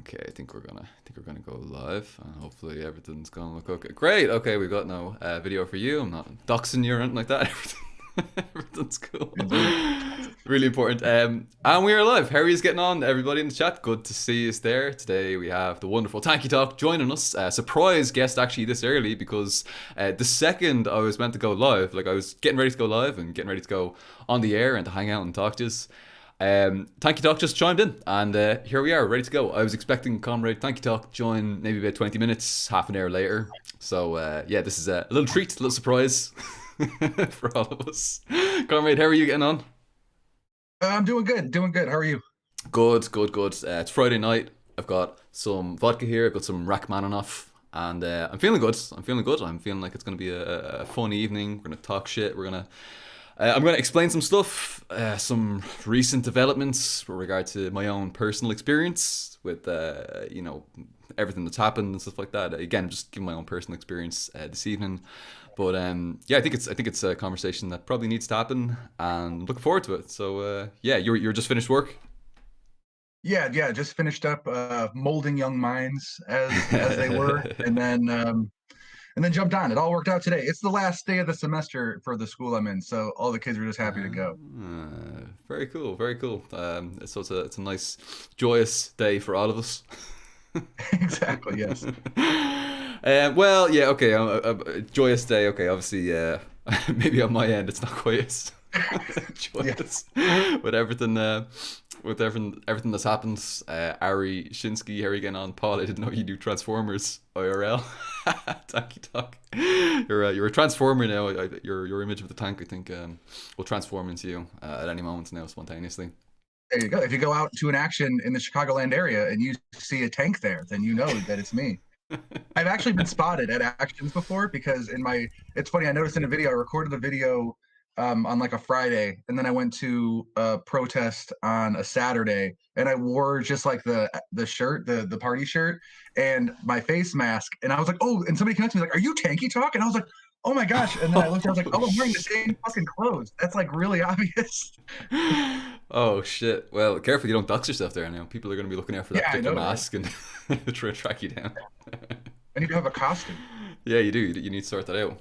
Okay, I think we're gonna go live, and hopefully everything's gonna look okay. Great. Okay, we got no video for you. I'm not doxing you or anything like that. Everything's cool. Indeed. Really important. And we are live. Harry's getting on. Everybody in the chat, good to see us there. Today we have the wonderful Tankie Talk joining us. Surprise guest actually this early because the second I was meant to go live, like I was getting ready to go live and getting ready to go on the air and to hang out and talk to us. Tankie Talk just chimed in, and here we are, ready to go. I was expecting Comrade Tankie Talk join maybe about 20 minutes, half an hour later. So yeah, this is a little treat, a little surprise for all of us. Comrade, how are you getting on? I'm doing good. Doing good. How are you? Good, good, good. It's Friday night. I've got some vodka here. I've got some Rachmaninoff, and I'm feeling good. I'm feeling good. I'm feeling like it's going to be a fun evening. We're going to talk shit. I'm going to explain some stuff, some recent developments with regard to my own personal experience with, everything that's happened and stuff like that. Again, just giving my own personal experience this evening. But yeah, I think it's a conversation that probably needs to happen, and looking forward to it. So yeah, you're just finished work. Yeah. Just finished up molding young minds as they were, and then jumped on. It all worked out today. It's the last day of the semester for the school I'm in, so all the kids are just happy to go. Very cool, very cool. So it's a nice, joyous day for all of us. Exactly. Yes. Well, yeah, okay. Joyous day. Okay, obviously, maybe on my end, it's not quite as Yes. joyous with everything that's happened. Ari Shinsky, Harry getting on. Paul, I didn't know you do Transformers IRL. Tanky talk. You're a transformer now. Your image of the tank, I think, will transform into you at any moment now, spontaneously. There you go. If you go out to an action in the Chicagoland area and you see a tank there, then you know that it's me. I've actually been spotted at actions before because it's funny, I noticed in a video, I recorded a video on like a Friday, and then I went to a protest on a Saturday, and I wore just like the shirt, the party shirt, and my face mask, and I was like, oh, and somebody came up to me like, are you Tanky Talk? And I was like, oh my gosh, and then I looked, I was like, oh, I'm wearing the same fucking clothes. That's like really obvious. Oh shit! Well, careful you don't dox yourself there. Now people are going to be looking out for that Yeah, I particular know, right? mask and try to track you down. I need to have a costume. Yeah, you do. You need to sort that out.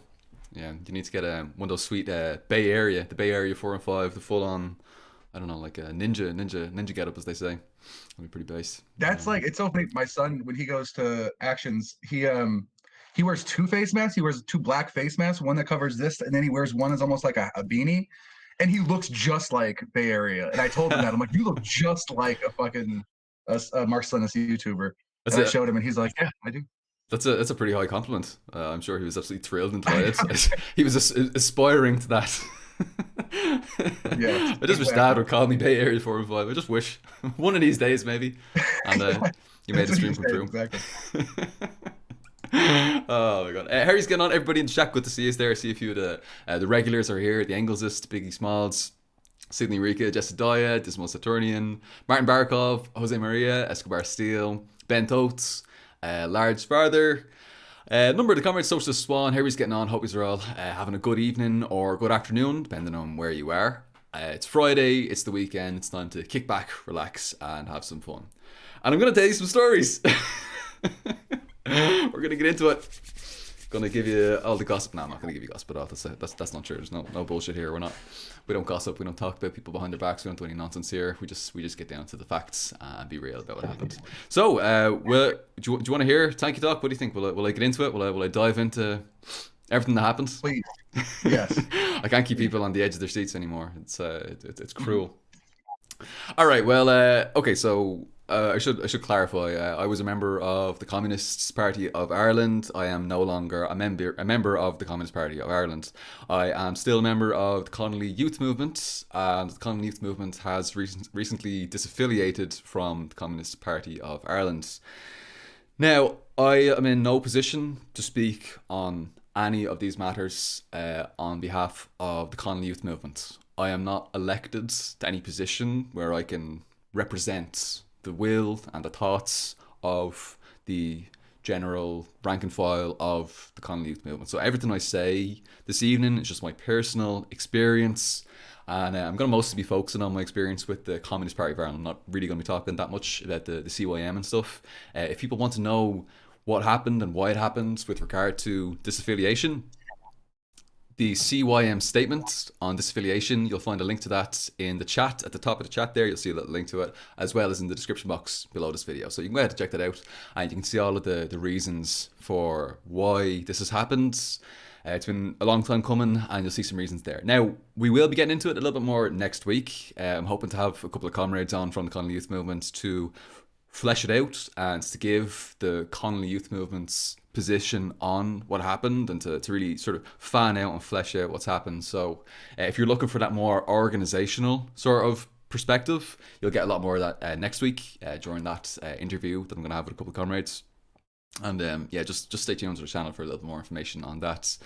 Yeah, you need to get one of those sweet the Bay Area 4 and 5, the full on. I don't know, like a ninja get up as they say. That'd be pretty base. That's like, it's so funny. My son, when he goes to actions, he wears two face masks. He wears two black face masks, one that covers this, and then he wears one that's almost like a beanie. And he looks just like Bay Area. And I told him that. I'm like, you look just like a fucking Mark Slenus YouTuber. That's And I it. showed him, and he's like, yeah, I do. That's a pretty high compliment. I'm sure he was absolutely thrilled and I delighted. know. He was aspiring to that. Yeah, I just wish Dad exactly. would call me Bay Area 4 and 5. I just wish one of these days maybe, and you made That's the what stream he come said, true. exactly. Oh my god, Harry's getting on. Everybody in the chat, good to see us there. See a few of the regulars are here. The Englesist, Biggie Smalls, Sydney Rika, Jessidiah, Dismal Saturnian, Martin Barkov, Jose Maria, Escobar Steele, Ben Totes, Large Farther. Number of the comments, Socialist Swan, Harry's getting on. Hope you're all having a good evening or good afternoon, depending on where you are. It's Friday, it's the weekend, it's time to kick back, relax, and have some fun. And I'm going to tell you some stories. We're going to get into it. Going to give you all the gossip. No, I'm not going to give you gossip at all. That's not true. There's no bullshit here. We don't gossip. We don't talk about people behind their backs. We don't do any nonsense here. We just get down to the facts and be real about what happened. So, do you want to hear Tanky Talk? What do you think? Will I get into it? Will I dive into everything that happened? Please. Yes. I can't keep people on the edge of their seats anymore. It's cruel. All right. Well, okay. So I should clarify. I was a member of the Communist Party of Ireland. I am no longer a member of the Communist Party of Ireland. I am still a member of the Connolly Youth Movement, and the Connolly Youth Movement has recently disaffiliated from the Communist Party of Ireland. Now, I am in no position to speak on any of these matters on behalf of the Connolly Youth Movement. I am not elected to any position where I can represent the will and the thoughts of the general rank and file of the Connolly Youth Movement. So everything I say this evening is just my personal experience And I'm going to mostly be focusing on my experience with the Communist Party of Ireland. I'm not really going to be talking that much about the CYM and stuff. If people want to know what happened and why it happened with regard to disaffiliation, the CYM statement on disaffiliation, you'll find a link to that in the chat at the top of the chat there. You'll see a little link to it, as well as in the description box below this video. So you can go ahead and check that out, and you can see all of the reasons for why this has happened. It's been a long time coming, and you'll see some reasons there. Now, we will be getting into it a little bit more next week. I'm hoping to have a couple of comrades on from the Connolly Youth Movement to flesh it out and to give the Connolly Youth Movement's position on what happened, and to really sort of fan out and flesh out what's happened. So if you're looking for that more organizational sort of perspective, you'll get a lot more of that next week during that interview that I'm going to have with a couple of comrades. And yeah, just stay tuned to the channel for a little more information on that.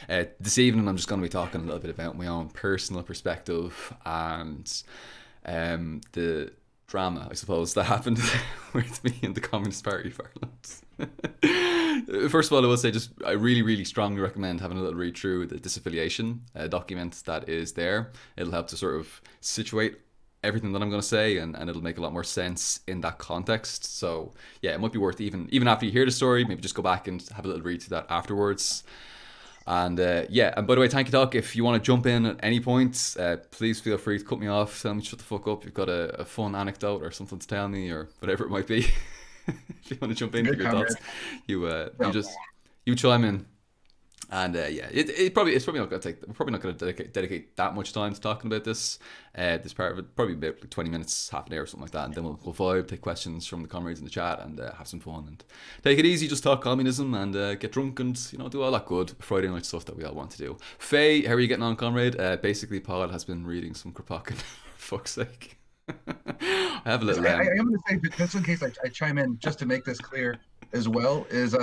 This evening I'm just going to be talking a little bit about my own personal perspective and the drama, I suppose, that happened with me in the Communist Party of Ireland. First of all, I will say I really, really strongly recommend having a little read through the disaffiliation document that is there. It'll help to sort of situate everything that I'm going to say, and it'll make a lot more sense in that context. So yeah, it might be worth even after you hear the story, maybe just go back and have a little read through that afterwards. And yeah, and by the way, Tankie Talk, if you want to jump in at any point, please feel free to cut me off, tell me shut the fuck up, you've got a fun anecdote or something to tell me, or whatever it might be. If you want to jump in with your thoughts, you chime in. And yeah, it's probably not going to take. We're probably not going to dedicate that much time to talking about this part of it. Probably about like 20 minutes, half an hour, or something like that, and then we'll vibe, take questions from the comrades in the chat, and have some fun and take it easy. Just talk communism and get drunk and do all that good Friday night stuff that we all want to do. Faye, how are you getting on, comrade? Basically, Paul has been reading some Kropotkin. For fuck's sake. I have a little. I am going to say, just in case I chime in, just to make this clear as well, is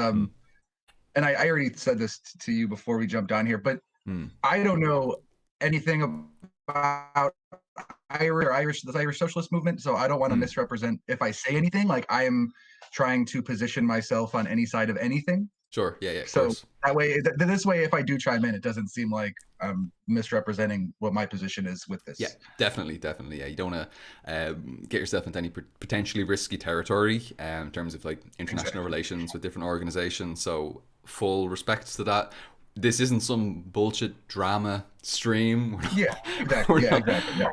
and I already said this to you before we jumped on here, but I don't know anything about the Irish socialist movement, so I don't want to misrepresent if I say anything. Like, I am trying to position myself on any side of anything. Sure, yeah. So that way, this way, if I do chime in, it doesn't seem like I'm misrepresenting what my position is with this. Yeah, definitely. Yeah, you don't want to get yourself into any potentially risky territory in terms of like international relations with different organizations. So full respect to that. This isn't some bullshit drama stream. Exactly.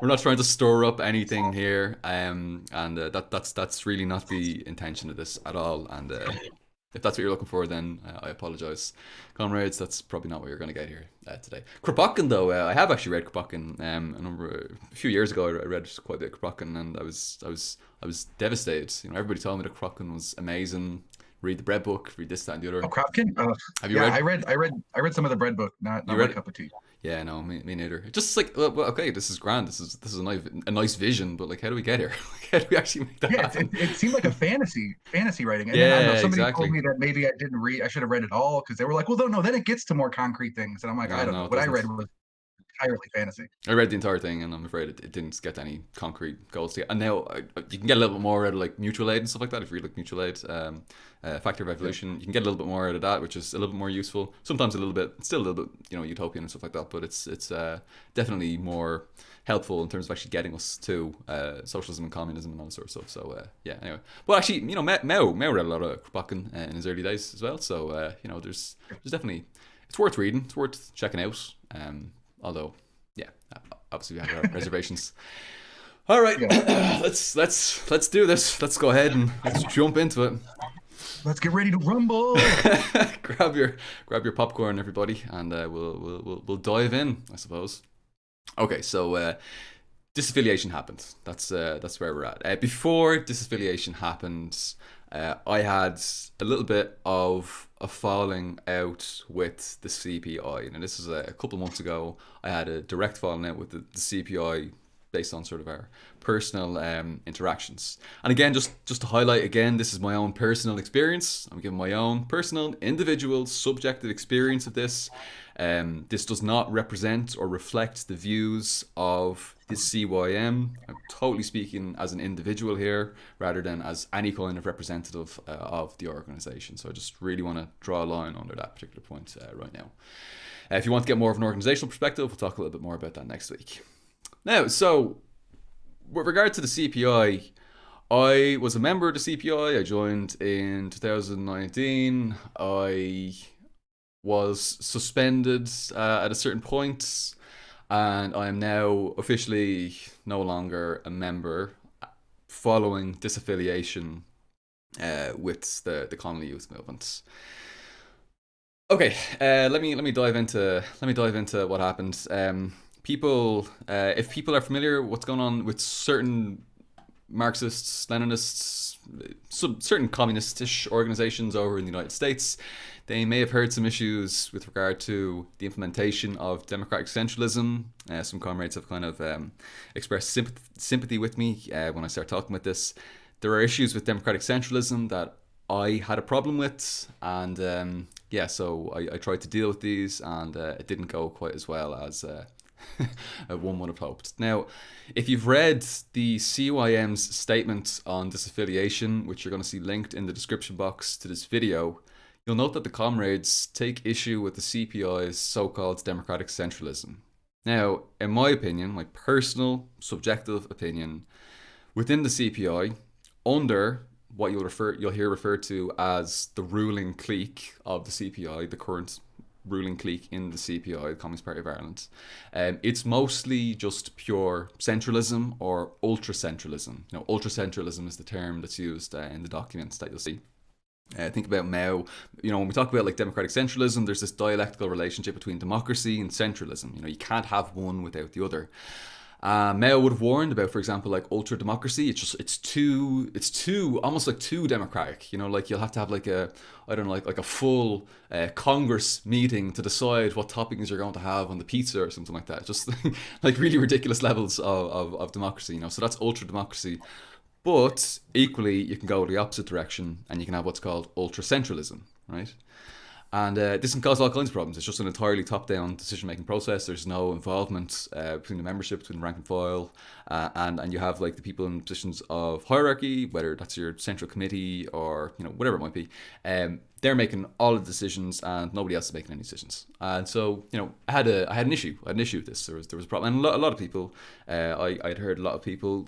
We're not trying to stir up anything here, and that's really not the intention of this at all. And if that's what you're looking for, then I apologize, comrades. That's probably not what you're going to get here today. Kropotkin, though, I have actually read Kropotkin. A few years ago, I read quite a bit of Kropotkin, and I was devastated. Everybody told me that Kropotkin was amazing. Read the bread book, read this, that, and the other. Oh, Kropotkin? Have you read? I read some of the bread book. Not my cup of tea. Yeah, no, me neither. Just like, well, okay, this is grand. This is a nice vision, but like, how do we get here? How do we actually make that happen? It seemed like a fantasy writing. And yeah, then, I don't know, somebody exactly. told me that maybe I didn't read. I should have read it all, because they were like, well, no, then it gets to more concrete things, and I'm like, I don't know. What I read was entirely fantasy. I read the entire thing, and I'm afraid it didn't get any concrete goals to get. And now you can get a little bit more out of like mutual aid and stuff like that. If you read like mutual aid, Factor of Evolution, you can get a little bit more out of that, which is a little bit more useful. Sometimes still a little bit, utopian and stuff like that. But it's definitely more helpful in terms of actually getting us to socialism and communism and all that sort of stuff. So yeah, anyway. Well, actually, Mao read a lot of Kropotkin in his early days as well. So there's definitely, it's worth reading. It's worth checking out. Although, yeah, obviously we have our reservations. All right, let's do this. Let's go ahead and let's jump into it. Let's get ready to rumble. grab your popcorn, everybody, and we'll dive in, I suppose. Okay, so disaffiliation happened. That's where we're at. Before disaffiliation happened, I had a little bit of a falling out with the CPI. And this is a couple of months ago. I had a direct falling out with the CPI based on sort of our personal interactions. And again, just to highlight again, this is my own personal experience. I'm giving my own personal, individual, subjective experience of this. This does not represent or reflect the views of the CYM. I'm totally speaking as an individual here rather than as any kind of representative of the organization. So I just really want to draw a line under that particular point right now. If you want to get more of an organizational perspective, we'll talk a little bit more about that next week. Now, so with regard to the CPI was a member of the CPI. I joined in 2019. I was suspended at a certain point, and I am now officially no longer a member following disaffiliation with the Connolly Youth Movement. Okay, let me dive into what happened. People, if people are familiar with what's going on with certain Marxists, Leninists, some certain communist-ish organizations over in the United States, they may have heard some issues with regard to the implementation of democratic centralism. Some comrades have kind of expressed sympathy with me when I start talking about this. There are issues with democratic centralism that I had a problem with, and yeah, so I tried to deal with these, and it didn't go quite as well as one would have hoped. Now, if you've read the CYM's statement on disaffiliation, which you're going to see linked in the description box to this video, you'll note that the comrades take issue with the CPI's so-called democratic centralism. Now, in my opinion, my personal subjective opinion, within the CPI, under what you'll hear referred to as the ruling clique of the CPI, the current ruling clique in the CPI, the Communist Party of Ireland, it's mostly just pure centralism or ultra-centralism. Now, ultra-centralism is the term that's used in the documents that you'll see. Think about Mao. When we talk about like democratic centralism, there's this dialectical relationship between democracy and centralism. You can't have one without the other. Mao would have warned about, for example, like ultra democracy. It's too almost like too democratic. Like you'll have to have like a like a full Congress meeting to decide what toppings you're going to have on the pizza or something like that. Just like really ridiculous levels of democracy. So that's ultra democracy. But equally, you can go the opposite direction and you can have what's called ultra centralism, right? And this can cause all kinds of problems. It's just an entirely top-down decision-making process. There's no involvement between the membership, between the rank and file, and you have like the people in positions of hierarchy, whether that's your central committee or whatever it might be. They're making all of the decisions, and nobody else is making any decisions. And so I had an issue. I had an issue with this. There was a problem, and a lot of people. I'd heard a lot of people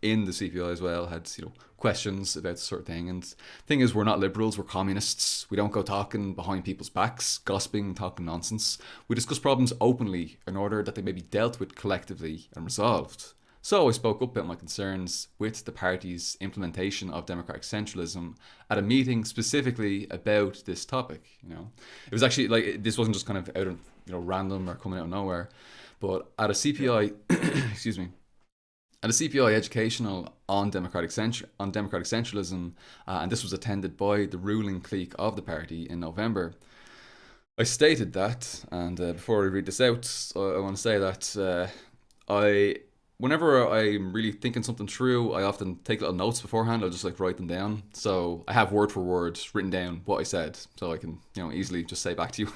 in the CPI as well had questions about this sort of thing. And the thing is, we're not liberals, we're communists. We don't go talking behind people's backs, gossiping, talking nonsense. We discuss problems openly in order that they may be dealt with collectively and resolved. So I spoke up about my concerns with the party's implementation of democratic centralism at a meeting specifically about this topic. It was actually like, this wasn't just kind of out of random or coming out of nowhere, but at a CPI excuse me, at a CPI educational on democratic centralism, and this was attended by the ruling clique of the party in November, I stated that, and before I read this out, I want to say that whenever I'm really thinking something through, I often take little notes beforehand. I'll just like write them down. So I have word for word written down what I said, so I can easily just say back to you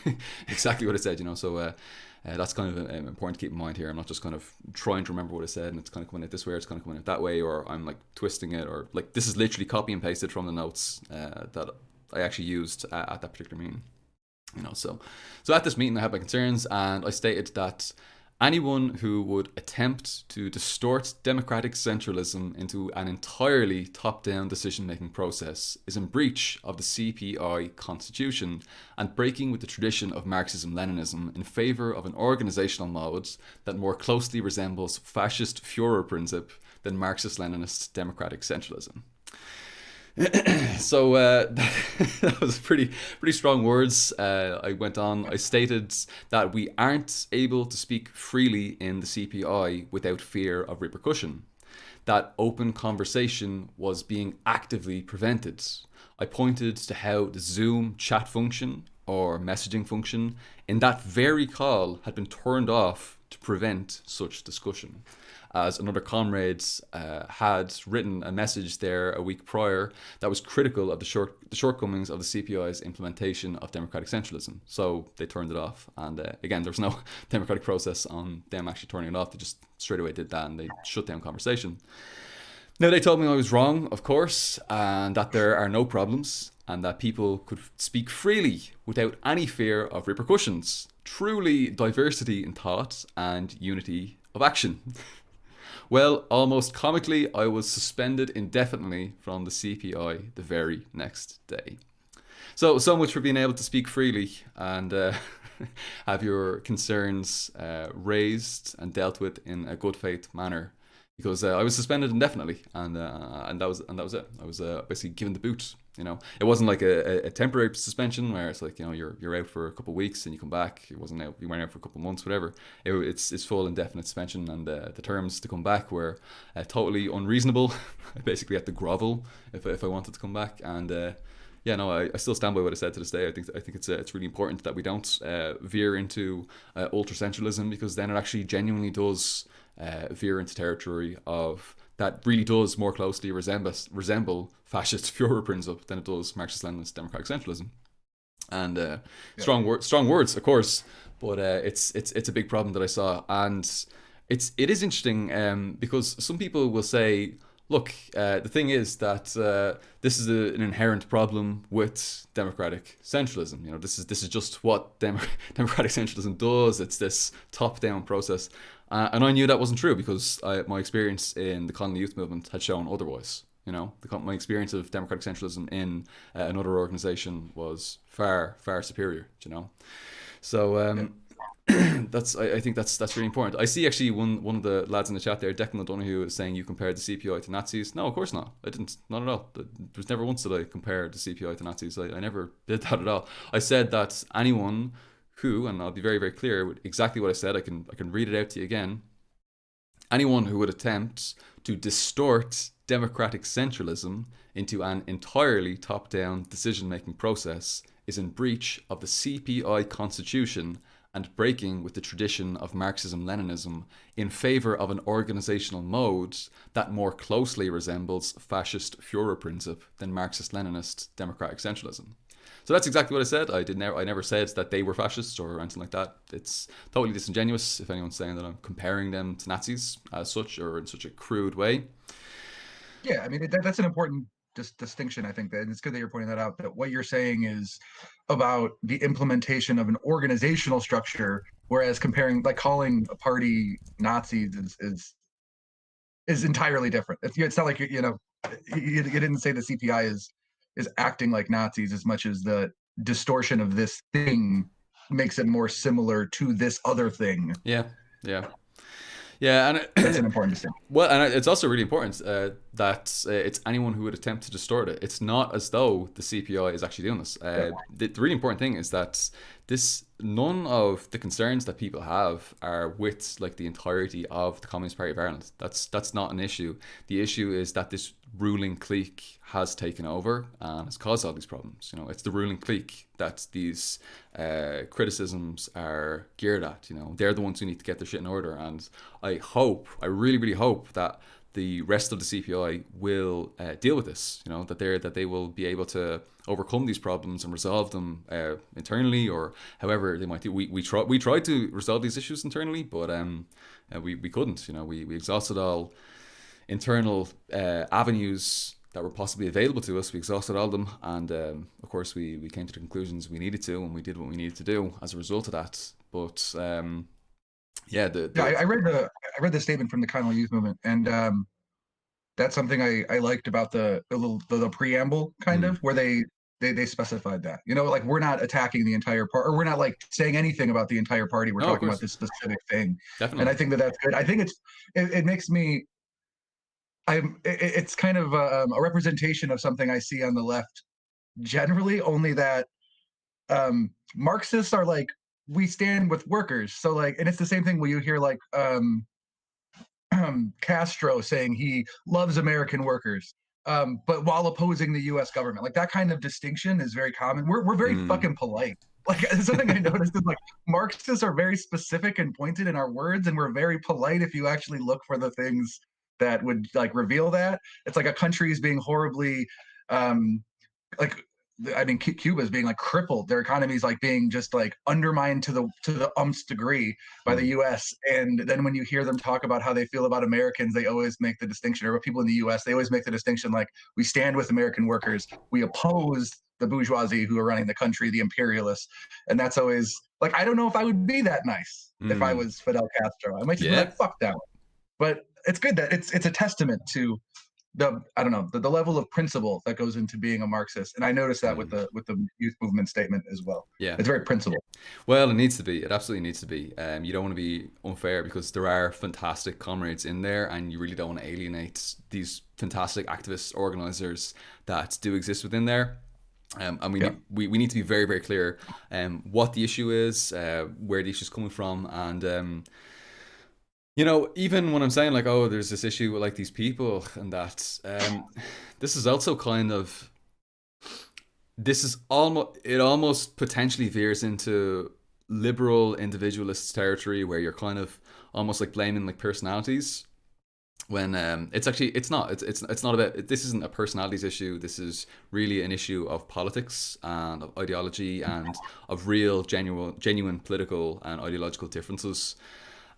exactly what I said. So that's kind of important to keep in mind here. I'm not just kind of trying to remember what I said and it's kind of coming out this way or it's kind of coming out that way, or I'm like twisting it, or like this is literally copy and pasted from the notes that I actually used at that particular meeting. So at this meeting I had my concerns, and I stated that anyone who would attempt to distort democratic centralism into an entirely top-down decision-making process is in breach of the CPI constitution and breaking with the tradition of Marxism-Leninism in favour of an organisational mode that more closely resembles fascist Führerprinzip than Marxist-Leninist democratic centralism. So that was pretty strong words. I went on. I stated that we aren't able to speak freely in the CPI without fear of repercussion. That open conversation was being actively prevented. I pointed to how the Zoom chat function or messaging function in that very call had been turned off to prevent such discussion, as another comrade had written a message there a week prior that was critical of the shortcomings of the CPI's implementation of democratic centralism. So they turned it off. And again, there was no democratic process on them actually turning it off. They just straight away did that and they shut down conversation. Now, they told me I was wrong, of course, and that there are no problems and that people could speak freely without any fear of repercussions. Truly diversity in thought and unity of action. Well, almost comically, I was suspended indefinitely from the CPI the very next day. So much for being able to speak freely and have your concerns raised and dealt with in a good faith manner. Because I was suspended indefinitely, and that was it. I was basically given the boot. It wasn't like a temporary suspension where it's like you're out for a couple of weeks and you come back. You weren't out for a couple of months, whatever. It's full indefinite suspension, and the terms to come back were totally unreasonable. I basically had to grovel if I wanted to come back, and yeah, no, I still stand by what I said to this day. I think it's really important that we don't veer into ultra centralism, because then it actually genuinely does veer into territory of that really does more closely resemble fascist Führerprinzip than it does Marxist-Leninist democratic centralism. And Yeah. strong words, of course, but it's a big problem that I saw, and it is interesting because some people will say, look, the thing is that this is an inherent problem with democratic centralism. This is just what democratic centralism does. It's this top-down process, and I knew that wasn't true because my experience in the colony youth movement had shown otherwise. My experience of democratic centralism in another organization was far far superior. So Yeah. I think that's really important. I see actually one of the lads in the chat there, Declan O'Donoghue, is saying you compared the CPI to Nazis. No, of course not. I didn't. Not at all. There was never once that I compared the CPI to Nazis. I never did that at all. I said that anyone who, and I'll be very very clear with exactly what I said. I can read it out to you again. Anyone who would attempt to distort democratic centralism into an entirely top-down decision-making process is in breach of the CPI constitution and breaking with the tradition of Marxism-Leninism in favor of an organizational mode that more closely resembles fascist Führerprinzip than Marxist-Leninist democratic centralism. So that's exactly what I said. I never said that they were fascists or anything like that. It's totally disingenuous if anyone's saying that I'm comparing them to Nazis as such or in such a crude way. Yeah, I mean that's an important distinction. I think that it's good that you're pointing that out. That what you're saying is about the implementation of an organizational structure, whereas comparing, like calling a party Nazis is entirely different. It's not like you didn't say the CPI is acting like Nazis as much as the distortion of this thing makes it more similar to this other thing. Yeah, yeah. Yeah, and That's an important distinction. well, and it's also really important that it's anyone who would attempt to distort it. It's not as though the CPI is actually doing this. The really important thing is that none of the concerns that people have are with like the entirety of the Communist Party of Ireland. That's not an issue. The issue is that this ruling clique has taken over and has caused all these problems. It's the ruling clique that these criticisms are geared at. They're the ones who need to get their shit in order, and I really really hope that the rest of the CPI will deal with this. That they will be able to overcome these problems and resolve them internally, or however they might do. We tried to resolve these issues internally, but we couldn't. We exhausted all internal avenues that were possibly available to us. We exhausted all of them, and of course we came to the conclusions we needed to, and we did what we needed to do as a result of that. But yeah, I read the statement from the Continental Youth Movement, and that's something I liked about the preamble, kind of, where they specified that, like we're not attacking the entire part, or we're not like saying anything about the entire party. We're no, of talking about course, this specific thing, and definitely. I think that's good. I think it makes me it's kind of a representation of something I see on the left generally, only that Marxists are like, we stand with workers. So like, and it's the same thing where you hear like Castro saying he loves American workers, but while opposing the U.S. government. Like that kind of distinction is very common. We're very fucking polite. Like something I noticed is like Marxists are very specific and pointed in our words, and we're very polite if you actually look for the things that would like reveal that. It's like a country is being horribly like, I mean, Cuba is being like crippled. Their economy is like being just like undermined to the degree by the U.S. And then when you hear them talk about how they feel about Americans, they always make the distinction, or people in the U.S. they always make the distinction like, we stand with American workers, we oppose the bourgeoisie who are running the country, the imperialists, and that's always Like, I don't know if I would be that nice if I was Fidel Castro. I might just be Yeah. like, fuck that one. But it's good that it's a testament to the, I don't know, the level of principle that goes into being a Marxist. And I noticed that with the youth movement statement as well. Yeah. It's very principled. Well, it needs to be. It absolutely needs to be. You don't want to be unfair because there are fantastic comrades in there, and you really don't want to alienate these fantastic activist organizers that do exist within there. And we need to be very, very clear what the issue is, where the issue is coming from, and you know, even when I'm saying like, oh, there's this issue with like these people and that, this is also kind of, this is almost, it almost potentially veers into liberal individualist territory where you're kind of almost like blaming like personalities when it's actually, it's not about, this isn't a personalities issue. This is really an issue of politics and of ideology and of real genuine political and ideological differences.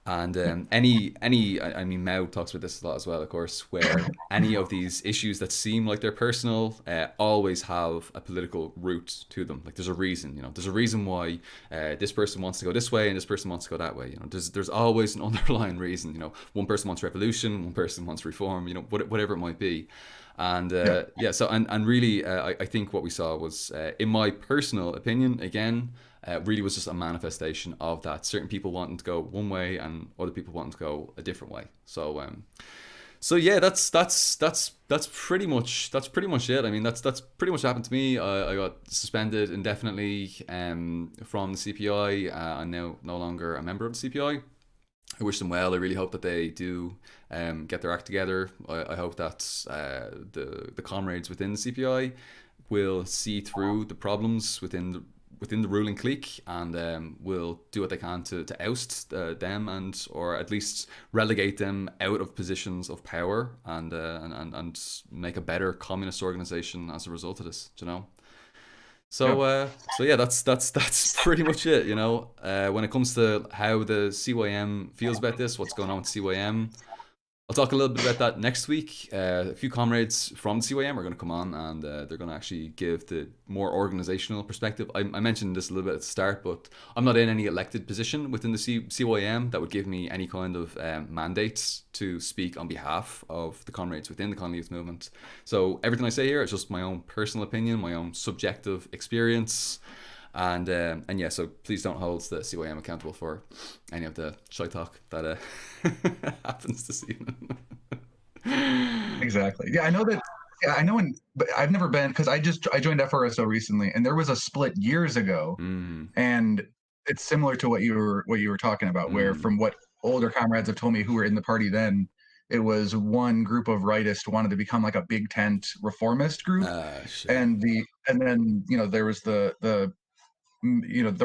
And I mean, Mao talks about this a lot as well, of course, where any of these issues that seem like they're personal always have a political root to them. Like there's a reason, you know, there's a reason why this person wants to go this way and this person wants to go that way. You know, there's always an underlying reason. You know, one person wants revolution, one person wants reform. You know, whatever it might be. And so and really, I think what we saw was, in my personal opinion, again. Really was just a manifestation of that. Certain people wanting to go one way and other people wanting to go a different way. So yeah, that's pretty much it. I mean, that's pretty much happened to me. I got suspended indefinitely from the CPI. I'm now no longer a member of the CPI. I wish them well. I really hope that they do get their act together. I hope that the comrades within the CPI will see through the problems within the ruling clique and will do what they can to oust them and or at least relegate them out of positions of power and make a better communist organization as a result of this, you know. So yeah, that's pretty much it, you know. When it comes to how the CYM feels about this, what's going on with CYM, I'll talk a little bit about that next week. A few comrades from the CYM are going to come on and they're going to actually give the more organizational perspective. I mentioned this a little bit at the start, but I'm not in any elected position within the CYM that would give me any kind of mandates to speak on behalf of the comrades within the Colony Youth Movement. So everything I say here is just my own personal opinion, my own subjective experience. And yeah, so please don't hold the CYM accountable for any of the shy talk that happens this evening. Exactly. Yeah, I know that. Yeah, I know. But I've never been because I joined FRSO recently, and there was a split years ago, and it's similar to what you were talking about, where from what older comrades have told me who were in the party then, it was one group of rightists wanted to become like a big tent reformist group, and then you know there was the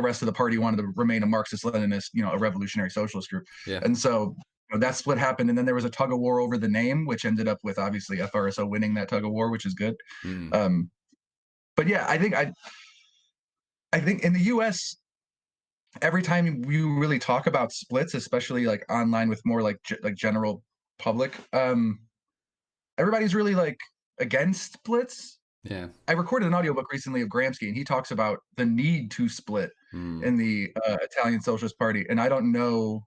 rest of the party wanted to remain a Marxist-Leninist, you know, a revolutionary socialist group. Yeah. And so that's what happened. And then there was a tug of war over the name, which ended up with obviously FRSO winning that tug of war, which is good. But yeah, I think in the US, every time you really talk about splits, especially like online with more like general public, everybody's really like against splits. Yeah. I recorded an audiobook recently of Gramsci, and he talks about the need to split in the Italian Socialist Party. And I don't know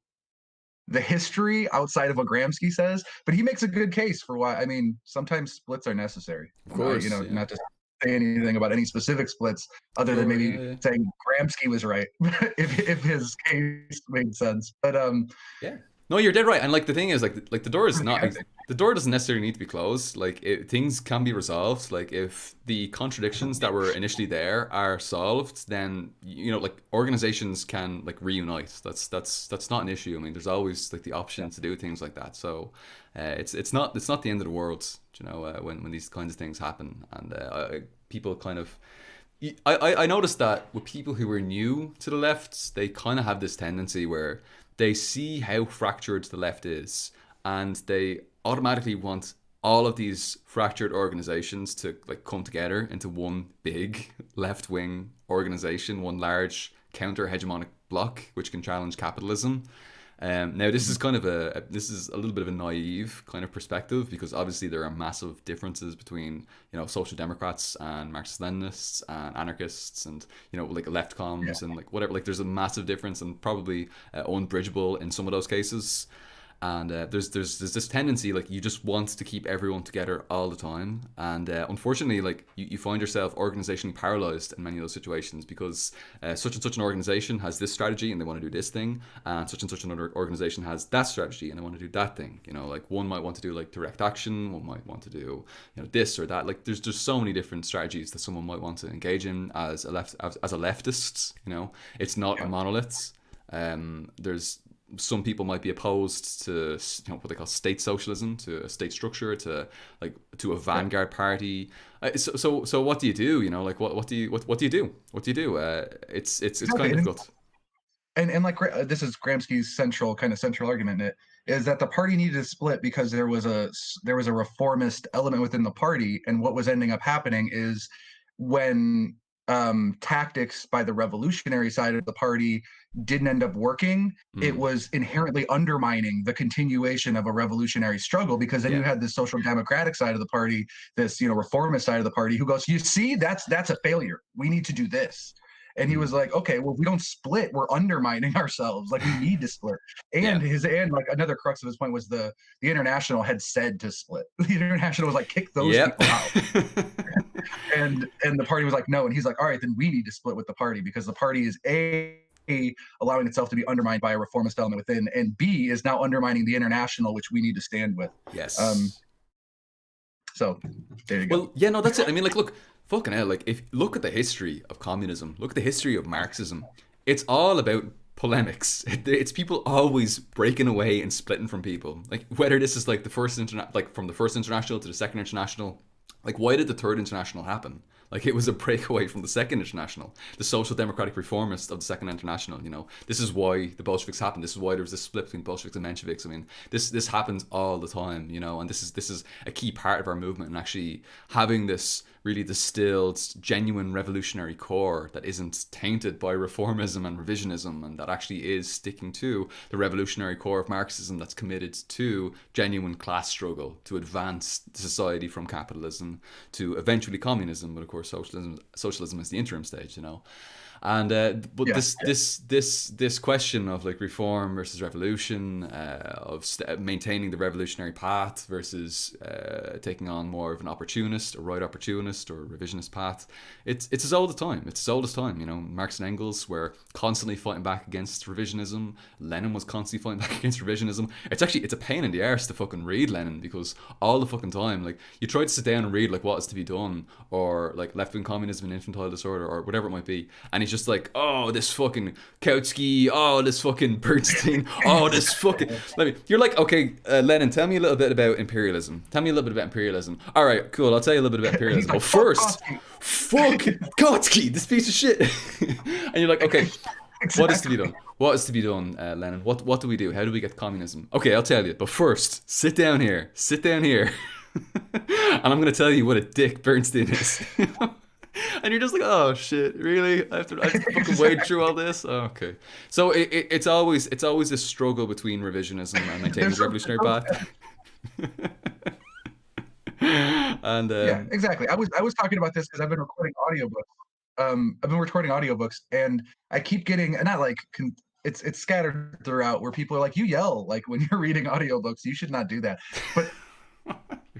the history outside of what Gramsci says, but he makes a good case for why. I mean, sometimes splits are necessary. Of course, not to say anything about any specific splits, other than maybe saying Gramsci was right if his case made sense. But yeah. No, you're dead right. And like the thing is, like the door is not, the door doesn't necessarily need to be closed. Like things can be resolved. Like if the contradictions that were initially there are solved, then you know, like organizations can like reunite. That's not an issue. I mean, there's always like the option to do things like that. So it's not the end of the world. You know, when these kinds of things happen, and people kind of. I noticed that with people who are new to the left, they kind of have this tendency where they see how fractured the left is, and they automatically want all of these fractured organizations to like come together into one big left-wing organization, one large counter-hegemonic bloc which can challenge capitalism. Now, this is kind of this is a little bit of a naive kind of perspective, because obviously there are massive differences between, social democrats and Marxist-Leninists and anarchists and, like left Yeah. comms and like whatever. Like there's a massive difference and probably unbridgeable in some of those cases. And there's this tendency, like you just want to keep everyone together all the time, and unfortunately, like you find yourself organizationally paralyzed in many of those situations, because such and such an organization has this strategy and they want to do this thing, and such another organization has that strategy and they want to do that thing. Like one might want to do like direct action, one might want to do this or that. Like there's just so many different strategies that someone might want to engage in as a leftist. It's not a Yeah. monolith. There's some people might be opposed to what they call state socialism, to a state structure, to a vanguard party. So what do you do? Like what do you do? What do you do? It's Exactly. kind of difficult. And like this is Gramsci's central argument in it, is that the party needed to split because there was a reformist element within the party, and what was ending up happening is when tactics by the revolutionary side of the party didn't end up working, it Mm. was inherently undermining the continuation of a revolutionary struggle, because then Yeah. you had this social democratic side of the party, this reformist side of the party, who goes, you see, that's a failure, we need to do this. And he was Mm. like, okay, well, if we don't split, we're undermining ourselves. Like we need to split. Yeah. And like another crux of his point was the International had said to split. The International was like, kick those Yep. people out. And the party was like, no. And he's like, all right, then we need to split with the party, because the party is allowing itself to be undermined by a reformist element within, and B is now undermining the International, which we need to stand with. Yes. So there you go. Well, yeah, no, that's it. I mean, like, look, fucking hell, like, if look at the history of communism, look at the history of Marxism. It's all about polemics. It's people always breaking away and splitting from people. Like, whether this is like from the first international to the second international. Like, why did the third international happen? Like, it was a breakaway from the second international, the social democratic reformists of the second international. This is why the Bolsheviks happened. This is why there was this split between Bolsheviks and Mensheviks. I mean, this happens all the time. And this is a key part of our movement, and actually having this really distilled, genuine revolutionary core that isn't tainted by reformism and revisionism, and that actually is sticking to the revolutionary core of Marxism, that's committed to genuine class struggle, to advance the society from capitalism to eventually communism, but of course socialism is the interim stage. And but Yeah. this question of like reform versus revolution, of maintaining the revolutionary path versus taking on more of an opportunist, a right opportunist or revisionist path, it's as old as time. It's as old as time. Marx and Engels were constantly fighting back against revisionism. Lenin was constantly fighting back against revisionism. It's a pain in the arse to fucking read Lenin, because all the fucking time, like, you try to sit down and read like what is to be done, or like left wing communism and infantile disorder, or whatever it might be, and he's just like, oh, this fucking Kautsky, oh, this fucking Bernstein, oh, this fucking. You're like, okay, Lenin, tell me a little bit about imperialism. Tell me a little bit about imperialism. All right, cool. I'll tell you a little bit about imperialism. Like, But first, fuck Kautsky, this piece of shit. And you're like, okay, Exactly. what is to be done? What is to be done, Lenin? What do we do? How do we get communism? Okay, I'll tell you. But first, sit down here. And I'm going to tell you what a dick Bernstein is. And you're just like, oh shit, really? I have to fucking wade through all this? Oh, okay. So it's always this struggle between revisionism and maintaining the revolutionary path. And yeah, exactly. I was talking about this because I've been recording audiobooks. And I keep getting, and not like it's scattered throughout, where people are like, you yell like when you're reading audiobooks, you should not do that. But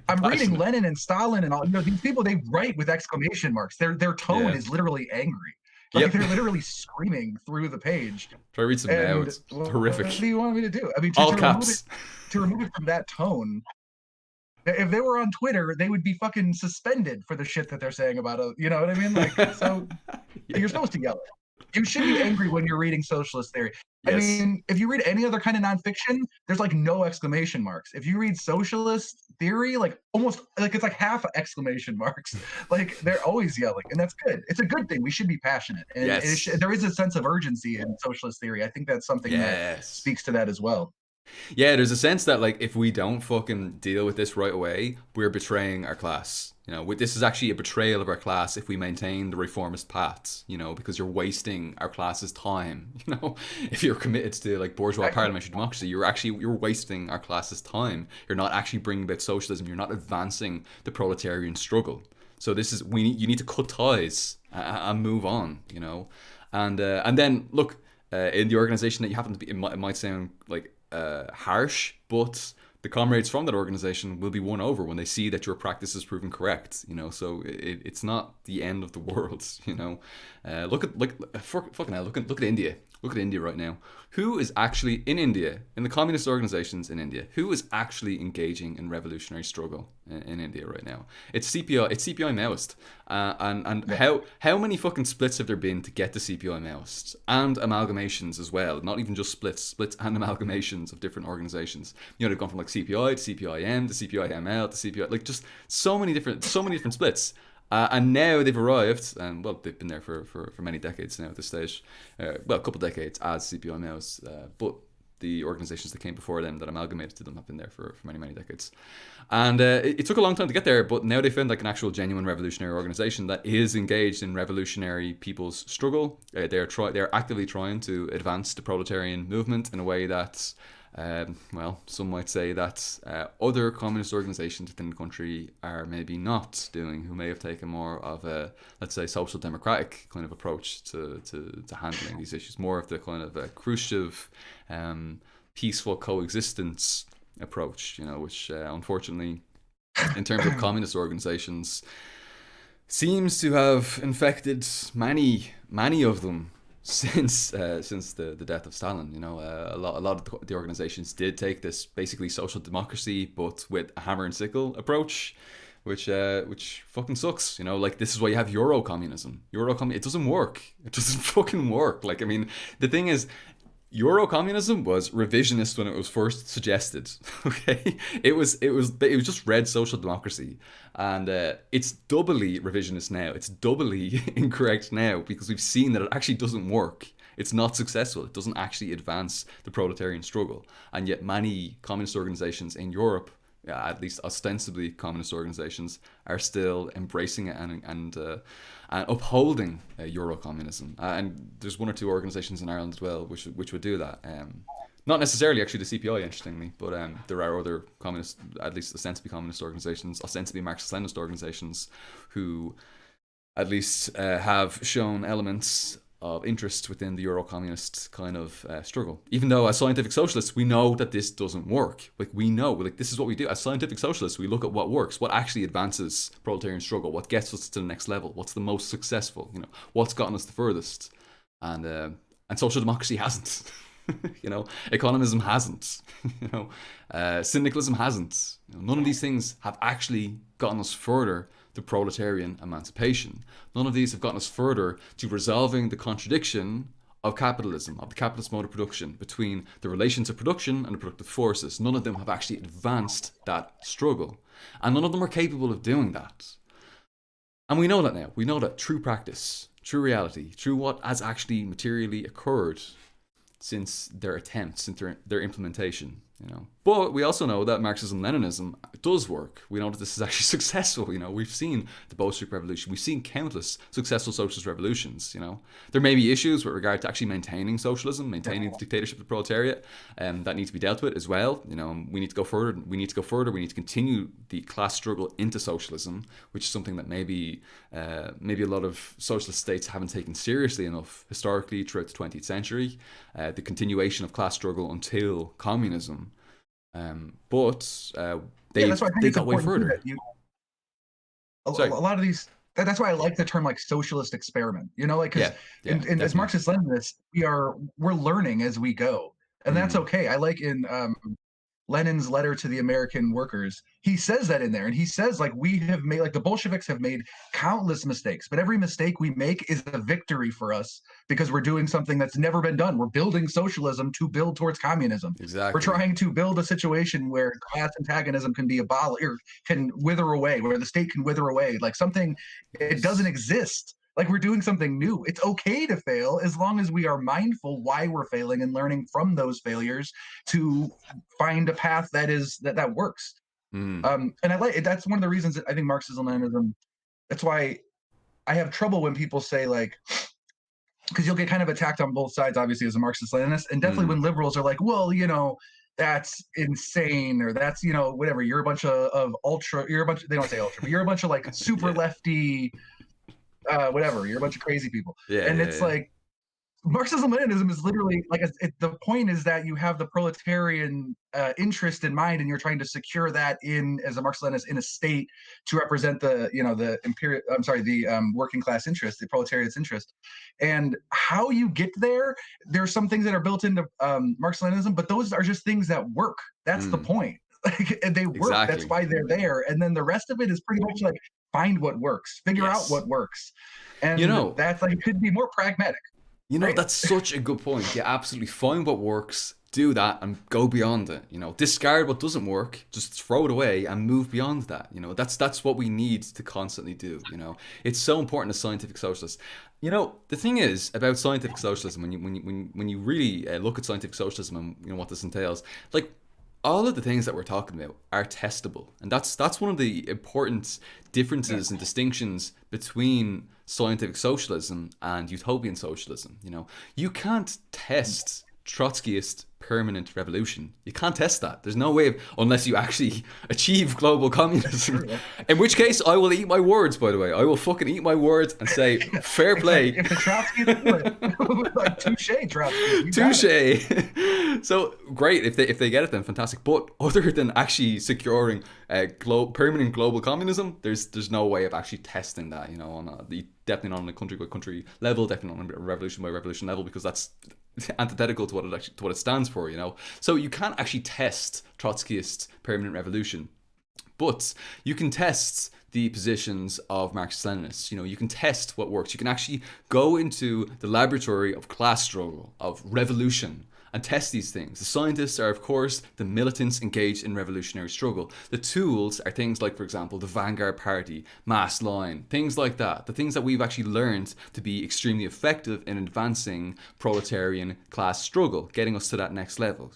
I'm reading Lenin and Stalin and all, these people, they write with exclamation marks. Their tone is literally angry. Like, they're literally screaming through the page. Try to read some now. It's horrific. What do you want me to do? I mean, all caps. To remove it from that tone. If they were on Twitter, they would be fucking suspended for the shit that they're saying about it. You know what I mean? Like, so you're supposed to yell it. You should be angry when you're reading socialist theory. Yes. I mean, if you read any other kind of nonfiction, there's like no exclamation marks. If you read socialist theory, like almost like it's like half exclamation marks. Like, they're always yelling, and that's good. It's a good thing. We should be passionate, and there is a sense of urgency in socialist theory. I think that's something that speaks to that as well. Yeah, there's a sense that like if we don't fucking deal with this right away, we're betraying our class. You know, this is actually a betrayal of our class if we maintain the reformist paths. You know, because you're wasting our class's time. You know, if you're committed to like bourgeois Exactly. parliamentary democracy, you're wasting our class's time. You're not actually bringing about socialism. You're not advancing the proletarian struggle. So this is you need to cut ties and move on. You know, and then look in the organization that you happen to be. It might sound like harsh, but the comrades from that organization will be won over when they see that your practice is proven correct. You know, so it's not the end of the world. You know, fucking hell, look at India. Look at India right now. Who is actually in India, in the communist organizations in India, who is actually engaging in revolutionary struggle in India right now? It's CPI. It's CPI Maoist. And Yeah. how many fucking splits have there been to get to CPI Maoists and amalgamations as well? Not even just splits and amalgamations of different organizations. You know, they've gone from like CPI to CPIM to CPIML to CPI, like just so many different splits. And now they've arrived, and well, they've been there for many decades now at this stage. Well, a couple of decades as CPIMLs, but the organizations that came before them that amalgamated to them have been there for many, many decades. And it took a long time to get there, but now they found like an actual genuine revolutionary organization that is engaged in revolutionary people's struggle. They're actively trying to advance the proletarian movement in a way that well, some might say that other communist organizations within the country are maybe not doing, who may have taken more of a, let's say, social democratic kind of approach to handling these issues, more of the kind of a Khrushchev peaceful coexistence approach, you know, which unfortunately, in terms of communist organizations, seems to have infected many of them since the death of Stalin. You know, a lot of the organizations did take this basically social democracy, but with a hammer and sickle approach, which fucking sucks. You know, like this is why you have Euro communism. It doesn't work. It doesn't fucking work. Like I mean, the thing is, Euro communism was revisionist when it was first suggested. Okay, it was just red social democracy, and it's doubly revisionist now. It's doubly incorrect now because we've seen that it actually doesn't work. It's not successful. It doesn't actually advance the proletarian struggle, and yet many communist organizations in Europe, at least ostensibly communist organizations, are still embracing it and upholding Euro communism. And there's one or two organizations in Ireland as well which would do that. Not necessarily actually the CPI, interestingly, but there are other communist, at least ostensibly communist organizations, ostensibly Marxist-Leninist organizations, who at least have shown elements of interest within the Euro-communist kind of struggle. Even though as scientific socialists, we know that this doesn't work. Like we know, like this is what we do. As scientific socialists, we look at what works, what actually advances proletarian struggle, what gets us to the next level, what's the most successful, you know, what's gotten us the furthest. And social democracy hasn't. You know, economism hasn't. You know, syndicalism hasn't. You know, none of these things have actually gotten us further to proletarian emancipation. None of these have gotten us further to resolving the contradiction of capitalism, of the capitalist mode of production, between the relations of production and the productive forces. None of them have actually advanced that struggle. And none of them are capable of doing that. And we know that now. We know that true practice, true reality, true what has actually materially occurred since their attempts, since their implementation, you know. But we also know that Marxism-Leninism does work. We know that this is actually successful. You know, we've seen the Bolshevik Revolution. We've seen countless successful socialist revolutions. You know, there may be issues with regard to actually maintaining socialism, maintaining the dictatorship of the proletariat, that need to be dealt with as well. You know, we need to go further. We need to continue the class struggle into socialism, which is something that maybe a lot of socialist states haven't taken seriously enough historically throughout the 20th century. The continuation of class struggle until communism. But That's why I think they it's got way important too, further. that you a Sorry. lot of these. That's why I like the term like socialist experiment. You know, like because Yeah, in as definitely. Marxist Leninists, we're learning as we go, and that's Mm, okay. I like in Lenin's letter to the American workers, he says that in there. And he says, like, we have made, like, the Bolsheviks have made countless mistakes, but every mistake we make is a victory for us because we're doing something that's never been done. We're building socialism to build towards communism. We're exactly. trying to build a situation where class antagonism can be abolished or can wither away, where the state can wither away, like something, it doesn't Yes. exist. Like we're doing something new. It's okay to fail as long as we are mindful why we're failing and learning from those failures to find a path that works. Mm, And I like it. That's one of the reasons that I think Marxism Leninism. That's why I have trouble when people say like, because you'll get kind of attacked on both sides, obviously, as a Marxist Leninist, and definitely mm, when liberals are like, well, that's insane, or that's whatever. You're a bunch of ultra. You're a bunch. They don't say ultra, but you're a bunch of like super yeah, lefty, whatever. You're a bunch of crazy people, yeah, and yeah, it's yeah. like Marxism Leninism is literally like the point is that you have the proletarian interest in mind, and you're trying to secure that in as a Marxist Leninist in a state to represent the imperial. I'm sorry, the working class interest, the proletariat's interest, and how you get there. There's some things that are built into Marxist Leninism, but those are just things that work. That's the Mm, point. Like they work. That's exactly. why they're there, and then the rest of it is pretty much like find what works, figure out Yes. what works, You and know, that's like it could be more pragmatic. Right. that's such a good point. Yeah, absolutely. Find what works, do that, and go beyond it. Discard what doesn't work, just throw it away and move beyond that. That's what we need to constantly do. It's so important as scientific socialists. The thing is about scientific socialism when you really look at scientific socialism and what this entails, like all of the things that we're talking about are testable, and that's one of the important Yeah. differences and distinctions between scientific socialism and utopian socialism. You can't test Trotskyist permanent revolution. You can't test that. There's no way unless you actually achieve global That's communism. true. In which case, I will eat my words. By the way, I will fucking eat my words and say Yeah. fair It's like play. if the Trotsky's do it, like touche, Trotsky, you got it. Touche. So great if they get it, then fantastic. But other than actually securing permanent global communism, there's no way of actually testing that. Definitely not on a country by country level, definitely not on a revolution by revolution level, because that's antithetical to what it stands for. So you can't actually test Trotskyist permanent revolution. But you can test the positions of Marxist Leninists. You can test what works. You can actually go into the laboratory of class struggle, of revolution, and test these things. The scientists are, of course, the militants engaged in revolutionary struggle. The tools are things like, for example, the Vanguard Party, Mass Line, things like that. The things that we've actually learned to be extremely effective in advancing proletarian class struggle, getting us to that next level.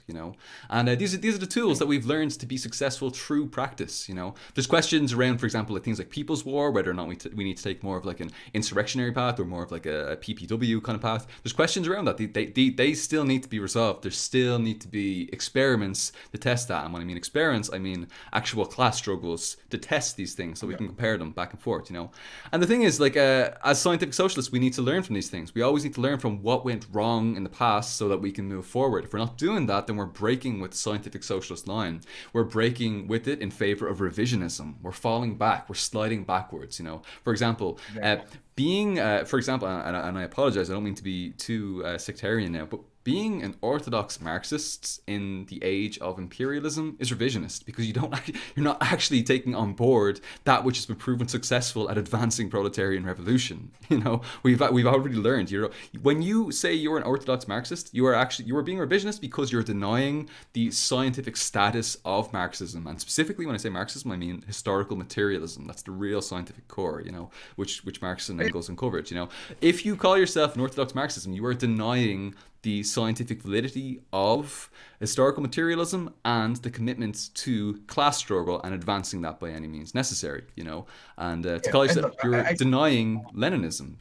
And these are the tools that we've learned to be successful through practice. There's questions around, for example, like things like People's War, whether or not we need to take more of like an insurrectionary path or more of like a PPW kind of path. There's questions around that. They still need to be resolved. There still need to be experiments to test that. And when I mean experiments, I mean actual class struggles to test these things so we can compare them back and forth. And the thing is, like, as scientific socialists, we need to learn from these things. We always need to learn from what went wrong in the past so that we can move forward. If we're not doing that, then we're breaking with the scientific socialist line. We're breaking with it in favor of revisionism. We're falling back. We're sliding backwards. For example, for example, and I apologize, I don't mean to be too sectarian now, but being an orthodox Marxist in the age of imperialism is revisionist, because you're not actually taking on board that which has been proven successful at advancing proletarian revolution. We've already learned. When you say you're an orthodox Marxist, you are being revisionist because you're denying the scientific status of Marxism, and specifically when I say Marxism, I mean historical materialism. That's the real scientific core, which Marx and Engels uncovered. If you call yourself an orthodox Marxism, you are denying the scientific validity of historical materialism and the commitment to class struggle and advancing that by any means necessary. And to Yeah. call And yourself, look, you're denying Leninism.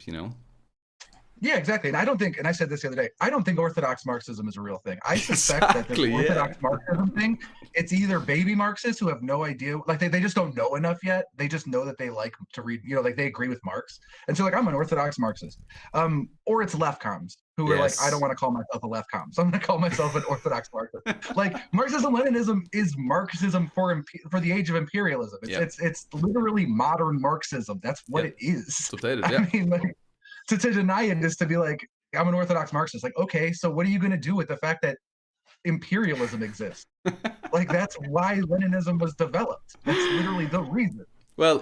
yeah, exactly. And I don't think, and I said this the other day, I don't think Orthodox Marxism is a real thing. I suspect that this Exactly. Yeah. Orthodox Marxism thing, it's either baby Marxists who have no idea, like they just don't know enough yet. They just know that they like to read, like they agree with Marx. And so like, I'm an Orthodox Marxist. Or it's left comms who are like, I don't Yes. want to call myself a left com. So I'm going to call myself an Orthodox Marxist. Like Marxism-Leninism is Marxism for the age of imperialism. Yeah. It's literally modern Marxism. That's what Yeah. it is. Substated. Yeah. I mean, like, to deny it is to be like, I'm an Orthodox Marxist. Like, okay, so what are you going to do with the fact that imperialism exists? Like, that's why Leninism was developed. That's literally the reason. Well,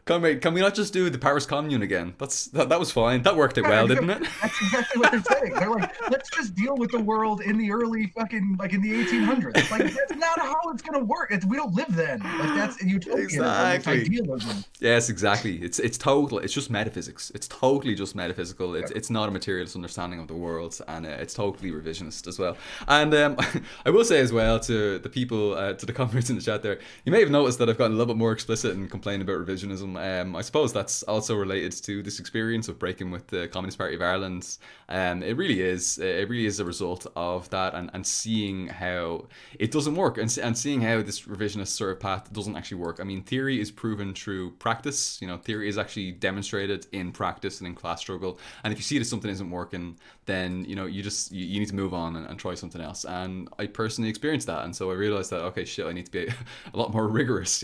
can we not just do the Paris Commune again? That was fine. That worked out Yeah, well, didn't it? that's exactly what they're saying. They're like, let's just deal with the world in the early fucking, like in the 1800s. It's like, that's not how it's gonna work. We don't live then. Like that's utopianism. It's Exactly. idealism. Yes, exactly. It's total. It's just metaphysics. It's totally just metaphysical. It's not a materialist understanding of the world, and it's totally revisionist as well. And I will say as well to the people, to the comments in the chat there, you may have noticed that I've gotten a little bit more explicit in complaining about revisionism. I suppose that's also related to this experience of breaking with the Communist Party of Ireland. It really is. It really is a result of that, and seeing how it doesn't work, and seeing how this revisionist sort of path doesn't actually work. I mean, theory is proven through practice. Theory is actually demonstrated in practice and in class struggle. And if you see that something isn't working, then you need to move on and try something else. And I personally experienced that, and so I realized that, okay, shit, I need to be a lot more rigorous.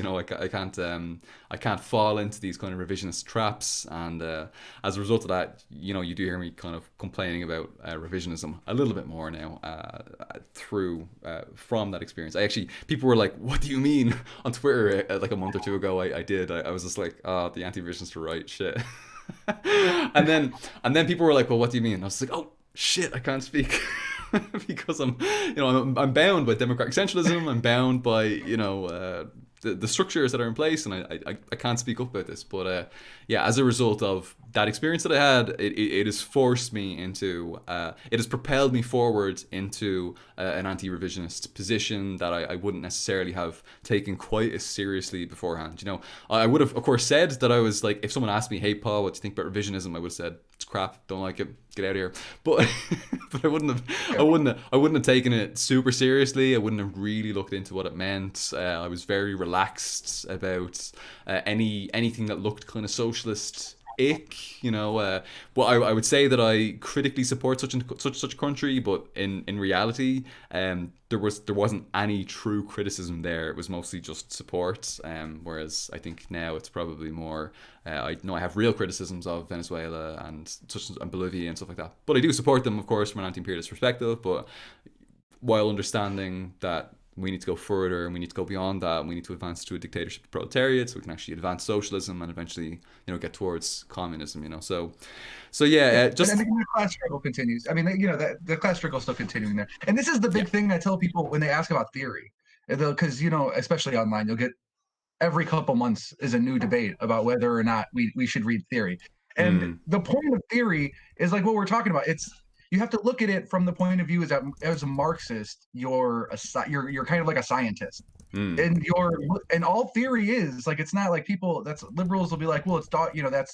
I can't fall into these kind of revisionist traps. And as a result of that, you do hear me kind of complaining about revisionism a little bit more now from that experience. People were like, "What do you mean?" on Twitter like a month or two ago. I was just like, "Oh, the anti-revisionists are right, shit." and then people were like, "Well, what do you mean?" And I was like, "Oh shit, I can't speak." Because I'm bound by democratic centralism. I'm bound by the structures that are in place, and I can't speak up about this. But yeah, as a result of that experience that I had, it has forced me into, it has propelled me forward into an anti-revisionist position that I wouldn't necessarily have taken quite as seriously beforehand. I would have, of course, said that I was like, if someone asked me, "Hey, Paul, what do you think about revisionism?" I would have said, "It's crap. Don't like it. Get out of here." But but I wouldn't have taken it super seriously. I wouldn't have really looked into what it meant. I was very relaxed about anything that looked kind of socialist ick. Well, I would say that I critically support such a country, but in reality, there wasn't any true criticism there. It was mostly just support. Whereas I think now it's probably more. I have real criticisms of Venezuela and Bolivia and stuff like that, but I do support them, of course, from an anti-imperialist perspective. But while understanding that we need to go further and we need to go beyond that, and we need to advance to a dictatorship of proletariat, so we can actually advance socialism and eventually get towards communism. So yeah, just and the class struggle continues. I mean, the class struggle is still continuing there. And this is the big thing I tell people when they ask about theory, because especially online, you'll get every couple months is a new debate about whether or not we should read theory. And the point of theory is like what we're talking about. You have to look at it from the point of view as a Marxist, you're kind of like a scientist. And all theory is like, it's not like liberals will be like, well, it's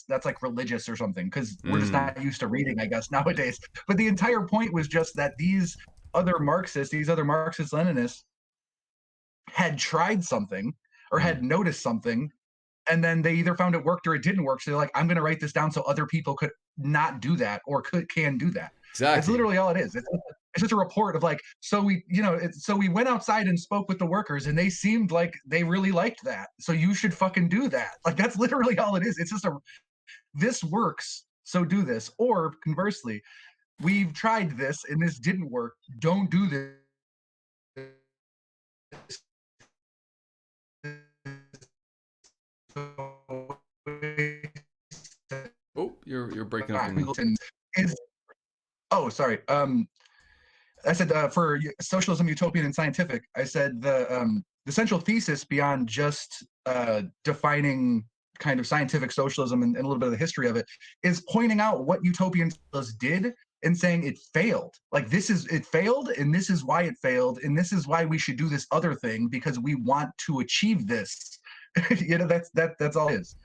that's like religious or something, because we're just not used to reading, I guess, nowadays. But the entire point was just that these other Marxist Leninists had tried something or had noticed something, and then they either found it worked or it didn't work. So they're like, I'm going to write this down so other people could not do that or can do that. exactly. It's literally all it is. It's just a report of like, so we went outside and spoke with the workers, and they seemed like they really liked that. So you should fucking do that. Like, that's literally all it is. It's just this works, so do this. Or conversely, we've tried this and this didn't work. Don't do this. Oh, you're breaking up. Oh, sorry. I said for socialism, utopian, and scientific, I said the central thesis beyond just defining kind of scientific socialism and a little bit of the history of it is pointing out what utopian socialists did and saying it failed. Like, it failed, and this is why it failed, and this is why we should do this other thing, because we want to achieve this. That's all it is.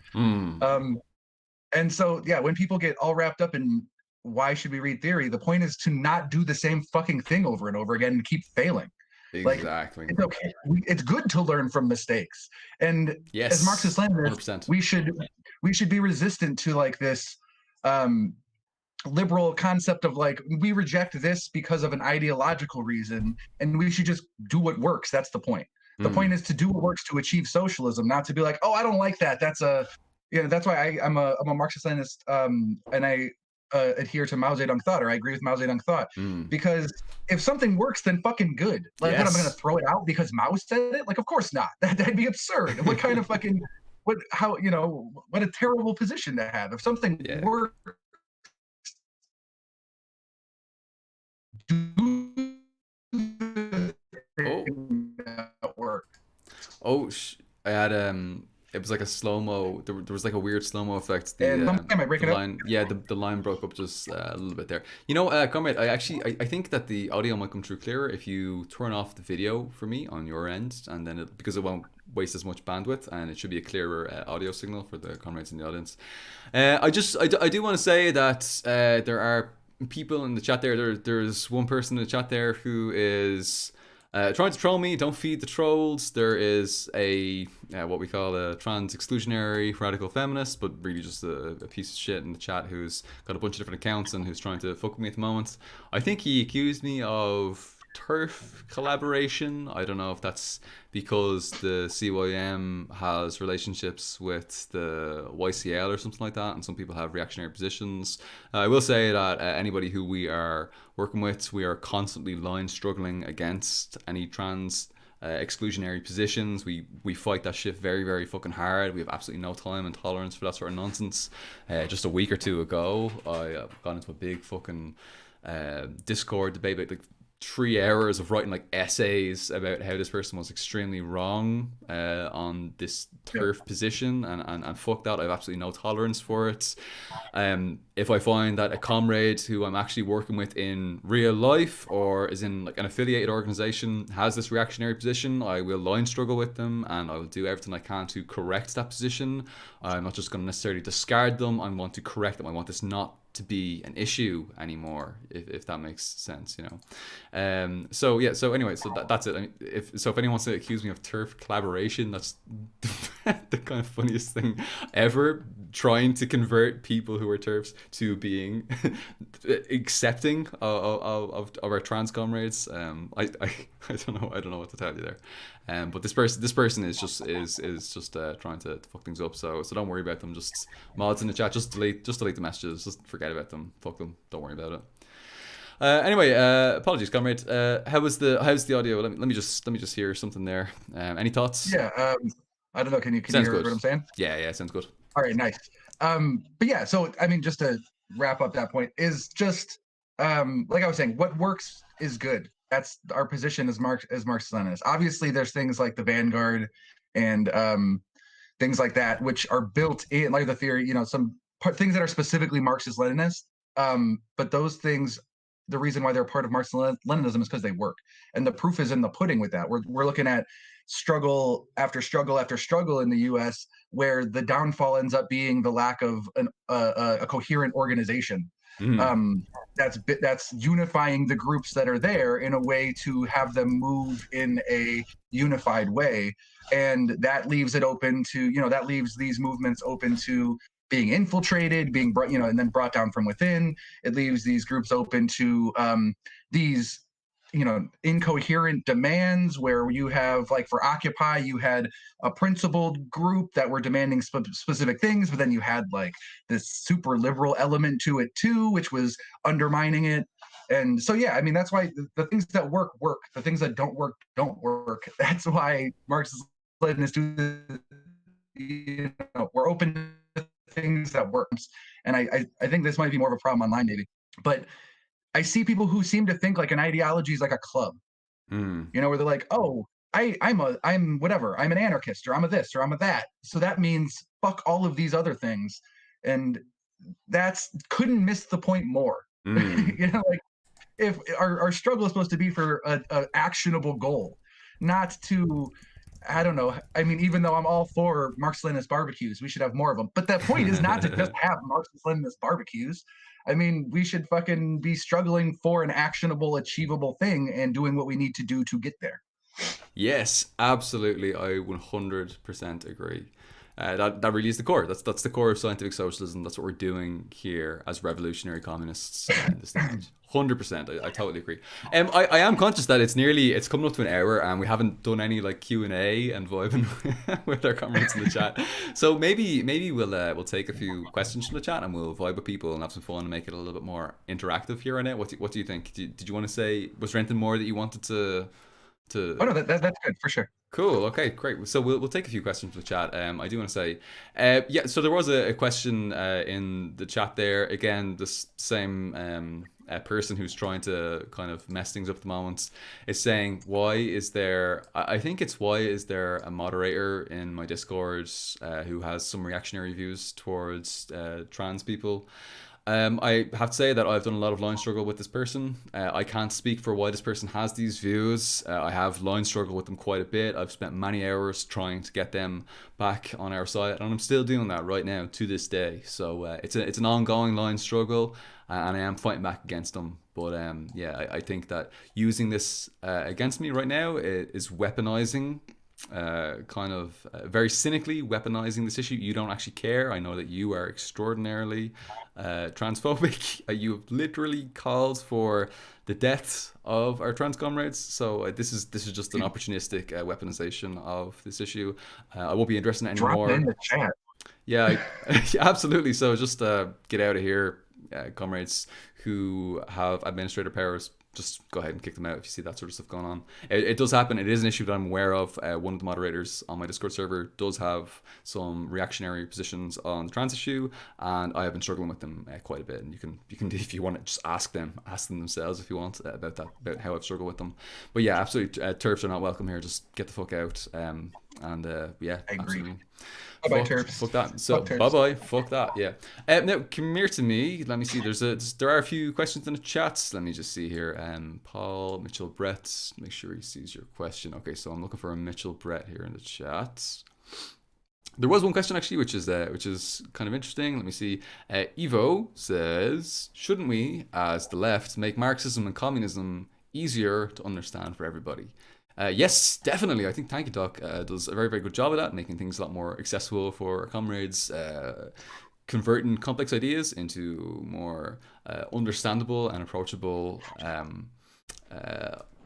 And so, yeah, when people get all wrapped up in why should we read theory, the point is to not do the same fucking thing over and over again and keep failing. Exactly. Like, it's okay. It's good to learn from mistakes. And yes, as Marxist Leninists, 100%. we should be resistant to like this liberal concept of like, we reject this because of an ideological reason, and we should just do what works. That's the point. The point is to do what works to achieve socialism, not to be like, oh, I don't like that. That's why I'm a Marxist-Leninist, and I adhere to Mao Zedong thought, or I agree with Mao Zedong thought, because if something works, then fucking good. Like, what, I'm going to throw it out because Mao said it? Like, of course not. That'd be absurd. What kind of how, you know, what a terrible position to have. If something Yeah. works, do the Oh. thing that works. Oh, I had it was like a slow mo. There was like a weird slow mo effect. And am I The breaking up? line, yeah, the line broke up just a little bit there. You know, comrade, I think that the audio might come through clearer if you turn off the video for me on your end, and then because it won't waste as much bandwidth, and it should be a clearer audio signal for the comrades in the audience. I do want to say that there are people in the chat there. There's one person in the chat there who is trying to troll me. Don't feed the trolls. There is a what we call a trans exclusionary radical feminist, but really just a piece of shit in the chat who's got a bunch of different accounts and who's trying to fuck with me at the moment. I think he accused me of turf collaboration. I don't know if that's because the CYM has relationships with the YCL or something like that, and some people have reactionary positions. I will say that anybody who we are working with, we are constantly line struggling against any trans exclusionary positions. We fight that shit very, very fucking hard. We have absolutely no time and tolerance for that sort of nonsense. Just a week or two ago, I got into a big fucking Discord debate about like 3 hours of writing like essays about how this person was extremely wrong on this turf position, and fuck that. I have absolutely no tolerance for it. If I find that a comrade who I'm actually working with in real life or is in like an affiliated organization has this reactionary position, I will line struggle with them and I will do everything I can to correct that position. I'm not just going to necessarily discard them. I want to correct them. I want this not to be an issue anymore, if that makes sense, you know. So yeah, so anyway, so that's it. I mean, if anyone wants to accuse me of turf collaboration, that's the kind of funniest thing ever, trying to convert people who are turfs to being accepting of our trans comrades. I don't know what to tell you there. But this person is just trying to fuck things up. So don't worry about them. Just mods in the chat. Just delete the messages. Just forget about them. Fuck them. Don't worry about it. Anyway, apologies, comrade. How's the audio? Let me just hear something there. Any thoughts? Yeah. I don't know. Can you hear good. what I'm saying? Yeah, sounds good. All right, nice. But yeah, so I mean, just to wrap up that point, is just like I was saying, what works is good. That's our position as Marxist-Leninists. Obviously, there's things like the Vanguard and things like that, which are built in, like the theory, you know, some things that are specifically Marxist-Leninist. But those things, the reason why they're part of Marxist-Leninism is because they work, and the proof is in the pudding with that. We're looking at struggle after struggle after struggle in the U.S., where the downfall ends up being the lack of a coherent organization. That's unifying the groups that are there in a way to have them move in a unified way, and that leaves it open to, you know, that leaves these movements open to being infiltrated, being brought, you know, and then brought down from within. It leaves these groups open to these, you know, incoherent demands where you have, like for Occupy, you had a principled group that were demanding specific things, but then you had like this super liberal element to it too, which was undermining it. And so, yeah, I mean, that's why the things that work. The things that don't work. That's why Marxist-Leninists do this. You know, we're open to things that work. And I think this might be more of a problem online maybe. But I see people who seem to think like an ideology is like a club, you know, where they're like, oh, I'm whatever, I'm an anarchist, or I'm a this, or I'm a that. So that means fuck all of these other things. And that's couldn't miss the point more. You know, like if our struggle is supposed to be for a actionable goal, not to, I don't know. I mean, even though I'm all for Marxist-Leninist barbecues, we should have more of them. But the point is not to just have Marxist-Leninist barbecues. I mean, we should fucking be struggling for an actionable, achievable thing and doing what we need to do to get there. Yes, absolutely. I 100% agree. That really is the core. That's the core of scientific socialism. That's what we're doing here as revolutionary communists in this stage. 100%. I totally agree. I am conscious that it's coming up to an hour and we haven't done any like Q&A and vibing with our comments in the chat. So maybe we'll take a few questions from the chat and we'll vibe with people and have some fun and make it a little bit more interactive here on it. What do you think? Did you want to say, was there anything more that you wanted to? Oh no, that's good for sure. Cool. Okay, great. So we'll take a few questions from the chat. I do want to say, yeah. So there was a question in the chat there. Again, this same person who's trying to kind of mess things up at the moment is saying, why is there? I think it's why is there a moderator in my Discord who has some reactionary views towards trans people? I have to say that I've done a lot of line struggle with this person. I can't speak for why this person has these views. I have line struggle with them quite a bit. I've spent many hours trying to get them back on our side, and I'm still doing that right now to this day. So it's an ongoing line struggle, and I am fighting back against them. But yeah, I think that using this against me right now is weaponizing kind of very cynically weaponizing this issue. You don't actually care. I know that you are extraordinarily transphobic. You have literally called for the death of our trans comrades. So this is just an opportunistic weaponization of this issue. I won't be addressing it Drop anymore. it in the chat. Yeah, absolutely. So just get out of here, comrades who have administrator powers. Just go ahead and kick them out if you see that sort of stuff going on. It does happen. It is an issue that I'm aware of. One of the moderators on my Discord server does have some reactionary positions on the trans issue, and I have been struggling with them quite a bit. And you can if you want to just ask them themselves if you want about that, about how I've struggled with them. But yeah, absolutely, turfs are not welcome here. Just get the fuck out. And yeah, I agree. absolutely. Bye-bye, Fuck, turfs. fuck that. So Fuck turfs. bye-bye. Fuck that. Yeah. Now come here to me. Let me see. There are a few questions in the chat. Let me just see here. Paul Mitchell Brett. Make sure he sees your question. Okay, so I'm looking for a Mitchell Brett here in the chat. There was one question actually, which is kind of interesting. Let me see. Evo says, shouldn't we, as the left, make Marxism and communism easier to understand for everybody? Yes, definitely. I think Tankie Talk does a very, very good job of that, making things a lot more accessible for our comrades, converting complex ideas into more understandable and approachable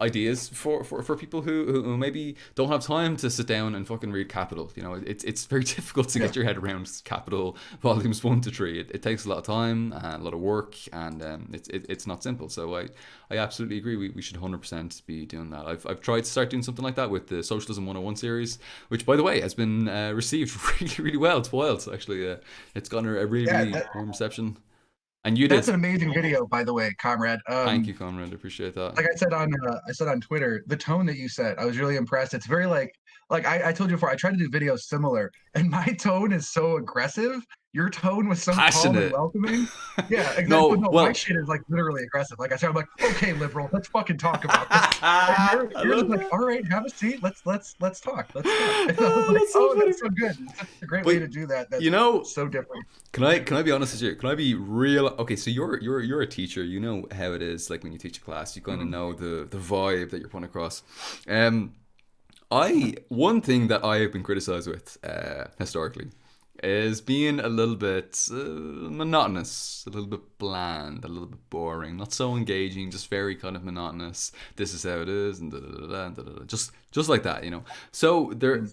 ideas for people who maybe don't have time to sit down and fucking read Capital. You know, it's very difficult to get your head around Capital volumes 1 to 3. It takes a lot of time and a lot of work, and it's not simple. So I absolutely agree. We should 100% be doing that. I've tried to start doing something like that with the Socialism 101 series, which by the way has been received really, really well. It's wild, actually. It's gotten a really warm reception. And That's an amazing video, by the way, comrade. Thank you, comrade. I appreciate that. Like I said on Twitter, the tone that you set, I was really impressed. It's very like I told you before, I try to do videos similar, and my tone is so aggressive. Your tone was so calm and welcoming. Yeah, exactly. No, my shit is like literally aggressive. Like I said, I'm like, okay, liberal, let's fucking talk about this. And you're just like, all right, have a seat. Let's talk. Let's talk. And I was like, that's so good. It's such a great way to do that. That's so different. Can I be honest with you? Can I be real? Okay, so you're a teacher. You know how it is. Like when you teach a class, you kind of know the vibe that you're putting across. One thing that I have been criticized with historically is being a little bit monotonous, a little bit bland, a little bit boring, not so engaging, just very kind of monotonous. This is how it is, and just like that, you know. So there,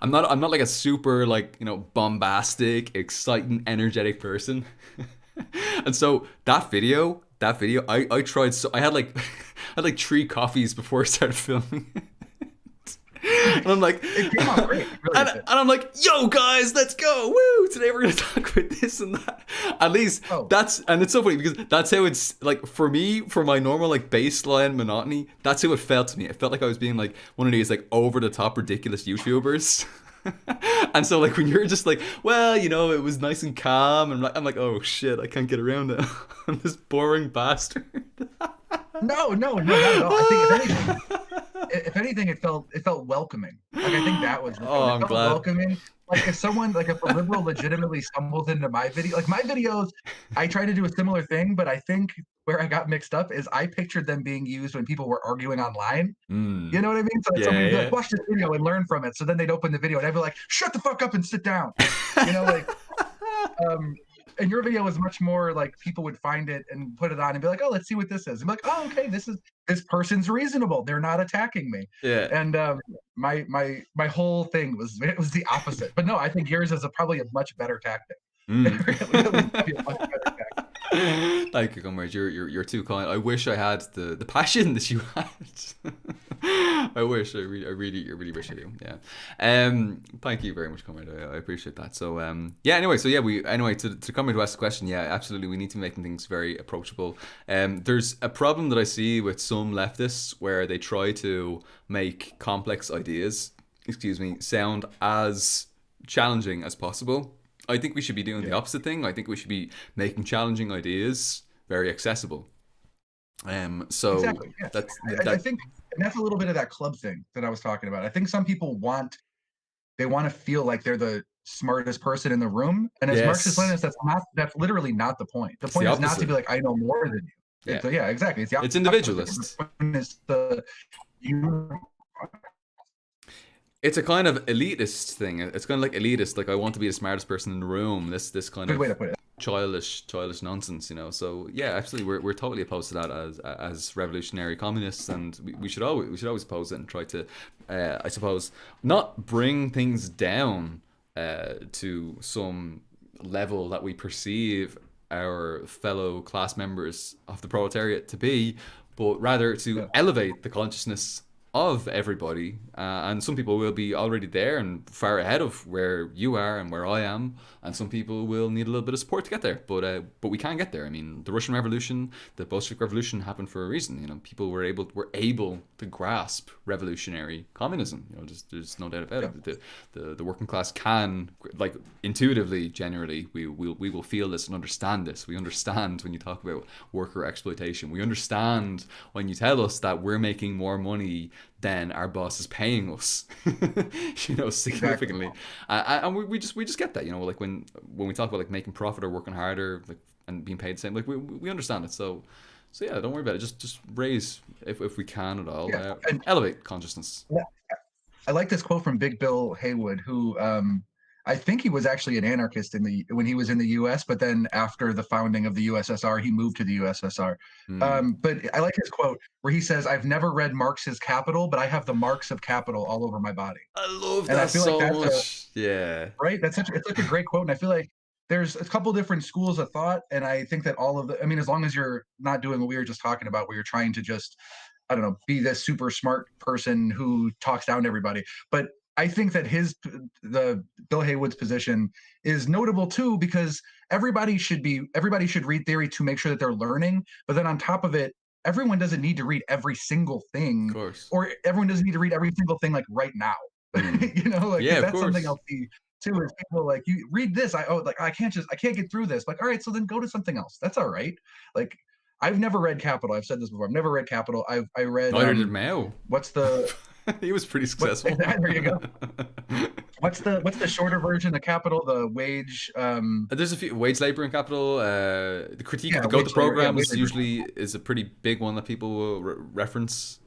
I'm not like a super like bombastic, exciting, energetic person, and so that video, I tried. So I had like 3 coffees before I started filming. And I'm like, it came out great. Really and I'm like, yo guys, let's go, woo! Today we're gonna talk about this and that. At least and it's so funny because that's how it's like for me, for my normal like baseline monotony. That's how it felt to me. It felt like I was being like one of these like over the top ridiculous YouTubers. And so like when you're just like, well, it was nice and calm, and I'm like, oh shit, I can't get around it. I'm this boring bastard. No, not at all. I think if anything, it felt welcoming. Like I think that was. I'm glad. Welcoming. Like if a liberal legitimately stumbles into my video, like my videos, I try to do a similar thing, but I think where I got mixed up is I pictured them being used when people were arguing online. You know what I mean? So somebody'd be like, watch this video and learn from it. So then they'd open the video and I'd be like, shut the fuck up and sit down. And your video was much more like people would find it and put it on and be like, oh, let's see what this is. And be like, oh, okay, this person's reasonable. They're not attacking me. Yeah. And my whole thing was the opposite. But no, I think yours is probably a much better tactic. Thank you, comrade. You're too kind. I wish I had the passion that you had. I wish. I really wish I do. Yeah. Thank you very much, Conrad. I appreciate that. So, yeah. Anyway, so yeah, we anyway to come to ask the question. Yeah, absolutely. We need to be making things very approachable. There's a problem that I see with some leftists where they try to make complex ideas, excuse me, sound as challenging as possible. I think we should be doing the Yeah, opposite thing. I think we should be making challenging ideas very accessible. So exactly. Yeah, that's I that. think, and that's a little bit of that club thing that I was talking about. I think some people want to feel like they're the smartest person in the room, and as Marxist Yes, Leninists, that's literally not the point. The it's the point is not to opposite. be like, I know more than you. Yeah, Yeah, exactly. It's the it's opposite. The individualist. point is the you. It's a kind of elitist thing. It's kind of like elitist. Like I want to be the smartest person in the room. This kind Good way of to put it. childish nonsense. So yeah, absolutely, we're totally opposed to that as revolutionary communists, and we should always oppose it and try to, I suppose, not bring things down to some level that we perceive our fellow class members of the proletariat to be, but rather to Yeah. elevate the consciousness of everybody. And some people will be already there and far ahead of where you are and where I am, and some people will need a little bit of support to get there. But we can get there. I mean, the Russian Revolution, the Bolshevik Revolution happened for a reason. People were able to grasp revolutionary communism. There's no doubt about Yeah. it. The working class can, like, intuitively, generally, we will feel this and understand this. We understand when you talk about worker exploitation. We understand when you tell us that we're making more money than our boss is paying us, significantly. Exactly. And we just get that, like when we talk about like making profit or working harder, like, and being paid the same, like we understand it. So yeah, don't worry about it. Just raise, if we can at all, Yeah. And elevate consciousness. yeah, I like this quote from Big Bill Haywood, who I think he was actually an anarchist when he was in the U.S., but then after the founding of the USSR, he moved to the USSR. Hmm. But I like his quote where he says, "I've never read Marx's Capital, but I have the marks of capital all over my body." I love And I that feel like so that's a much. Yeah. right. It's such a great quote, and I feel like there's a couple different schools of thought, and I think that all of the, I mean, as long as you're not doing what we were just talking about, where you're trying to just, I don't know, be this super smart person who talks down to everybody. But I think that the Bill Haywood's position is notable too, because everybody should read theory to make sure that they're learning. But then on top of it, everyone doesn't need to read every single Of thing, course. or everyone doesn't need to read every single thing like right now. Hmm. Like Yeah, because of that's something course. else too, is people like, you read this, I can't get through this. Like, all right, so then go to something else. That's all right. Like, I've never read Capital. I've said this before. I've never read Capital. I read Neither did Mao. what's the He was pretty what successful. there you go. What's the shorter version of Capital? The wage There's a few wage labor and capital. The critique of yeah, the Gotha wage labor, yeah, wage programs labor. usually is a pretty big one that people will reference.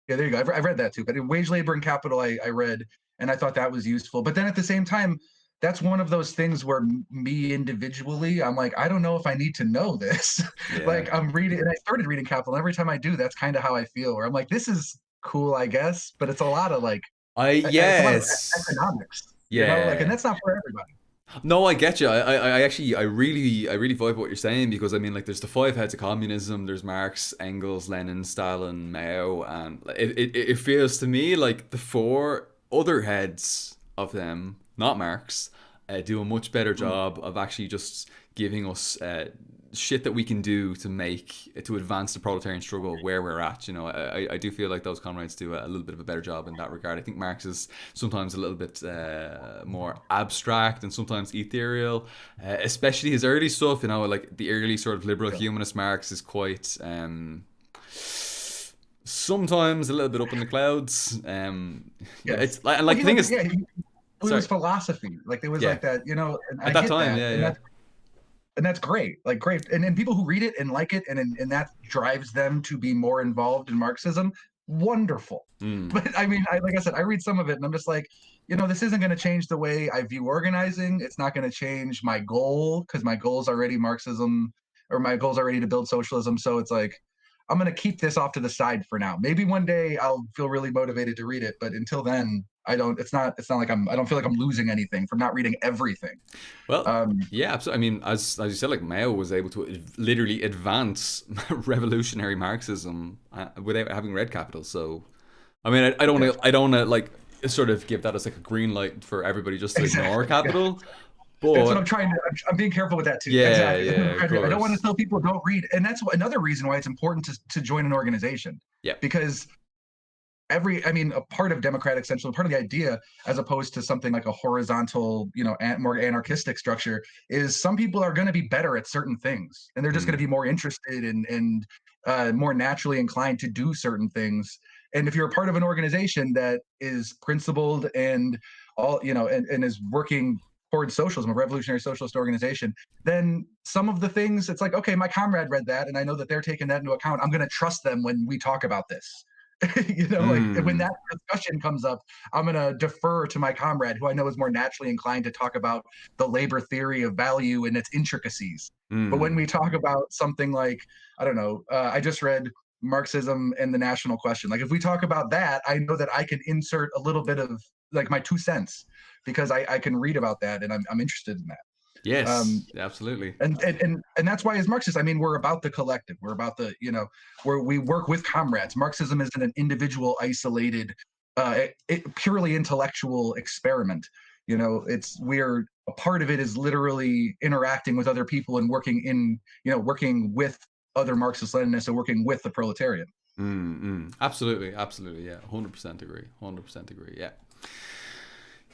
Yeah, there you go. I've read that too. But Wage Labor and Capital, I read, and I thought that was useful. But then at the same time, that's one of those things where me individually, I'm like, I don't know if I need to know this. Yeah. Like I'm reading, and I started reading Capital. And every time I do, that's kind of how I feel. Where I'm like, this is cool, I guess, but it's a lot of like, it's a lot of Yes. economics, like, and Yeah. that's not for everybody. No, I get you. I actually, I really vibe what you're saying, because I mean, like, there's the five heads of communism. There's Marx, Engels, Lenin, Stalin, Mao, and it feels to me like the four other heads of them, not Marx, do a much better Mm. job of actually just giving us shit that we can do to advance the proletarian struggle where we're at. I do feel like those comrades do a little bit of a better job in that regard. I think Marx is sometimes a little bit more abstract and sometimes ethereal, especially his early stuff. Like the early sort of liberal Yeah. humanist Marx is quite sometimes a little bit up in the clouds. Yeah, Yes. it's like, and Well, like, he the thing was, is, yeah, it sorry, was philosophy. Like it was yeah, like that, and I at that get time, that, yeah, and yeah. that's great, like great, and people who read it and like it, and that drives them to be more involved in Marxism, wonderful. Mm. But I mean, like I said, I read some of it and I'm just like, this isn't going to change the way I view organizing. It's not going to change my goal, because my goal is already Marxism, or my goal is already to build socialism. So it's like, I'm going to keep this off to the side for now. Maybe one day I'll feel really motivated to read it, but until then, I don't. It's not like I don't feel like I'm losing anything from not reading everything. Well, Um, yeah, absolutely. I mean, as you said, like, Mao was able to literally advance revolutionary Marxism without having read Capital. So I mean, I don't want to like sort of give that as like a green light for everybody just to ignore Exactly. Yeah. capital, That's what I'm but trying to. I'm being careful with that too. yeah, Exactly. yeah, of I don't want to course, tell people don't read, and that's another reason why it's important to join an organization, yeah, because I mean, a part of democratic central, part of the idea, as opposed to something like a horizontal, more anarchistic structure, is some people are going to be better at certain things, and they're just going to mm, be more interested and more naturally inclined to do certain things. And if you're a part of an organization that is principled and and is working towards socialism, a revolutionary socialist organization, then some of the things, it's like, okay, my comrade read that, and I know that they're taking that into account. I'm going to trust them when we talk about this. Like when mm, that discussion comes up, I'm going to defer to my comrade who I know is more naturally inclined to talk about the labor theory of value and its intricacies. But when we mm, talk about something like, I don't know, I just read Marxism and the National Question. Like if we talk about that, I know that I can insert a little bit of like my 2 cents, because I can read about that and I'm interested in that. yes, Um, absolutely, and that's why as Marxists, I mean, we're about the collective. We're about the, where we work with comrades. Marxism isn't an individual, isolated, purely intellectual experiment. We're a part of it is literally interacting with other people and working with other Marxist Leninists and working with the proletariat. absolutely, absolutely, yeah, 100% agree, 100% agree, yeah.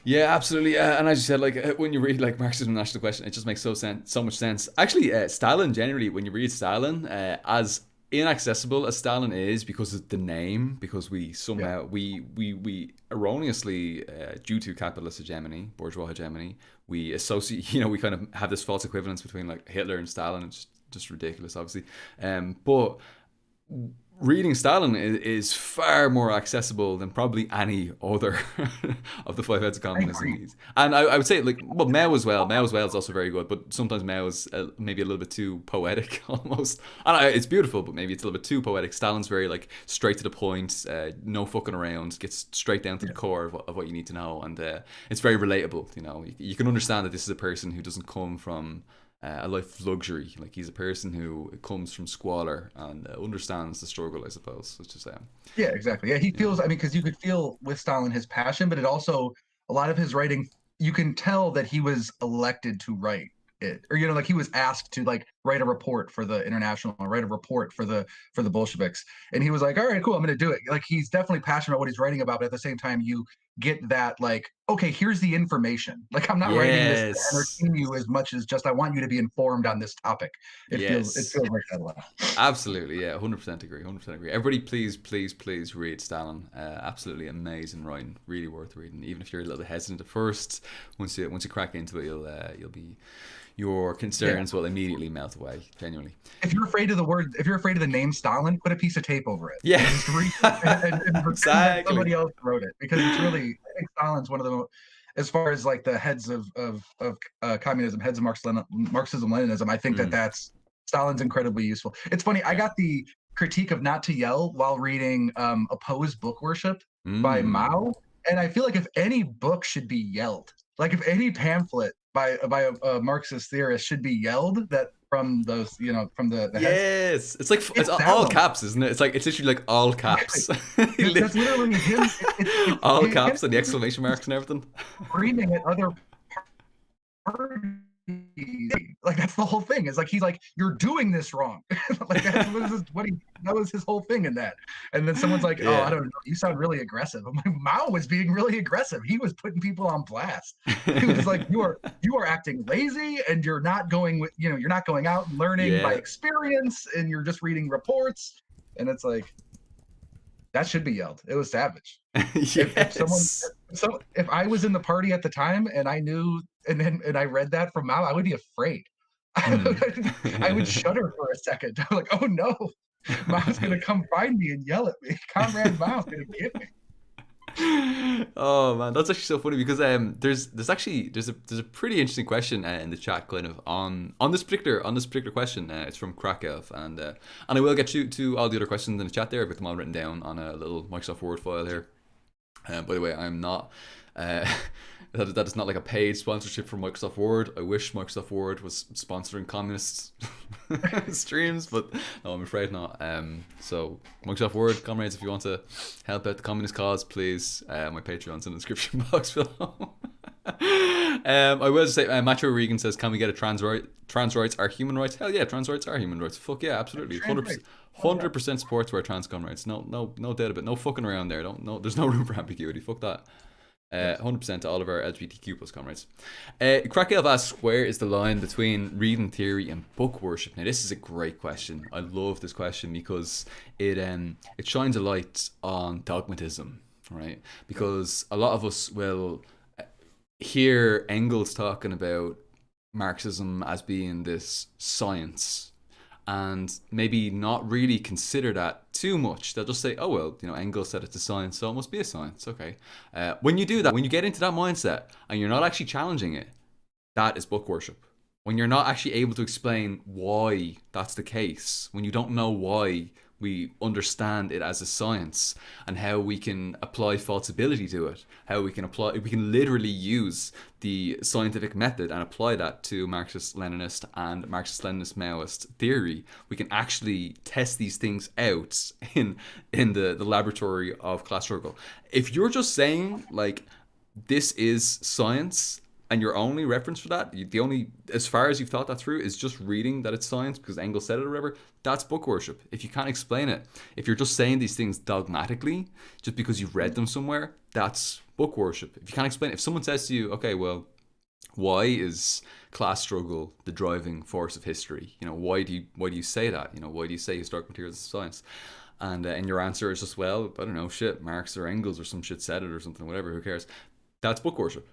Yeah, absolutely. And as you said, like when you read like Marxism National Question, it just makes so much sense. Actually, Stalin generally, when you read Stalin, as inaccessible as Stalin is because of the name, because we Yeah. somehow we erroneously, due to capitalist hegemony, bourgeois hegemony, we associate, we kind of have this false equivalence between like Hitler and Stalin. It's just ridiculous, obviously. But reading Stalin is far more accessible than probably any other of the five heads of I communism. agree. And I would say, like, well, Mao as well. Mao as well is also very good, but sometimes Mao is maybe a little bit too poetic almost. And it's beautiful, but maybe it's a little bit too poetic. Stalin's very, like, straight to the point, no fucking around, gets straight down to the Yeah. core of what you need to know. And it's very relatable, you can understand that this is a person who doesn't come from a life of luxury. Like he's a person who comes from squalor and understands the struggle, I suppose. It's just Yeah, exactly. Yeah, he yeah, feels, I mean, because you could feel with Stalin his passion, but it also, a lot of his writing, you can tell that he was elected to write it. Or, like he was asked to like write a report for the International, or write a report for the Bolsheviks. And he was like, all right, cool, I'm gonna do it. Like he's definitely passionate about what he's writing about, but at the same time, you get that like, okay, here's the information. Like I'm not writing this to yes, entertain you as much as just I want you to be informed on this topic. It yes, feels like that a lot. absolutely, yeah, 100% agree, 100% agree. Everybody, please, please, please read Stalin. Absolutely amazing writing, really worth reading. Even if you're a little bit hesitant at first, once you crack into it, you'll be your Yeah. concerns will immediately melt away. Genuinely, If you're afraid of the name Stalin, put a piece of tape over it yeah, and just read it and pretend that exactly. somebody else wrote it, because it's really, I think Stalin's one of the, as far as like the heads of communism, heads of Marxism, Leninism. I think that Mm. that's Stalin's incredibly useful. It's funny. I Yeah. got the critique of not to yell while reading Opposed Book Worship by Mm. Mao, and I feel like if any book should be yelled, like if any pamphlet by a Marxist theorist should be yelled, that from those, from the heads, Yes, it's like it's it's that all one. caps, isn't it? It's like it's literally like all Exactly. caps, That's literally him. It's all him caps and the exclamation marks and everything. screaming at other parties. Like that's the whole thing. Is like he's like, you're doing this wrong. Like that was his whole thing in that. And then someone's like, oh, I Yeah. don't know, you sound really aggressive. I'm like, Mao was being really aggressive. He was putting people on blast. He was like, you are acting lazy, and you're not going with, you're not going out and learning by Yeah. experience, and you're just reading reports. And it's like, that should be yelled. It was savage. If someone, Yes. if I was in the party at the time and I knew, and I read that from Mao, I would be afraid. Mm. I would shudder for a second. I'm like, oh no, Mao's gonna come find me and yell at me. Comrade Mao's gonna get me. Oh man, that's actually so funny because there's a pretty interesting question in the chat kind of on this particular question. It's from Krakow and I will get you to all the other questions in the chat there. I've got them all written down on a little Microsoft Word file here. By the way, I'm not Uh, that is not like a paid sponsorship from Microsoft Word. I wish Microsoft Word was sponsoring communist streams, but no, I'm afraid not. So Microsoft Word, comrades, if you want to help out the communist cause, please. My Patreon's in the description box below. I will say, Macho Regan says, "Can we get a trans right? Trans rights are human rights. Hell yeah, trans rights are human rights. Fuck yeah, absolutely. 100% support to our trans comrades. No doubt about it. No fucking around there. Don't no. There's no room for ambiguity. Fuck that. 100% to all of our LGBTQ plus comrades. Krakelv asks, where is the line between reading theory and book worship? Now, this is a great question. I love this question because it shines a light on dogmatism, right? Because a lot of us will hear Engels talking about Marxism as being this science and maybe not really consider that too much. They'll just say, oh, well, Engels said it's a science, so it must be a science. Okay. When you do that, when you get into that mindset and you're not actually challenging it, that is book worship. When you're not actually able to explain why that's the case, when you don't know why we understand it as a science and how we can apply falsibility to it, how we can literally use the scientific method and apply that to Marxist-Leninist and Marxist-Leninist Maoist theory. We can actually test these things out in the laboratory of class struggle. If you're just saying like this is science and your only reference for that, the only, as far as you've thought that through, is just reading that it's science because Engels said it or whatever, that's book worship. If you can't explain it, if you're just saying these things dogmatically, just because you've read them somewhere, that's book worship. If you can't explain it, if someone says to you, okay, well, why is class struggle the driving force of history? Why do you say that? Why do you say historic materials is science? And your answer is just, well, I don't know, shit, Marx or Engels or some shit said it or something, whatever, who cares? That's book worship.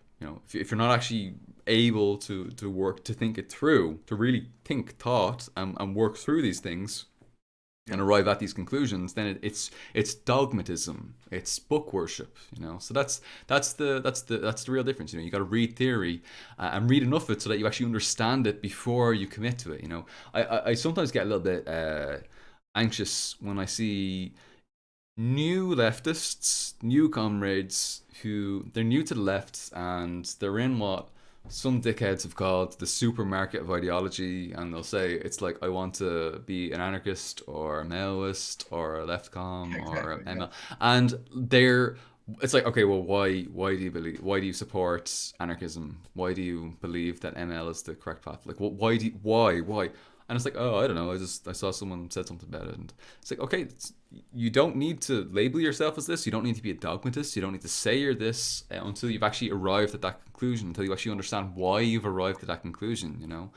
If you're not actually able to work, to think it through, to really think thought and work through these things and arrive at these conclusions, then it's dogmatism. It's book worship. So that's the real difference. You got to read theory and read enough of it so that you actually understand it before you commit to it. I sometimes get a little bit anxious when I see new leftists, new comrades who they're new to the left and they're in what some dickheads have called the supermarket of ideology, and they'll say it's like, I want to be an anarchist or a Maoist or a leftcom or ML, and it's like, okay, well, why do you support anarchism? Why do you believe that ML is the correct path? Like, why? And it's like, oh, I don't know. I saw someone said something about it, and it's like, okay, you don't need to label yourself as this. You don't need to be a dogmatist. You don't need to say you're this until you've actually arrived at that conclusion. Until you actually understand why you've arrived at that conclusion.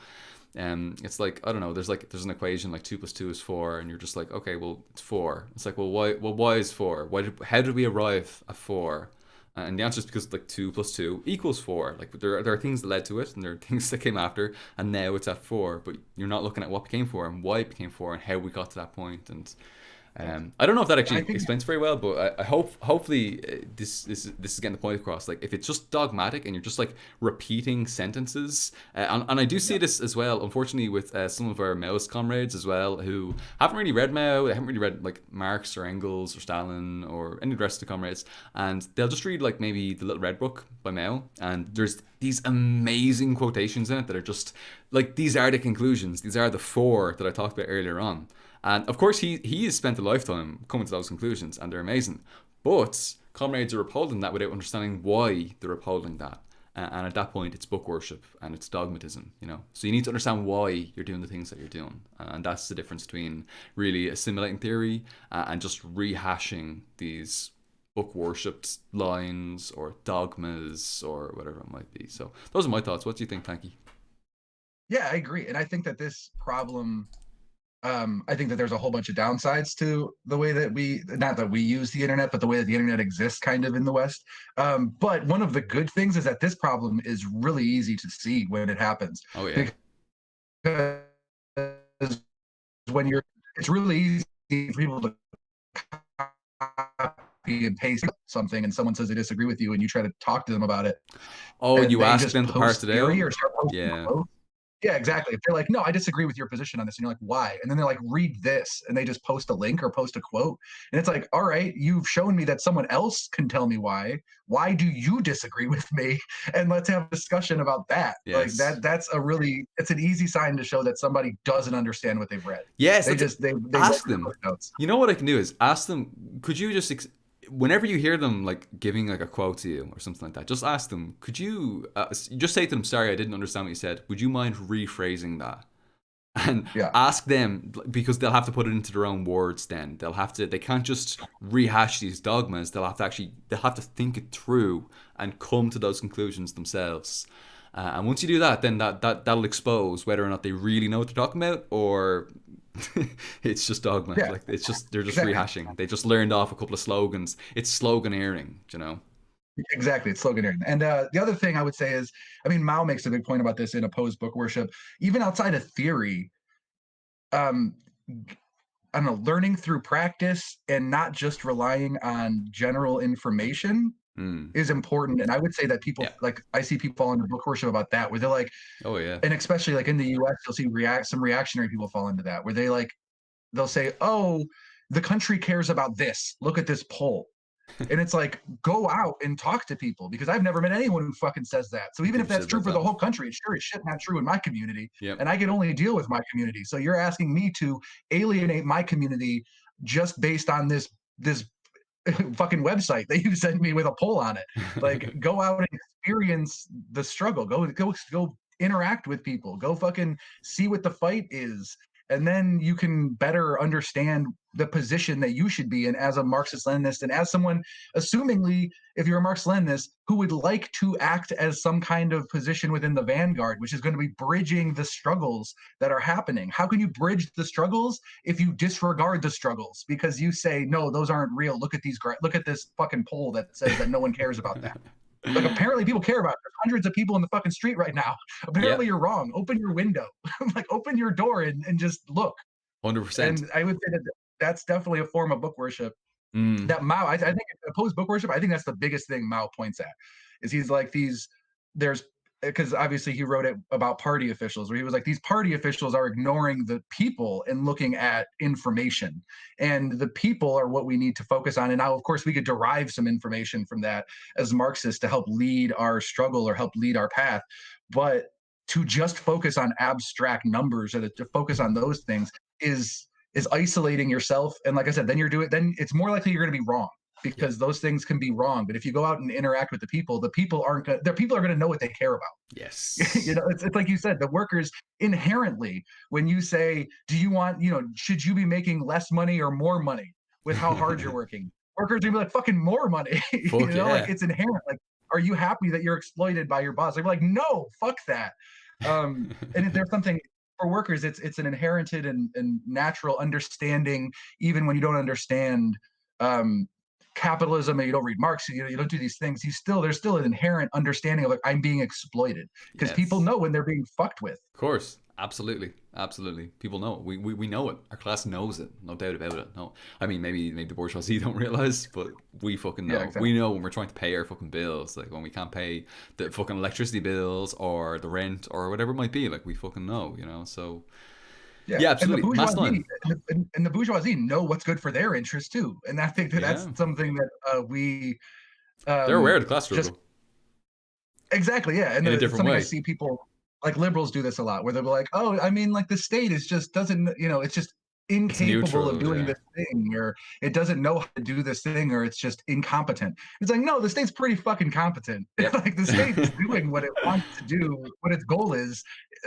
It's like, I don't know. There's an equation like 2 + 2 is 4, and you're just like, okay, well, it's 4. It's like, well, why? Well, why is 4? How did we arrive at 4? And the answer is because like 2 + 2 = 4. Like there are things that led to it, and there are things that came after, and now it's at 4. But you're not looking at what became 4 and why it became 4 and how we got to that point. And I don't know if that actually explains very well, but I hopefully this is getting the point across. Like if it's just dogmatic and you're just like repeating sentences, and I do see this as well, unfortunately, with some of our Maoist comrades as well who haven't really read Mao, they haven't really read like Marx or Engels or Stalin or any of the rest of the comrades, and they'll just read like maybe the Little Red Book by Mao, and there's these amazing quotations in it that are just like, these are the conclusions, these are the 4 that I talked about earlier on. And of course, he has spent a lifetime coming to those conclusions, and they're amazing. But comrades are upholding that without understanding why they're upholding that. And at that point, it's book worship and it's dogmatism, So you need to understand why you're doing the things that you're doing. And that's the difference between really assimilating theory and just rehashing these book worshipped lines or dogmas or whatever it might be. So those are my thoughts. What do you think, Tankie? Yeah, I agree. And I think that this problem, I think that there's a whole bunch of downsides to the way that not that we use the internet, but the way that the internet exists kind of in the West. But one of the good things is that this problem is really easy to see when it happens. Oh, yeah. Because it's really easy for people to copy and paste something, and someone says they disagree with you, and you try to talk to them about it. Oh, and you ask just them to parse it out? or start posting Yeah. quotes. Yeah, exactly. If they're like, no, I disagree with your position on this, and you're like, why? And then they're like, read this, and they just post a link or post a quote, and it's like, all right, you've shown me that someone else can tell me why. Why do you disagree with me? And let's have a discussion about that. Like Yes. that's a really, it's an easy sign to show that somebody doesn't understand what they've read. Yes, They that's just it. they read Ask the them. footnotes. You know what I can do is ask them, could you just whenever you hear them like giving like a quote to you or something like that, just ask them, could you just say to them, sorry, I didn't understand what you said. Would you mind rephrasing that? And Yeah, ask them, because they'll have to put it into their own words. Then they can't just rehash these dogmas. They'll have to think it through and come to those conclusions themselves. And once you do that, then that'll expose whether or not they really know what they're talking about, or it's just dogma. yeah, Like they're just exactly. rehashing. They just learned off a couple of slogans. It's sloganeering, you know. Exactly, it's sloganeering. And the other thing I would say is, I mean, Mao makes a big point about this in Opposed Book Worship. Even outside of theory, um, I don't know, learning through practice and not just relying on general information Mm. is important. And I would say that people, Yeah. like, I see people fall into book worship about that, where they're like, Oh yeah. and especially like in the US, you'll see some reactionary people fall into that, where they like, they'll say, oh, the country cares about this. Look at this poll. And it's like, go out and talk to people, because I've never met anyone who fucking says that. So Who even if gives a that's shit true about for the that? whole country, it's sure as shit not true in my community. Yep. And I can only deal with my community. So you're asking me to alienate my community just based on this fucking website that you sent me with a poll on it. Like, go out and experience the struggle. Go interact with people. Go fucking see what the fight is, and then you can better understand the position that you should be in as a Marxist Leninist, and as someone, assumingly, if you're a Marxist Leninist who would like to act as some kind of position within the vanguard, which is going to be bridging the struggles that are happening. How can you bridge the struggles if you disregard the struggles because you say, no, those aren't real? Look at this fucking poll that says that no one cares about that. Like, apparently people care about it. There's hundreds of people in the fucking street right now. Apparently Yep. you're wrong. Open your window. Like, open your door and just look. 100%. And I would say that that's definitely a form of book worship Mm. that Mao, I think, opposed book worship. I think that's the biggest thing Mao points at, is he's like, there's, because obviously he wrote it about party officials, where he was like, these party officials are ignoring the people and looking at information, and the people are what we need to focus on. And now, of course, we could derive some information from that as Marxists to help lead our struggle or help lead our path. But to just focus on abstract numbers, or to focus on those things, is isolating yourself. And like I said, then it's more likely you're going to be wrong, Yep. because those things can be wrong. But if you go out and interact with the people aren't going their people are going to know what they care about. You Yes. know, it's like you said, the workers inherently, when you say, do you want, should you be making less money or more money with how hard you're working, workers are gonna be like, fucking more money. Fuck Like, yeah. it's inherent. Like, are you happy that you're exploited by your boss? They're like, no, fuck that. And if there's something for workers, it's an inherited and natural understanding, even when you don't understand um, capitalism, and you don't read Marx, you don't do these things. There's still an inherent understanding of, like, I'm being exploited, because people Yes. know when they're being fucked with. Of course. Absolutely. Absolutely. People know. We know it. Our class knows it. No doubt about it. No. I mean, maybe the bourgeoisie don't realize, but we fucking Yeah, know. We exactly. know when we're trying to pay our fucking bills, like when we can't pay the fucking electricity bills or the rent or whatever it might be, like we fucking know, you know. So, Yeah, yeah, and the absolutely. bourgeoisie Masculine. and the bourgeoisie know what's good for their interests too, and I think that that's Yeah. something that we They're aware of the um, class just struggle exactly, yeah. And in a it's different something I way. see people, like liberals, do this a lot, where they'll be like, oh, I mean, like, the state is just doesn't, it's just It's incapable of neutral, doing yeah. this thing, or it doesn't know how to do this thing, or it's just incompetent. It's like, no, the state's pretty fucking competent. Yep. Like, the state's doing what it wants to do, what its goal is,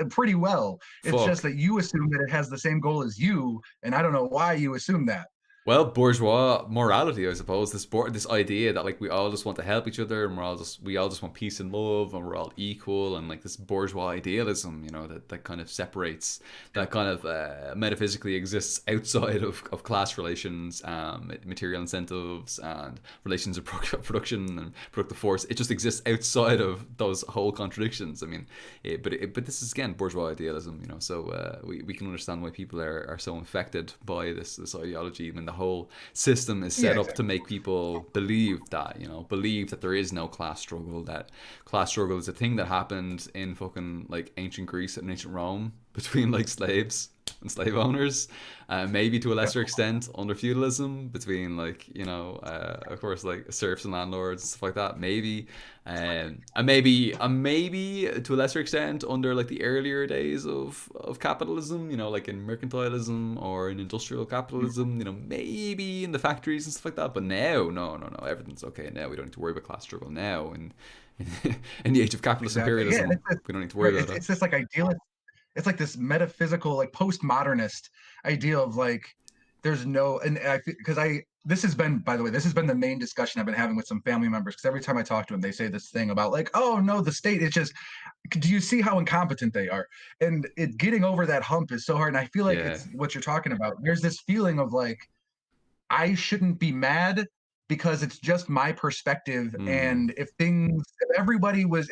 pretty well. It's just Fuck. that you assume that it has the same goal as you, and I don't know why you assume that. Well, bourgeois morality, I suppose. This idea that like we all just want to help each other, and we all just want peace and love, and we're all equal, and like this bourgeois idealism, you know, that kind of separates, that kind of metaphysically exists outside of class relations, material incentives, and relations of production and productive force. It just exists outside of those whole contradictions. I mean, but this is again bourgeois idealism, you know. So we can understand why people are so infected by this ideology, and the whole system is Yeah, set up to exactly. make people believe that, believe that there is no class struggle, that class struggle is a thing that happened in fucking like ancient Greece and ancient Rome between like slaves and slave owners, maybe to a Yeah. lesser extent under feudalism between like of course like serfs and landlords and stuff like that, maybe, maybe to a lesser extent under like the earlier days of capitalism, like in mercantilism or in industrial Mm. capitalism, maybe in the factories and stuff like that. But now, no, no, no, everything's okay now. We don't need to worry about class struggle now, and in the age of capitalist Exactly. Yeah. imperialism, we don't need to Right. worry about It's this like idealist, it's like this metaphysical, like postmodernist idea of like there's no, and I because I this has been, by the way, this has been the main discussion I've been having with some family members, because every time I talk to them they say this thing about like, oh no, the state, it's just, do you see how incompetent they are? And it getting over that hump is so hard, and I feel it. like Yeah. it's what you're talking about. There's this feeling of like I shouldn't be mad because it's just my perspective. Hmm. And if everybody was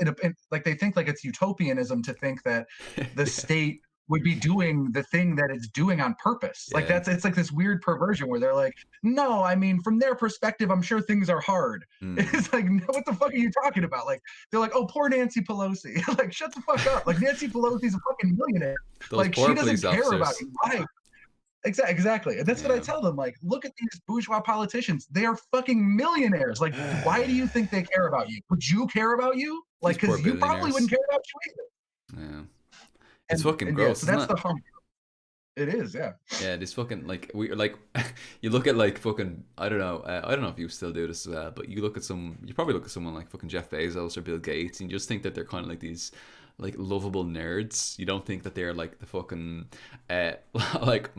like, they think like it's utopianism to think that the Yeah. state would be doing the thing that it's doing on purpose. Like Yeah. it's like this weird perversion where they're like, no, I mean, from their perspective, I'm sure things are hard. Hmm. It's like, no, what the fuck are you talking about? Like, they're like, oh, poor Nancy Pelosi. Like, shut the fuck up. Like, Nancy Pelosi's a fucking millionaire. Those Like, poor she doesn't police care about officers. you. Why? Exactly. And that's what I Yeah. tell them. Like, look at these bourgeois politicians. They are fucking millionaires. Like, why do you think they care about you? Would you care about you? These Like, poor because you probably wouldn't billionaires. care about you either. Yeah. It's fucking And yeah, gross, so isn't that's it? the hump. It is, yeah. Yeah, this fucking like we like you look at like fucking I don't know if you still do this as well, but you probably look at someone like fucking Jeff Bezos or Bill Gates and you just think that they're kind of like these like lovable nerds. You don't think that they're like the fucking uh like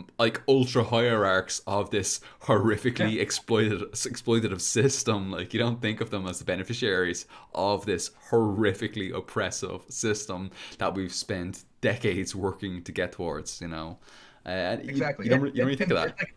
ultra hierarchs of this Yeah, horrifically exploitative system. Like you don't think of them as the beneficiaries of this horrifically oppressive system that we've spent decades working to get towards, exactly. you don't really think of It's that. like,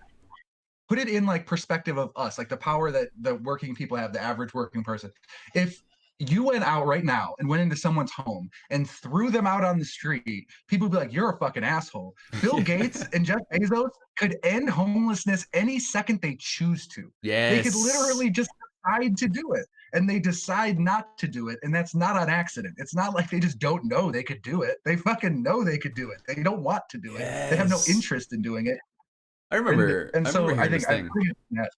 put it in like perspective of us, like the power that the working people have, the average working person. If you went out right now and went into someone's home and threw them out on the street, people would be like, you're a fucking asshole. Bill Gates Yeah. and Jeff Bezos could end homelessness any second they choose to. They could Yes. literally just decide to do it. And they decide not to do it. And that's not on accident. It's not like they just don't know they could do it. They fucking know they could do it. They don't want to do it. They have no Yes. interest in doing it. I and remember and I remember so I hearing think this I thing. agree with that.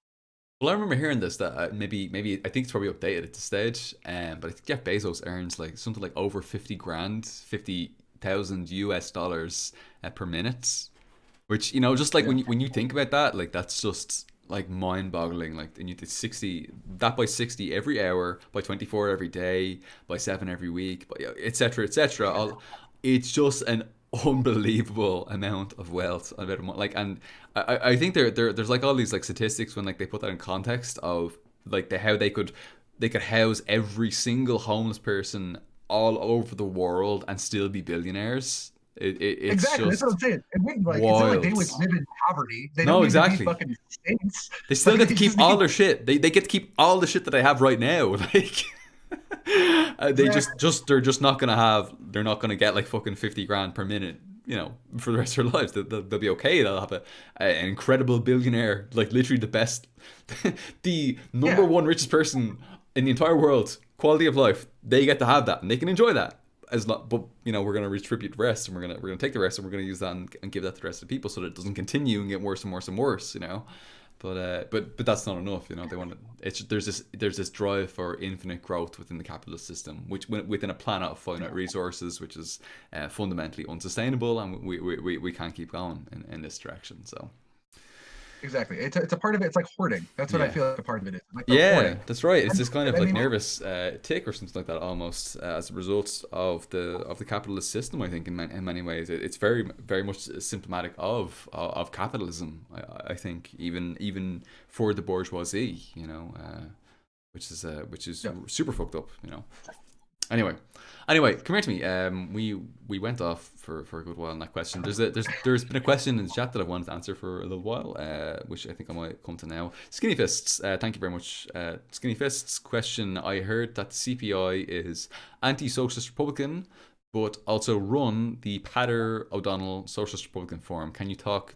Well, I remember hearing this that maybe I think it's probably updated at this stage. But I think Jeff Bezos earns like something like over 50 grand, 50,000 US dollars per minute. Which just like Yeah, when you think about that, like that's just like mind-boggling. Like, and you did 60 that by 60 every hour, by 24 every day, by 7 every week, by etc. etc. All it's just an unbelievable amount of wealth. Like, and I think there's like all these like statistics when like they put that in context of like how they could house every single homeless person all over the world and still be billionaires. It's exactly. That's what just I'm saying. It wouldn't like it's not like they wild. would live in poverty. They don't No, need to be exactly. fucking saints. They still Like get they to keep just all need their shit. They get to keep all the shit that they have right now. Like they exactly. they're just not gonna have. They're not gonna get like fucking 50 grand per minute. For the rest of their lives, they'll be okay. They'll have an incredible billionaire, like literally the best, the number Yeah, one richest person in the entire world. Quality of life, they get to have that, and they can enjoy that. But we're gonna redistribute the rest, and we're gonna take the rest, and we're gonna use that and give that to the rest of the people, so that it doesn't continue and get worse and worse and worse. But that's not enough. They want to, it's there's this drive for infinite growth within the capitalist system, which within a planet of finite resources, which is fundamentally unsustainable, and we can't keep going in this direction. So exactly. It's a part of it. It's like hoarding. That's what I yeah. feel like a part of it is. Like they're Yeah, hoarding. that's right. It's And this kind of I like mean, nervous tick or something like that almost as a result of the capitalist system. I think in many ways it's very very much symptomatic of capitalism. I think even for the bourgeoisie, which is yeah. super fucked up. Anyway, come here to me. We went off for a good while on that question. There's been a question in the chat that I wanted to answer for a little while, which I think I might come to now. Skinny Fists, thank you very much. Skinny Fists question: I heard that the CPI is anti-socialist Republican, but also run the Patter O'Donnell Socialist Republican Forum. Can you talk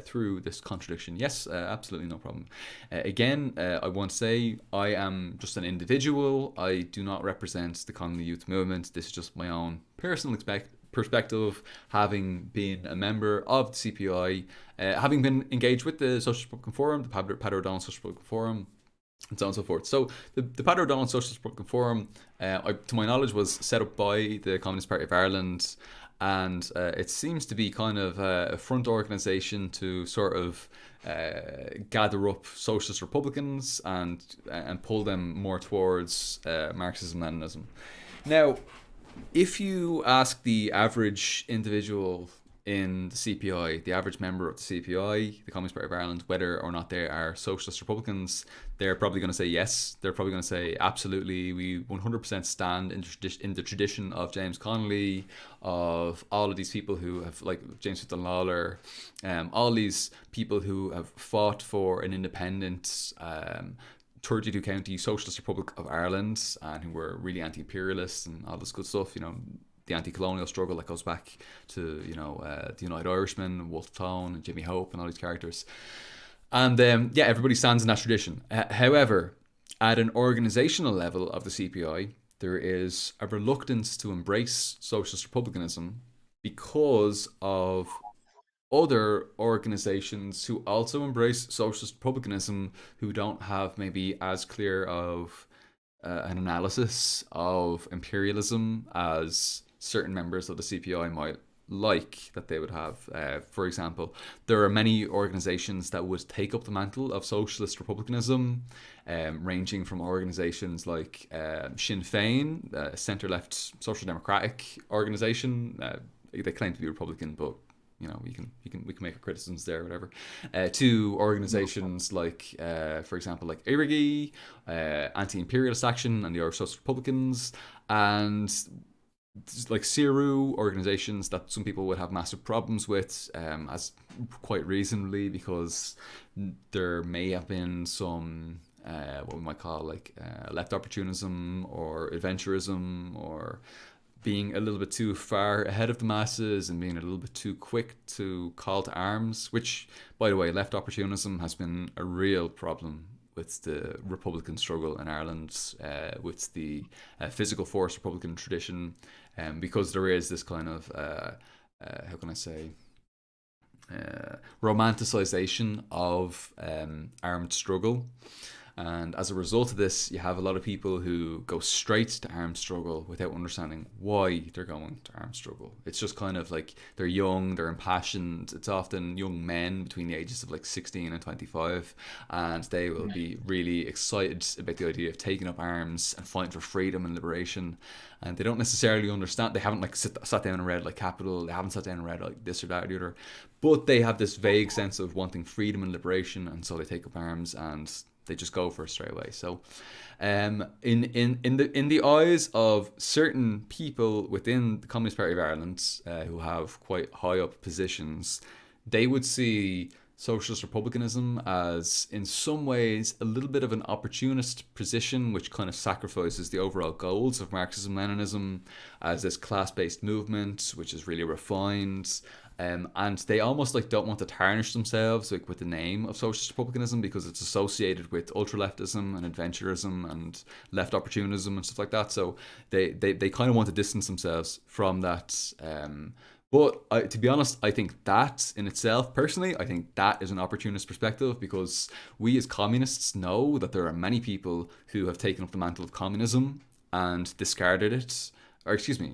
through this contradiction. Yes, absolutely no problem. Again, I want to say I am just an individual. I do not represent the Connolly Youth Movement. This is just my own personal perspective, having been a member of the CPI, having been engaged with the Socialist Republican Forum, the Pat O'Donnell Socialist Republican Forum, and so on and so forth. So the Pat O'Donnell Socialist Republican Forum, to my knowledge, was set up by the Communist Party of Ireland, and it seems to be kind of a front organisation to sort of gather up socialist Republicans and pull them more towards Marxism-Leninism. Now, if you ask the average individual in the CPI, the average member of the CPI, the Communist Party of Ireland, whether or not they are socialist Republicans, they're probably going to say yes. They're probably going to say absolutely. We 100% stand in the tradition of James Connolly, of all of these people who have, like James Fitzgerald Lawler, all these people who have fought for an independent 32 county Socialist Republic of Ireland, and who were really anti-imperialist and all this good stuff. You know, the anti-colonial struggle that goes back to, you know, the United Irishmen, Wolfe Tone and Jimmy Hope and all these characters. And yeah, everybody stands in that tradition. However, at an organizational level of the CPI, there is a reluctance to embrace socialist republicanism because of other organizations who also embrace socialist republicanism, who don't have maybe as clear of an analysis of imperialism as certain members of the CPI might like that they would have. For example, there are many organizations that would take up the mantle of socialist republicanism, ranging from organizations like Sinn Féin, a centre-left social democratic organization. They claim to be Republican, but you know, we can make our criticisms there, or whatever. To organizations like, for example, like IRIGI, Anti-Imperialist Action, and the Irish Social Republicans, and like CIRU, organizations that some people would have massive problems with, as quite reasonably, because there may have been some what we might call like left opportunism or adventurism, or being a little bit too far ahead of the masses and being a little bit too quick to call to arms, which, by the way, left opportunism has been a real problem with the Republican struggle in Ireland, with the physical force Republican tradition, because there is this kind of, how can I say, romanticization of armed struggle. And as a result of this, you have a lot of people who go straight to armed struggle without understanding why they're going to armed struggle. It's just kind of like they're young, they're impassioned. It's often young men between the ages of like 16 and 25, and they will be really excited about the idea of taking up arms and fighting for freedom and liberation. And they don't necessarily understand. They haven't like sat down and read like Capital. They haven't sat down and read like this or that or the other. But they have this vague sense of wanting freedom and liberation, and so they take up arms and they just go for it straight away. So, in the eyes of certain people within the Communist Party of Ireland, who have quite high up positions, they would see socialist republicanism as, in some ways, a little bit of an opportunist position, which kind of sacrifices the overall goals of Marxism-Leninism as this class-based movement, which is really refined. And they almost like don't want to tarnish themselves like with the name of socialist republicanism, because it's associated with ultra-leftism and adventurism and left opportunism and stuff like that. So they kind of want to distance themselves from that. But to be honest, I think that in itself, personally, I think that is an opportunist perspective, because we as communists know that there are many people who have taken up the mantle of communism and discarded it. Or excuse me.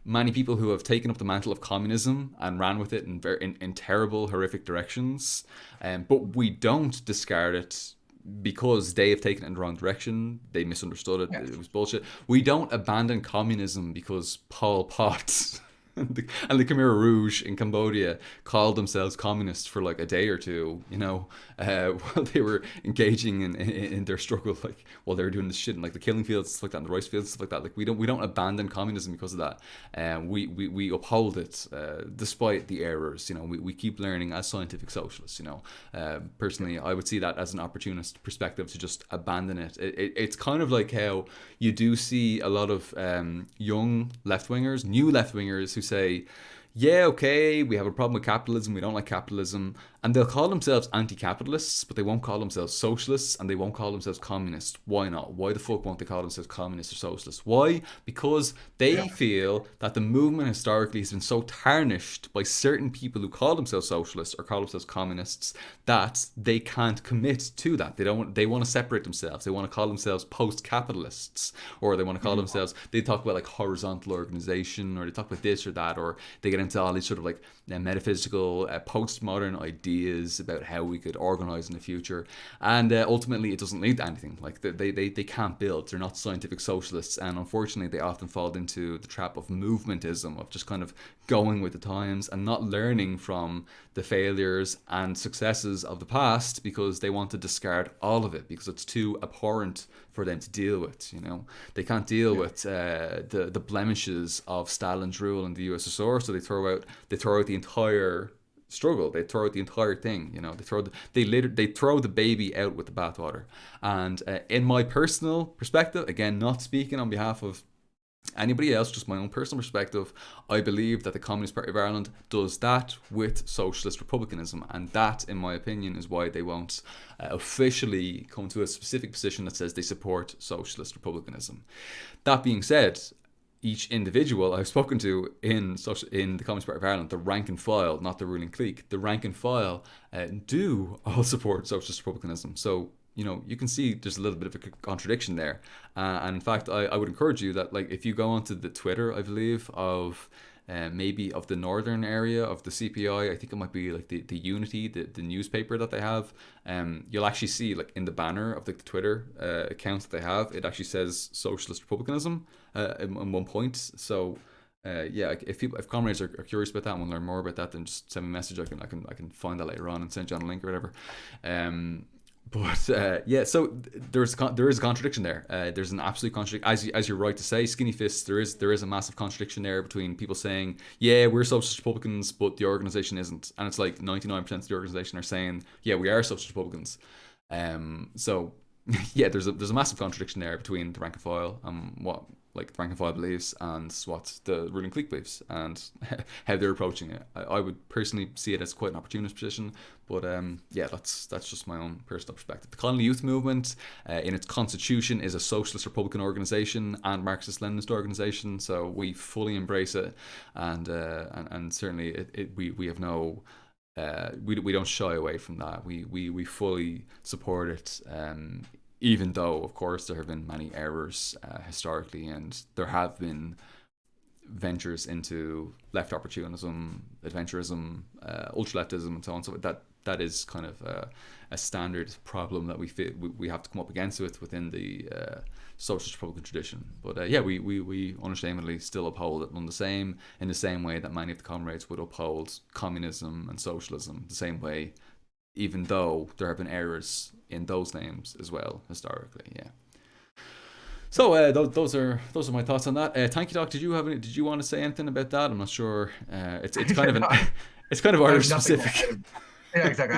Many people who have taken up the mantle of communism and ran with it in terrible, horrific directions. But we don't discard it because they have taken it in the wrong direction. They misunderstood it. Yeah. It was bullshit. We don't abandon communism because Pol Pot and the Khmer Rouge in Cambodia called themselves communists for like a day or two, you know, while they were engaging in their struggle, like while they were doing this shit in like the killing fields, stuff like that, and the rice fields, stuff like that. Like we don't abandon communism because of that. We uphold it despite the errors. You know, we keep learning as scientific socialists. You know, personally, I would see that as an opportunist perspective to just abandon it. It's kind of like how you do see a lot of young left-wingers, new left-wingers who say, yeah, okay, we have a problem with capitalism, we don't like capitalism, and they'll call themselves anti-capitalists, but they won't call themselves socialists, and they won't call themselves communists. Why not? Why the fuck won't they call themselves communists or socialists? Why? Because Yeah. they feel that the movement historically has been so tarnished by certain people who call themselves socialists or call themselves communists that they can't commit to that. They want to separate themselves. They want to call themselves post-capitalists, or they want to call Mhm. themselves, they talk about like horizontal organization, or they talk about this or that, or they get into all these sort of like metaphysical postmodern ideas about how we could organize in the future, and ultimately it doesn't lead to anything. Like they can't build. They're not scientific socialists, and unfortunately they often fall into the trap of movementism, of just kind of going with the times and not learning from the failures and successes of the past, because they want to discard all of it because it's too abhorrent for them to deal with. You know, they can't deal Yeah. with the blemishes of Stalin's rule in the USSR, so they throw out the entire struggle. They throw out the entire thing. You know, they throw the baby out with the bathwater. And in my personal perspective, again, not speaking on behalf of anybody else, just my own personal perspective, I believe that the Communist Party of Ireland does that with socialist republicanism, and that, in my opinion, is why they won't officially come to a specific position that says they support socialist republicanism. That being said, each individual I've spoken to in the Communist Party of Ireland, the rank and file, not the ruling clique, the rank and file do all support socialist republicanism. So you know, you can see there's a little bit of a contradiction there. And in fact, I would encourage you that, like, if you go onto the Twitter, I believe, of maybe of the northern area of the CPI, I think it might be like the Unity, the newspaper that they have, you'll actually see, like, in the banner of the Twitter account that they have, it actually says socialist republicanism in one point. So yeah, if comrades are curious about that and want to learn more about that, then just send me a message. I can find that later on and send you on a link or whatever. But yeah, so there is a contradiction there. There's an absolute contradiction, as you're right to say, skinny fists. There is a massive contradiction there between people saying, yeah, we're socialist Republicans, but the organization isn't, and it's like 99% of the organization are saying, yeah, we are socialist Republicans. So yeah, there's a massive contradiction there between the rank and file and what, like, the rank and file believes and what the ruling clique believes, and how they're approaching it. I would personally see it as quite an opportunist position, but yeah, that's just my own personal perspective. The Colony Youth Movement, in its constitution, is a socialist Republican organization and Marxist-Leninist organization, so we fully embrace it, and certainly we have no. We don't shy away from that. We fully support it. Even though, of course, there have been many errors historically, and there have been ventures into left opportunism, adventurism, ultra leftism, and so on. So that is kind of a standard problem that we have to come up against within the socialist Republican tradition. But yeah, we unashamedly still uphold it in the same way that many of the comrades would uphold communism and socialism, the same way, even though there have been errors in those names as well historically. Yeah. So those are my thoughts on that. Tanky Doc, did you want to say anything about that? I'm not sure. It's kind of an it's kind of I Irish have nothing. specific. Yeah, exactly.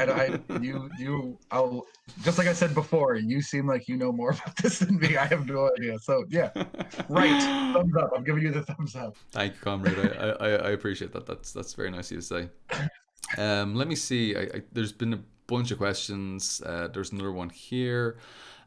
I'll just like I said before, you seem like you know more about this than me. I have no idea. So yeah, right. Thumbs up. I'm giving you the thumbs up. Thank you, comrade. I appreciate that. That's very nice of you to say. Let me see. There's been a bunch of questions. There's another one here.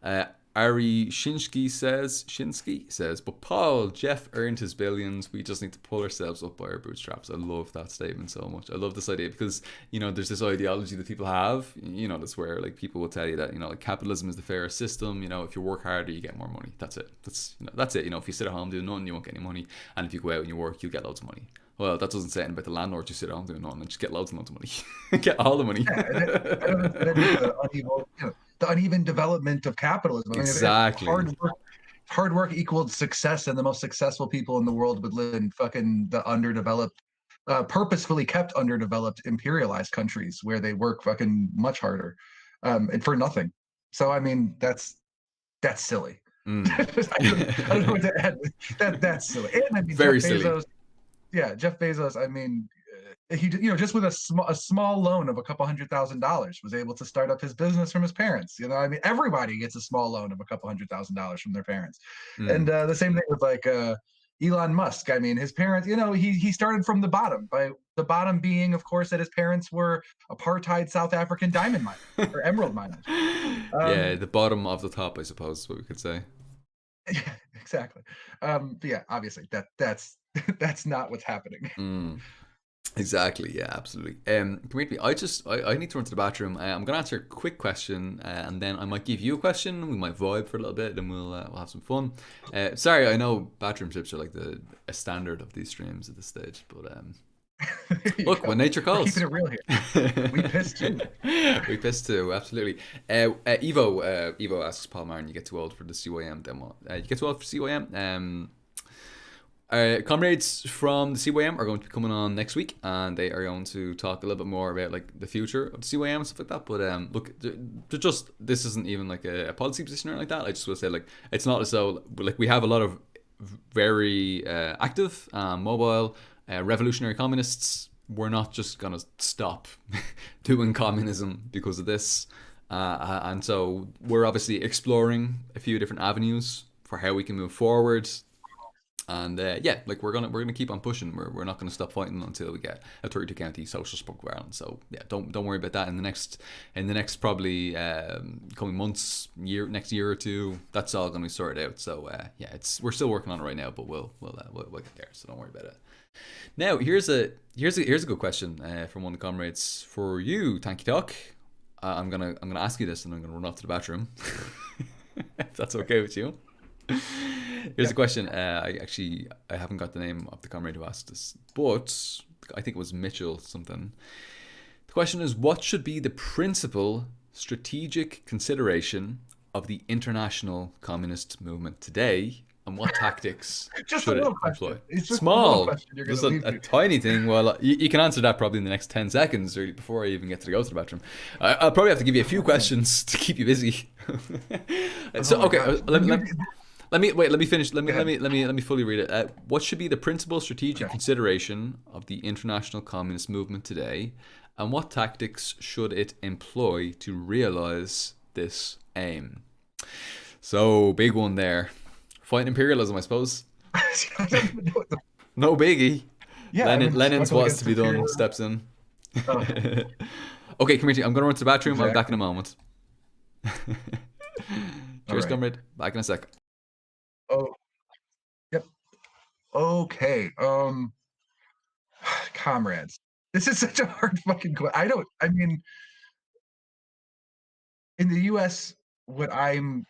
Ari Shinsky says, but Paul, Jeff earned his billions. We just need to pull ourselves up by our bootstraps. I love that statement so much. I love this idea because, you know, there's this ideology that people have, you know, that's where, like, people will tell you that, you know, like, capitalism is the fairest system. You know, if you work harder, you get more money. That's it. That's it. You know, if you sit at home doing nothing, you won't get any money. And if you go out and you work, you'll get loads of money. Well, that doesn't say anything about the landlord. You sit at home doing nothing and just get loads of money. Get all the money. The uneven development of capitalism. I mean, Exactly. Hard work equaled success, and the most successful people in the world would live in fucking the underdeveloped, purposefully kept underdeveloped, imperialized countries where they work fucking much harder, and for nothing. So I mean, that's silly. I don't know what to add. That's silly. And I mean, Very Jeff silly. Bezos, yeah, Jeff Bezos. I mean, he, you know, just with a small loan of a couple $100,000 was able to start up his business from his parents. You know, I mean, everybody gets a small loan of a couple $100,000 from their parents. And the same thing with, like, Elon Musk. I mean, his parents, he started from the bottom, by the bottom being, of course, that his parents were apartheid South African diamond miners or emerald miners. Yeah, Um, the bottom of the top, I suppose, is what we could say. yeah, exactly. But yeah, obviously that's that's not what's happening. Mm. Exactly. Yeah. Absolutely. Come with me. I need to run to the bathroom. I'm gonna answer a quick question, and then I might give you a question. We might vibe for a little bit, and we'll have some fun. Sorry, I know bathroom trips are like a standard of these streams at this stage, but There you look, when go. nature We're keeping calls. it real here. We pissed too. We pissed too, absolutely. Evo asks Paul Marin, you get too old for the CYM demo. You get too old for CYM. Comrades from the CYM are going to be coming on next week, and they are going to talk a little bit more about like the future of the CYM and stuff like that. But look, just this isn't even like a policy position or anything like that. I just will say like it's not as though like we have a lot of very active, mobile, revolutionary communists. We're not just gonna stop doing communism because of this, and so we're obviously exploring a few different avenues for how we can move forward. And yeah, like we're gonna keep on pushing. We're not gonna stop fighting until we get a 32 county socialist republic of Ireland. So yeah, don't worry about that in the next probably coming months, next year or two. That's all gonna be sorted out. So yeah, we're still working on it right now, but we'll get there. So don't worry about it. Now here's a good question from one of the comrades for you, Tankie Talk. I'm gonna ask you this, and I'm gonna run off to the bathroom. If that's okay with you. Here's Yeah. a question. I haven't got the name of the comrade who asked this, but I think it was Mitchell something. The question is, what should be the principal strategic consideration of the international communist movement today, and what tactics Just a should it little employ? question. It's just a little Small, question you're just gonna a leave. tiny thing. Well, you can answer that probably in the next 10 seconds, or before I even get to go to the bathroom. I'll probably have to give you a few questions to keep you busy. So Oh my okay, gosh. let me finish. Let Go ahead. me fully read it. What should be the principal strategic Okay. consideration of the international communist movement today, and what tactics should it employ to realize this aim? So big one there. Fighting imperialism, I suppose. I don't even know what the, No biggie. yeah, I mean, Lenin's struggle what's to against be done imperialism. steps in. Oh, Okay, come here. I'm gonna run to the bathroom. I'll be back in a exactly. moment. All Cheers, right. comrade. Back in a sec. Oh, yep. Okay. Comrades. This is such a hard fucking question. I mean, in the US, what I'm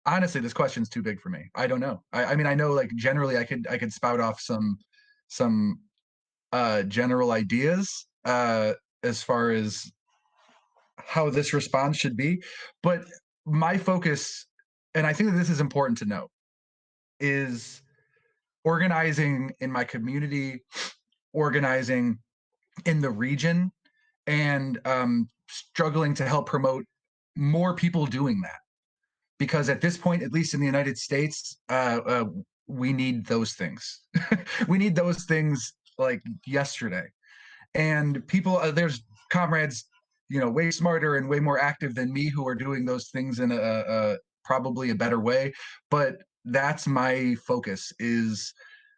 honestly, this question's too big for me. I don't know. I mean, I know like generally I could spout off some general ideas as far as how this response should be, but my focus, and I think that this is important to note, is organizing in my community, organizing in the region, and struggling to help promote more people doing that. Because at this point, at least in the United States, we need those things. We need those things like yesterday. And people, there's comrades, way smarter and way more active than me who are doing those things in a probably a better way. But that's my focus, is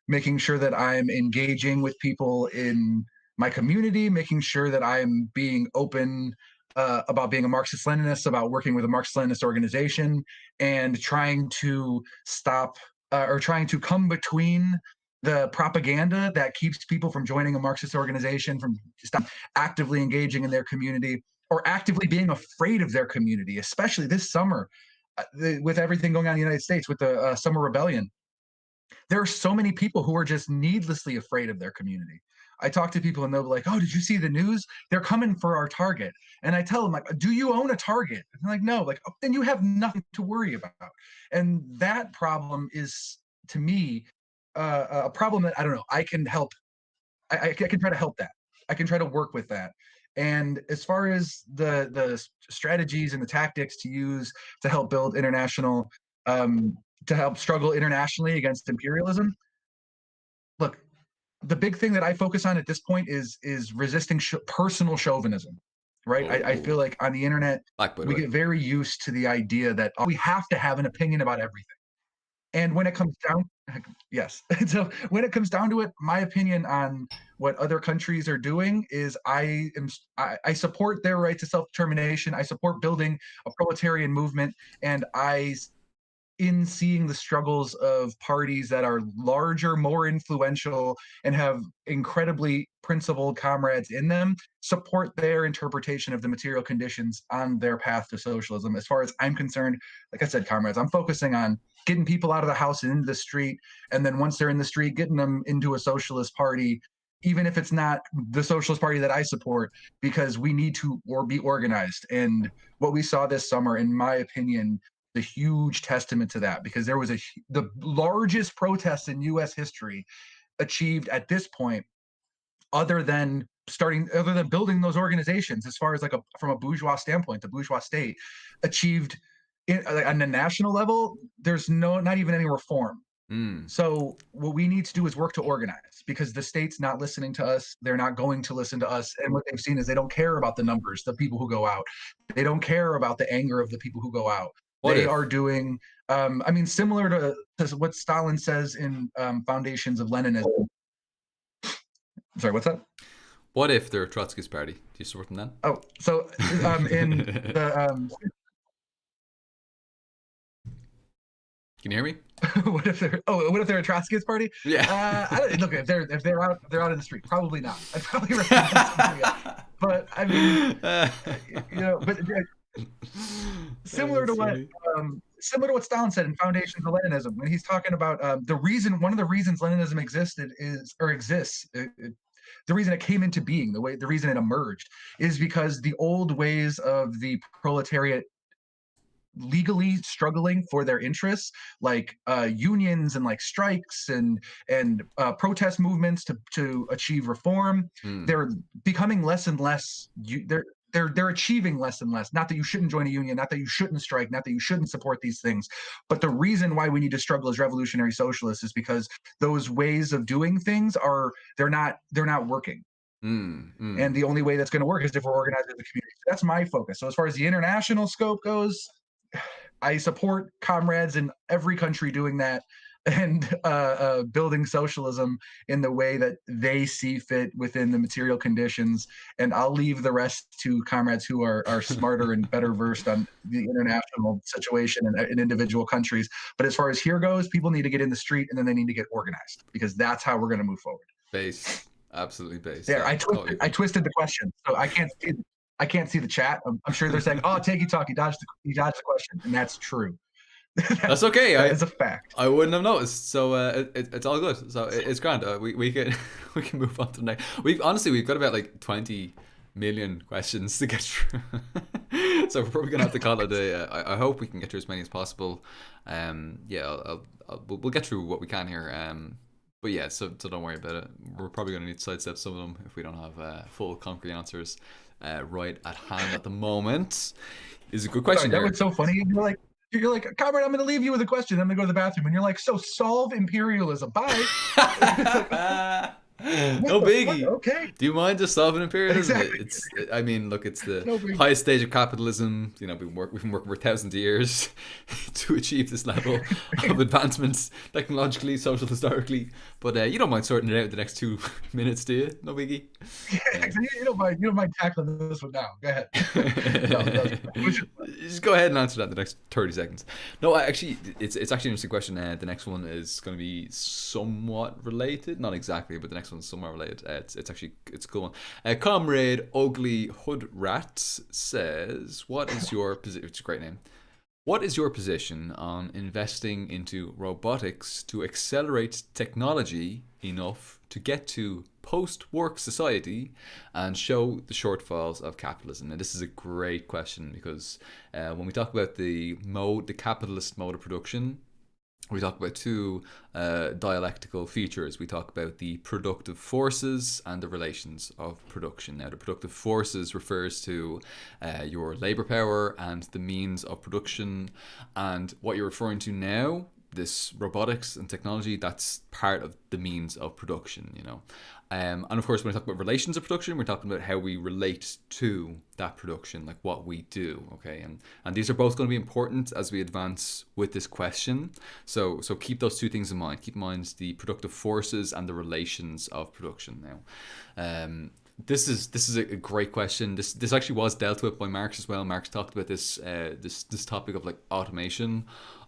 making sure that I'm engaging with people in my community, making sure that I'm being open about being a Marxist Leninist, about working with a Marxist Leninist organization, and trying to stop or trying to come between the propaganda that keeps people from joining a Marxist organization, from stop actively engaging in their community, or actively being afraid of their community, especially this summer with everything going on in the United States with the summer rebellion. There are so many people who are just needlessly afraid of their community. I talk to people and they'll be like, "Oh, did you see the news? They're coming for our Target." And I tell them, like, "Do you own a Target?" And they're like, "No." Like, "Oh, then you have nothing to worry about." And that problem is, to me, a problem that I don't know. I can help. I can try to help that. I can try to work with that. And as far as the strategies and the tactics to use to help build international, to help struggle internationally against imperialism, look, the big thing that I focus on at this point is resisting personal chauvinism, right? I feel Oh, like on the internet back by the we way. get very used to the idea that we have to have an opinion about everything. And when it comes down, yes. So when it comes down to it, my opinion on what other countries are doing is I support their right to self-determination. I support building a proletarian movement, and in seeing the struggles of parties that are larger, more influential, and have incredibly principled comrades in them, support their interpretation of the material conditions on their path to socialism. As far as I'm concerned, like I said, comrades, I'm focusing on getting people out of the house and into the street, and then once they're in the street, getting them into a socialist party, even if it's not the socialist party that I support, because we need to be organized. And what we saw this summer, in my opinion, the huge testament to that, because there was the largest protest in U.S. history achieved at this point, other than building those organizations, as far as like from a bourgeois standpoint, the bourgeois state achieved on the national level. There's not even any reform. So what we need to do is work to organize, because the state's not listening to us. They're not going to listen to us. And what they've seen is they don't care about the numbers, the people who go out. They don't care about the anger of the people who go out. What They if? are doing, I mean, similar to what Stalin says in Foundations of Leninism. Sorry, what's that? What if they're a Trotskyist party? Do you support them then? Oh, so in the Can you hear me? what if they're a Trotskyist party? Yeah. Look, if they're out in the street, probably not. I'd probably recommend something else. But I mean, but similar to what Stalin said in Foundations of Leninism, when he's talking about one of the reasons Leninism exists, the reason it came into being, the reason it emerged, is because the old ways of the proletariat legally struggling for their interests, like unions and like strikes and protest movements to achieve reform, they're becoming less and less. They're achieving less and less. Not that you shouldn't join a union, not that you shouldn't strike, not that you shouldn't support these things, but the reason why we need to struggle as revolutionary socialists is because those ways of doing things they're not working. And the only way that's going to work is if we're organized as a community. So that's my focus. So as far as the international scope goes, I support comrades in every country doing that, and building socialism in the way that they see fit within the material conditions. And I'll leave the rest to comrades who are smarter and better versed on the international situation in individual countries. But as far as here goes, people need to get in the street, and then they need to get organized, because that's how we're going to move forward. Base. Absolutely base. There, I twisted the question, so I can't see the chat. I'm sure they're saying, "Oh, Tankie talk, you dodged the question," and that's true. That's okay. That is a fact. I wouldn't have noticed, so it's all good. So it's grand. We can we can move on to the next. We've got about like 20 million questions to get through, so we're probably gonna have to call it a day. I hope we can get through as many as possible. We'll get through what we can here. But yeah, so don't worry about it. We're probably gonna need to sidestep some of them if we don't have full concrete answers right at hand at the moment. Is a good question. That was so funny. You're like, comrade, I'm going to leave you with a question. I'm going to go to the bathroom. And you're like, so solve imperialism. Bye. No biggie. Okay. Do you mind just solving imperialism? Exactly. It's the highest stage of capitalism. We've been working for thousands of years to achieve this level of advancements, technologically, social, historically. But you don't mind sorting it out in the next 2 minutes, do you? No biggie. Yeah, you don't mind tackling this one now. Go ahead. Just go ahead and answer that in the next 30 seconds. No, actually, it's actually an interesting question. The next one is going to be somewhat related, not exactly, but the next one's somewhat related. It's a cool one. Comrade Ugly Hood Rat says, "What is your position?" It's a great name. What is your position on investing into robotics to accelerate technology enough to get to post-work society and show the shortfalls of capitalism? And this is a great question, because when we talk about the capitalist mode of production, we talk about two dialectical features. We talk about the productive forces and the relations of production. Now, the productive forces refers to your labor power and the means of production. And what you're referring to now this robotics and technology, that's part of the means of production, and of course, when we talk about relations of production, we're talking about how we relate to that production, like what we do, okay? And these are both going to be important as we advance with this question. So keep those two things in mind. Keep in mind the productive forces and the relations of production now. This is a great question. This actually was dealt with by Marx as well. Marx talked about this topic of like automation.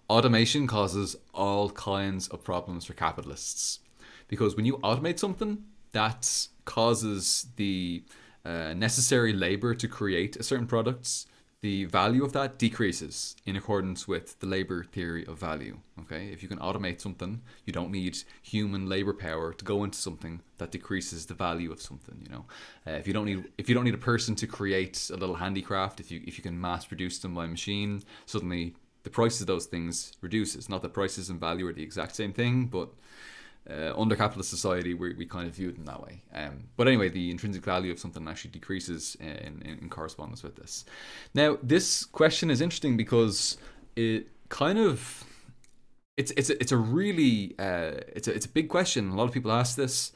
Automation causes all kinds of problems for capitalists, because when you automate something, that causes the necessary labor to create a certain product. The value of that decreases in accordance with the labor theory of value. Okay, if you can automate something, you don't need human labor power to go into something that decreases the value of something. If you don't need a person to create a little handicraft, if you can mass produce them by machine, suddenly the price of those things reduces. Not that prices and value are the exact same thing, but under capitalist society, we kind of view them that way. But anyway, the intrinsic value of something actually decreases in correspondence with this. Now, this question is interesting because it kind of it's a really it's a big question. A lot of people ask this,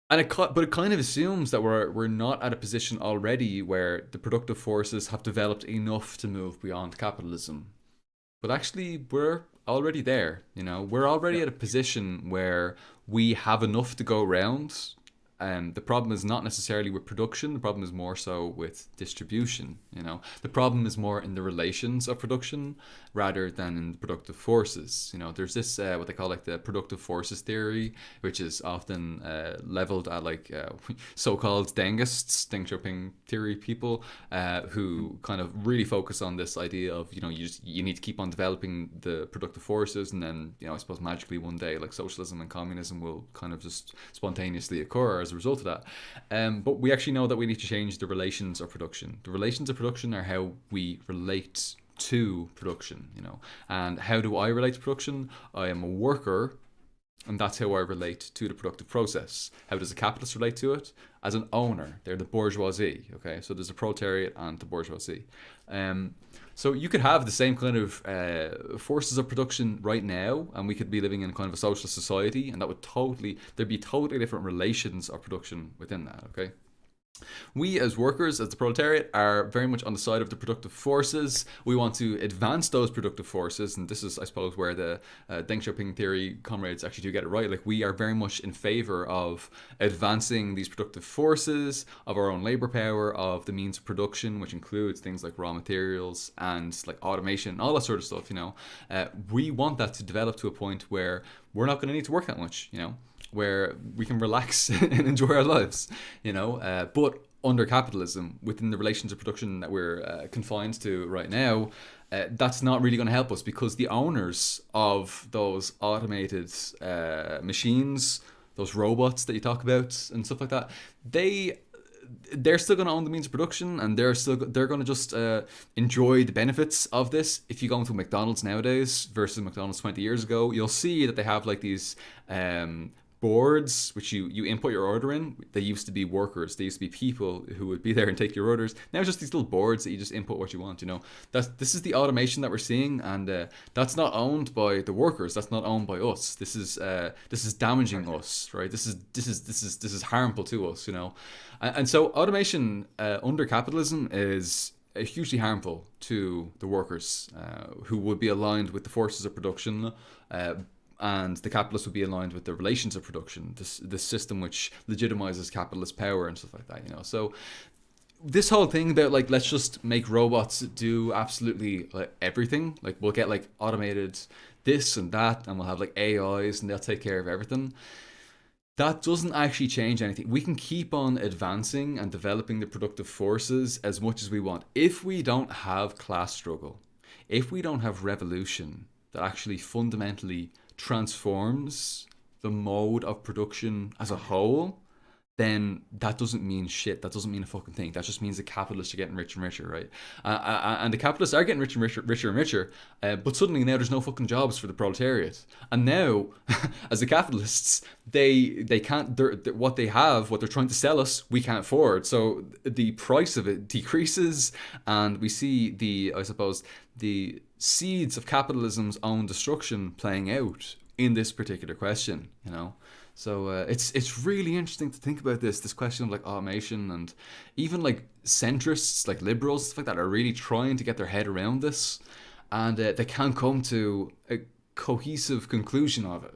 and but it kind of assumes that we're not at a position already where the productive forces have developed enough to move beyond capitalism. But actually, we're already there. We're already at a position where we have enough to go around. The problem is not necessarily with production. The problem is more so with distribution. The problem is more in the relations of production rather than in the productive forces. There's this what they call like the productive forces theory, which is often leveled at like so-called Dengists, Deng Xiaoping theory people, who kind of really focus on this idea of you need to keep on developing the productive forces, and then I suppose magically one day like socialism and communism will kind of just spontaneously occur as a result of that. But we actually know that we need to change the relations of production. The relations of production are how we relate to production, and how do I relate to production? I am a worker, and that's how I relate to the productive process. How does a capitalist relate to it? As an owner. They're the bourgeoisie, okay? So there's a proletariat and the bourgeoisie. So you could have the same kind of forces of production right now, and we could be living in kind of a socialist society, and there'd be totally different relations of production within that, okay? We as workers, as the proletariat, are very much on the side of the productive forces. We want to advance those productive forces, and this is, I suppose, where the Deng Xiaoping theory comrades actually do get it right. Like, we are very much in favor of advancing these productive forces, of our own labor power, of the means of production, which includes things like raw materials and like automation, all that sort of stuff. We want that to develop to a point where we're not going to need to work that much. Where we can relax and enjoy our lives, but under capitalism, within the relations of production that we're confined to right now, that's not really going to help us, because the owners of those automated machines, those robots that you talk about and stuff like that, they're still going to own the means of production, and they're going to just enjoy the benefits of this. If you go into McDonald's nowadays versus McDonald's 20 years ago, you'll see that they have like these boards which you input your order in. They used to be workers. They used to be people who would be there and take your orders. Now it's just these little boards that you just input what you want. This is the automation that we're seeing, and that's not owned by the workers. That's not owned by us. This is damaging us, right? This is harmful to us. And so automation under capitalism is hugely harmful to the workers, who would be aligned with the forces of production, and the capitalists would be aligned with the relations of production, this system which legitimizes capitalist power and stuff like that. So this whole thing about like, let's just make robots do absolutely like everything, like we'll get like automated this and that, and we'll have like AIs and they'll take care of everything. That doesn't actually change anything. We can keep on advancing and developing the productive forces as much as we want. If we don't have class struggle, if we don't have revolution that actually fundamentally transforms the mode of production as a whole, then that doesn't mean shit. That doesn't mean a fucking thing. That just means the capitalists are getting richer and richer, right? And the capitalists are getting richer and richer, but suddenly now there's no fucking jobs for the proletariat. And now, as the capitalists, they can't. What they have, what they're trying to sell us, we can't afford. So the price of it decreases, and we see I suppose, the seeds of capitalism's own destruction playing out in this particular question. So it's really interesting to think about this question of like automation, and even like centrists, like liberals, stuff like that, are really trying to get their head around this, and they can't come to a cohesive conclusion of it.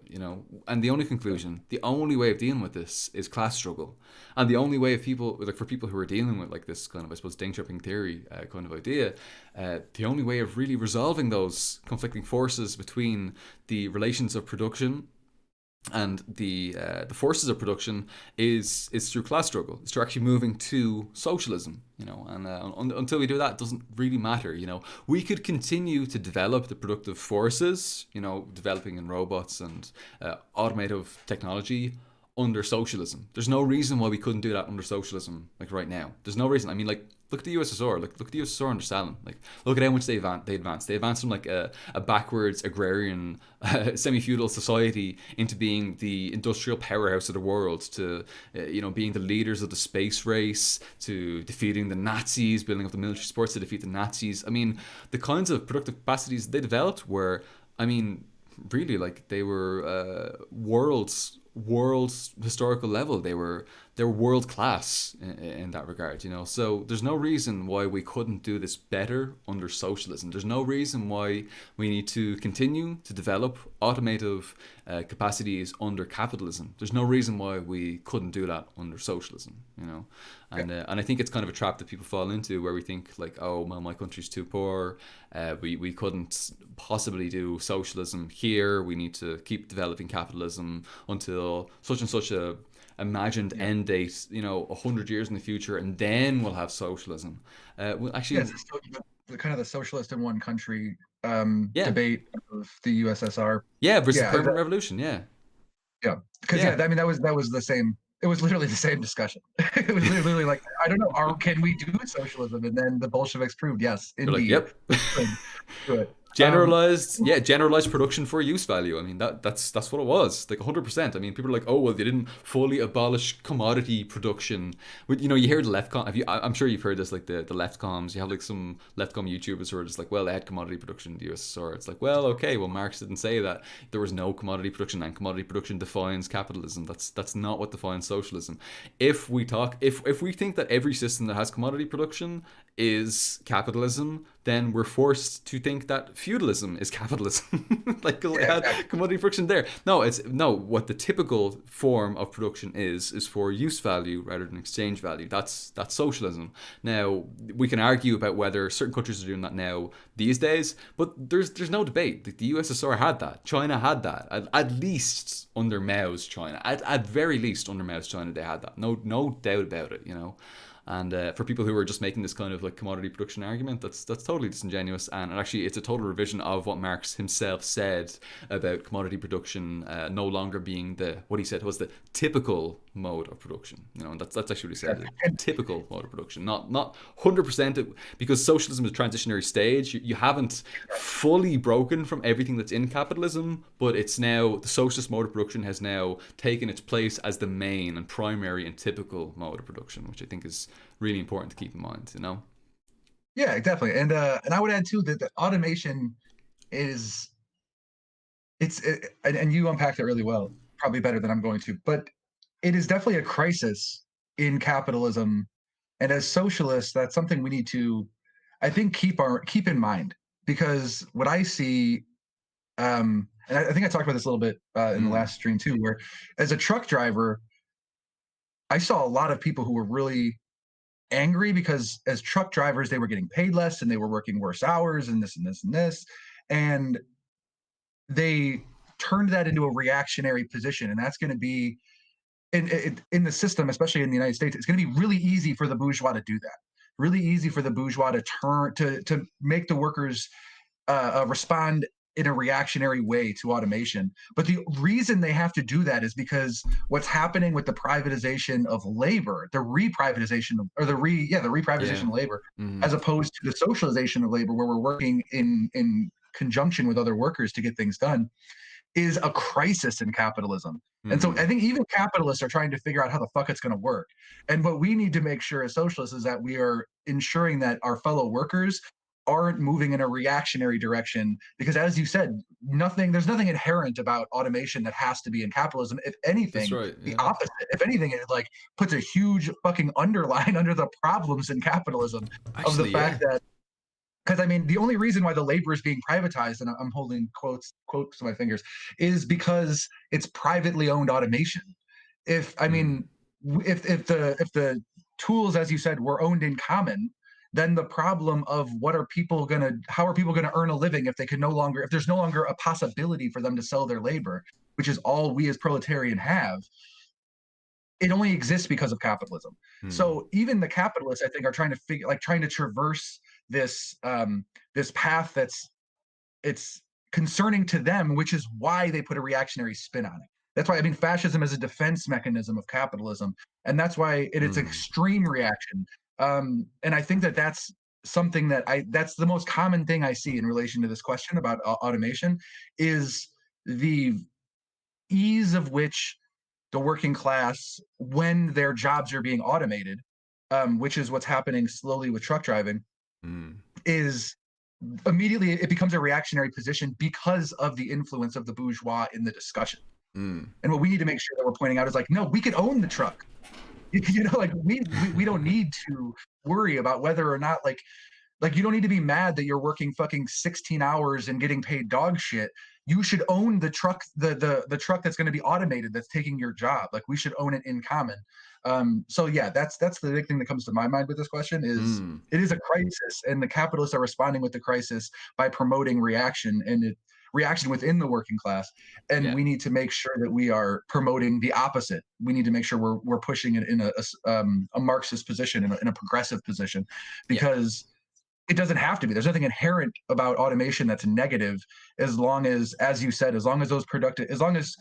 And the only conclusion, the only way of dealing with this is class struggle, and the only way of people, like for people who are dealing with like this kind of, I suppose, Deng Xiaoping theory kind of idea, the only way of really resolving those conflicting forces between the relations of production and the forces of production is through class struggle. It's through actually moving to socialism, and until we do that, it doesn't really matter. We could continue to develop the productive forces, developing in robots and automotive technology under socialism. There's no reason why we couldn't do that under socialism, like right now. There's no reason. I mean, like, look at the USSR. Look at the USSR under Stalin. Like, look at how much they advanced. They advanced from like a backwards agrarian, semi-feudal society into being the industrial powerhouse of the world, to being the leaders of the space race, to defeating the Nazis, building up the military sports to defeat the Nazis. I mean, the kinds of productive capacities they developed were, I mean, really, like, they were world historical level. They were world class in that regard. So there's no reason why we couldn't do this better under socialism. There's no reason why we need to continue to develop automotive capacities under capitalism. There's no reason why we couldn't do that under socialism. And I think it's kind of a trap that people fall into, where we think like, oh well, my country's too poor, we couldn't possibly do socialism here, we need to keep developing capitalism until such and such a imagined end date, 100 years in the future, and then we'll have socialism. Well, actually, the kind of the socialist in one country yeah, debate of the USSR. versus permanent revolution. Because I mean that was the same. It was literally the same discussion. It was literally like, I don't know, can we do socialism? And then the Bolsheviks proved, yes, indeed. Like, yep. Do it. Generalized production for use value. I mean, that's what it was, like 100%. I mean, people are like, oh well, they didn't fully abolish commodity production. But you hear the leftcom. I'm sure you've heard this, like the leftcoms. You have like some leftcom YouTubers who are just like, well, they had commodity production in the USSR. It's like, well, okay, well, Marx didn't say that there was no commodity production, and commodity production defines capitalism. That's not what defines socialism. If we think that every system that has commodity production is capitalism, then we're forced to think that feudalism is capitalism. Like, commodity production there. No, what the typical form of production is for use value rather than exchange value. That's socialism. Now, we can argue about whether certain countries are doing that now these days, but there's no debate. The USSR had that. China had that. At least under Mao's China. At very least under Mao's China, they had that. No doubt about it, And for people who are just making this kind of like commodity production argument, that's totally disingenuous, and actually it's a total revision of what Marx himself said about commodity production no longer being what he said was the typical mode of production. And that's actually what he said, the typical mode of production, not 100%, because socialism is a transitionary stage. You haven't fully broken from everything that's in capitalism, but it's now, the socialist mode of production has now taken its place as the main and primary and typical mode of production, which I think is really important to keep in mind. Yeah, definitely. And I would add too that the automation is, and you unpacked it really well, probably better than I'm going to, but it is definitely a crisis in capitalism. And as socialists, that's something we need to, I think, keep in mind, because what I see, and I think I talked about this a little bit in the last stream too, where as a truck driver, I saw a lot of people who were really angry because as truck drivers, they were getting paid less and they were working worse hours and this and this and this. And they turned that into a reactionary position. And that's going to be, in the system, especially in the United States, it's going to be really easy for the bourgeois to do that. Really easy for the bourgeois to make the workers respond in a reactionary way to automation. But the reason they have to do that is because what's happening with the privatization of labor, the reprivatization of, or the reprivatization Yeah. of labor, Mm. as opposed to the socialization of labor, where we're working in conjunction with other workers to get things done, is a crisis in capitalism. And so I Mm. think even capitalists are trying to figure out how the fuck it's going to work. And what we need to make sure as socialists is that we are ensuring that our fellow workers aren't moving in a reactionary direction, because as you said, there's nothing inherent about automation that has to be in capitalism. If That's anything, right. the Yeah. opposite. If anything, it like puts a huge fucking underline under the problems in capitalism, of the Actually, yeah. fact that, because I mean, the only reason why the labor is being privatized, and I'm holding quotes to my fingers, is because it's privately owned automation. If I Mm. mean, if the tools, as you said, were owned in common, then the problem of how are people gonna earn a living if there's no longer a possibility for them to sell their labor, which is all we as proletarian have. It only exists because of capitalism. Mm. So even the capitalists, I think, are trying to traverse this path that's it's concerning to them, which is why they put a reactionary spin on it. That's why, I mean, fascism is a defense mechanism of capitalism, and that's why it's Mm. extreme reaction. And I think that's something that's the most common thing I see in relation to this question about automation, is the ease of which the working class, when their jobs are being automated, which is what's happening slowly with truck driving, Mm. is immediately it becomes a reactionary position because of the influence of the bourgeois in the discussion. Mm. And what we need to make sure that we're pointing out is like, no, we can own the truck. Like we don't need to worry about whether or not like you don't need to be mad that you're working fucking 16 hours and getting paid dog shit. You should own the truck, the truck that's going to be automated, that's taking your job. Like we should own it in common. So yeah, that's the big thing that comes to my mind with this question, is Mm. it is a crisis, and the capitalists are responding with the crisis by promoting reaction within the working class. And Yeah. we need to make sure that we are promoting the opposite. We need to make sure we're pushing it in a Marxist position, in a progressive position, Yeah. because it doesn't have to be. There's nothing inherent about automation that's negative, as long as you said, as long as as long as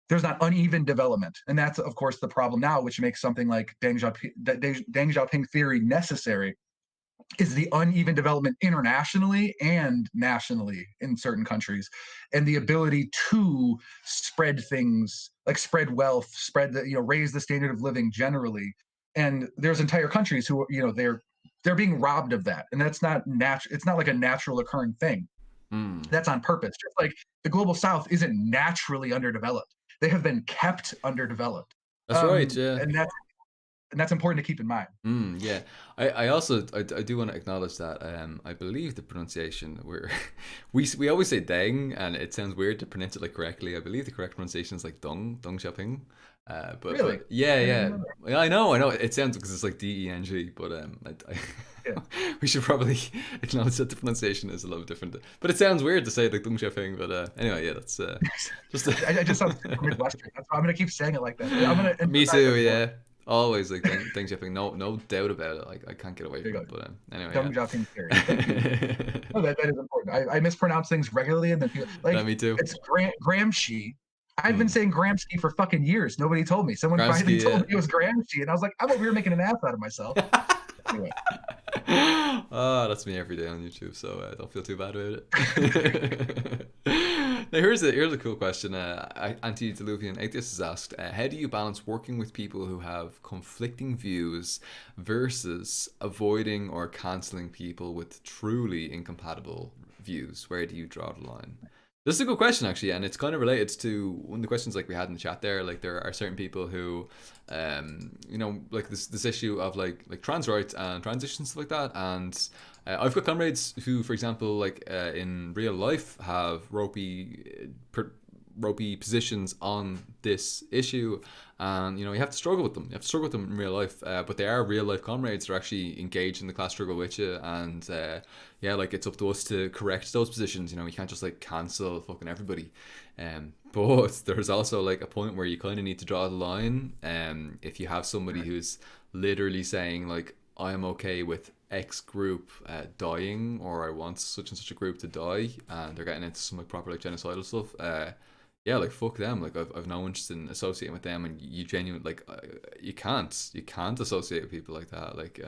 there's not uneven development. And that's, of course, the problem now, which makes something like Deng Xiaoping theory necessary, is the uneven development internationally and nationally in certain countries, and the ability to spread things, like spread wealth, raise the standard of living generally. And there's entire countries who, they're being robbed of that, and that's not natural. It's not like a natural occurring thing. Mm. That's on purpose. Just like the global south isn't naturally underdeveloped, they have been kept underdeveloped. That's right. Yeah. And that's important to keep in mind. Mm, yeah, I also I do want to acknowledge that I believe the pronunciation we always say Deng, and it sounds weird to pronounce it like correctly. I believe the correct pronunciation is like Deng Xiaoping, Really, but yeah, I didn't yeah. remember. Yeah, I know it sounds, because it's like Deng, but Yeah. we should probably acknowledge that the pronunciation is a little different. But it sounds weird to say like Deng Xiaoping. But anyway, yeah, that's just I just sound super Midwestern. That's why I'm gonna keep saying it like that. I'm gonna me emphasize too. it more. Yeah. Always like Deng Xiaoping, no doubt about it. Like I can't get away There from you it. go. But anyway, Deng Xiaoping theory. Thank you. yeah. Oh, that is important. I mispronounce things regularly, and then people That like, me too. it's Gramsci. I've been Hmm. saying Gramsci for fucking years. Nobody told me. Someone finally Gramsci, told yeah. me it was Gramsci, and I was like, I'm over here making an ass out of myself. Anyway, Oh, that's me every day on YouTube, so don't feel too bad about it. Now, here's a cool question. Antediluvian Atheist has asked, how do you balance working with people who have conflicting views versus avoiding or canceling people with truly incompatible views? Where do you draw the line? This is a good question, actually, and it's kind of related to one of the questions like we had in the chat there. Like, there are certain people who, like this issue of like trans rights and transitions, stuff like that. And I've got comrades who, for example, like in real life, have ropey positions on this issue, and you have to struggle with them. You have to struggle with them in real life, but they are real life comrades. They're actually engaged in the class struggle with you, and yeah, like it's up to us to correct those positions. You can't just like cancel fucking everybody. But there's also like a point where you kind of need to draw the line. If you have somebody who's literally saying like, I am okay with X group dying, or I want such and such a group to die, and they're getting into some like proper like genocidal stuff, yeah, like fuck them. Like I've no interest in associating with them, and you genuinely like you can't associate with people like that. Like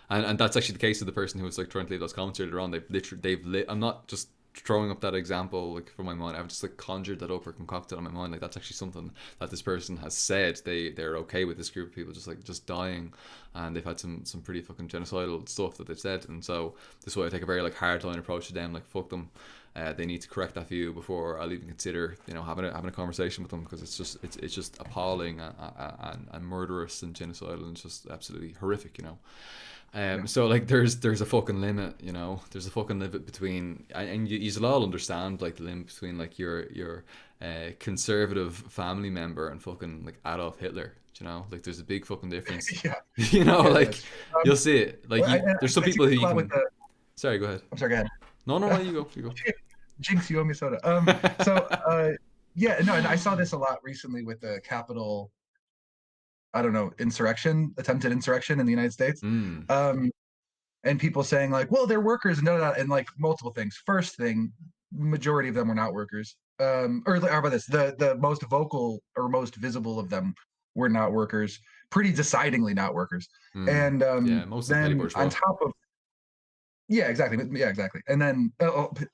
and that's actually the case of the person who was like trying to leave those comments earlier on. They've lit. I'm not just throwing up that example like from my mind. I've just like conjured that up or concocted on my mind. Like that's actually something that this person has said. They're okay with this group of people just dying, and they've had some pretty fucking genocidal stuff that they've said. And so this is why I take a very like hardline approach to them. Like fuck them. They need to correct that view before I'll even consider, having a conversation with them, because it's just appalling and murderous and genocidal, and it's just absolutely horrific, So like there's a fucking limit, there's a fucking limit between, and you'll all understand like the limit between like your conservative family member and fucking like Adolf Hitler. Like there's a big fucking difference. Yeah. Like you'll see it. Like there's some people who you can. Sorry, go ahead. I'm sorry, go ahead. No, you go. Jinx, you owe me soda. Yeah, no, and I saw this a lot recently with the Capitol, I don't know, attempted insurrection in the United States. And people saying like, well, they're workers, and like multiple things. First thing, majority of them were not workers. Or how about this? The most vocal or most visible of them were not workers, pretty decidingly not workers. And yeah, most then on top of yeah, exactly. And then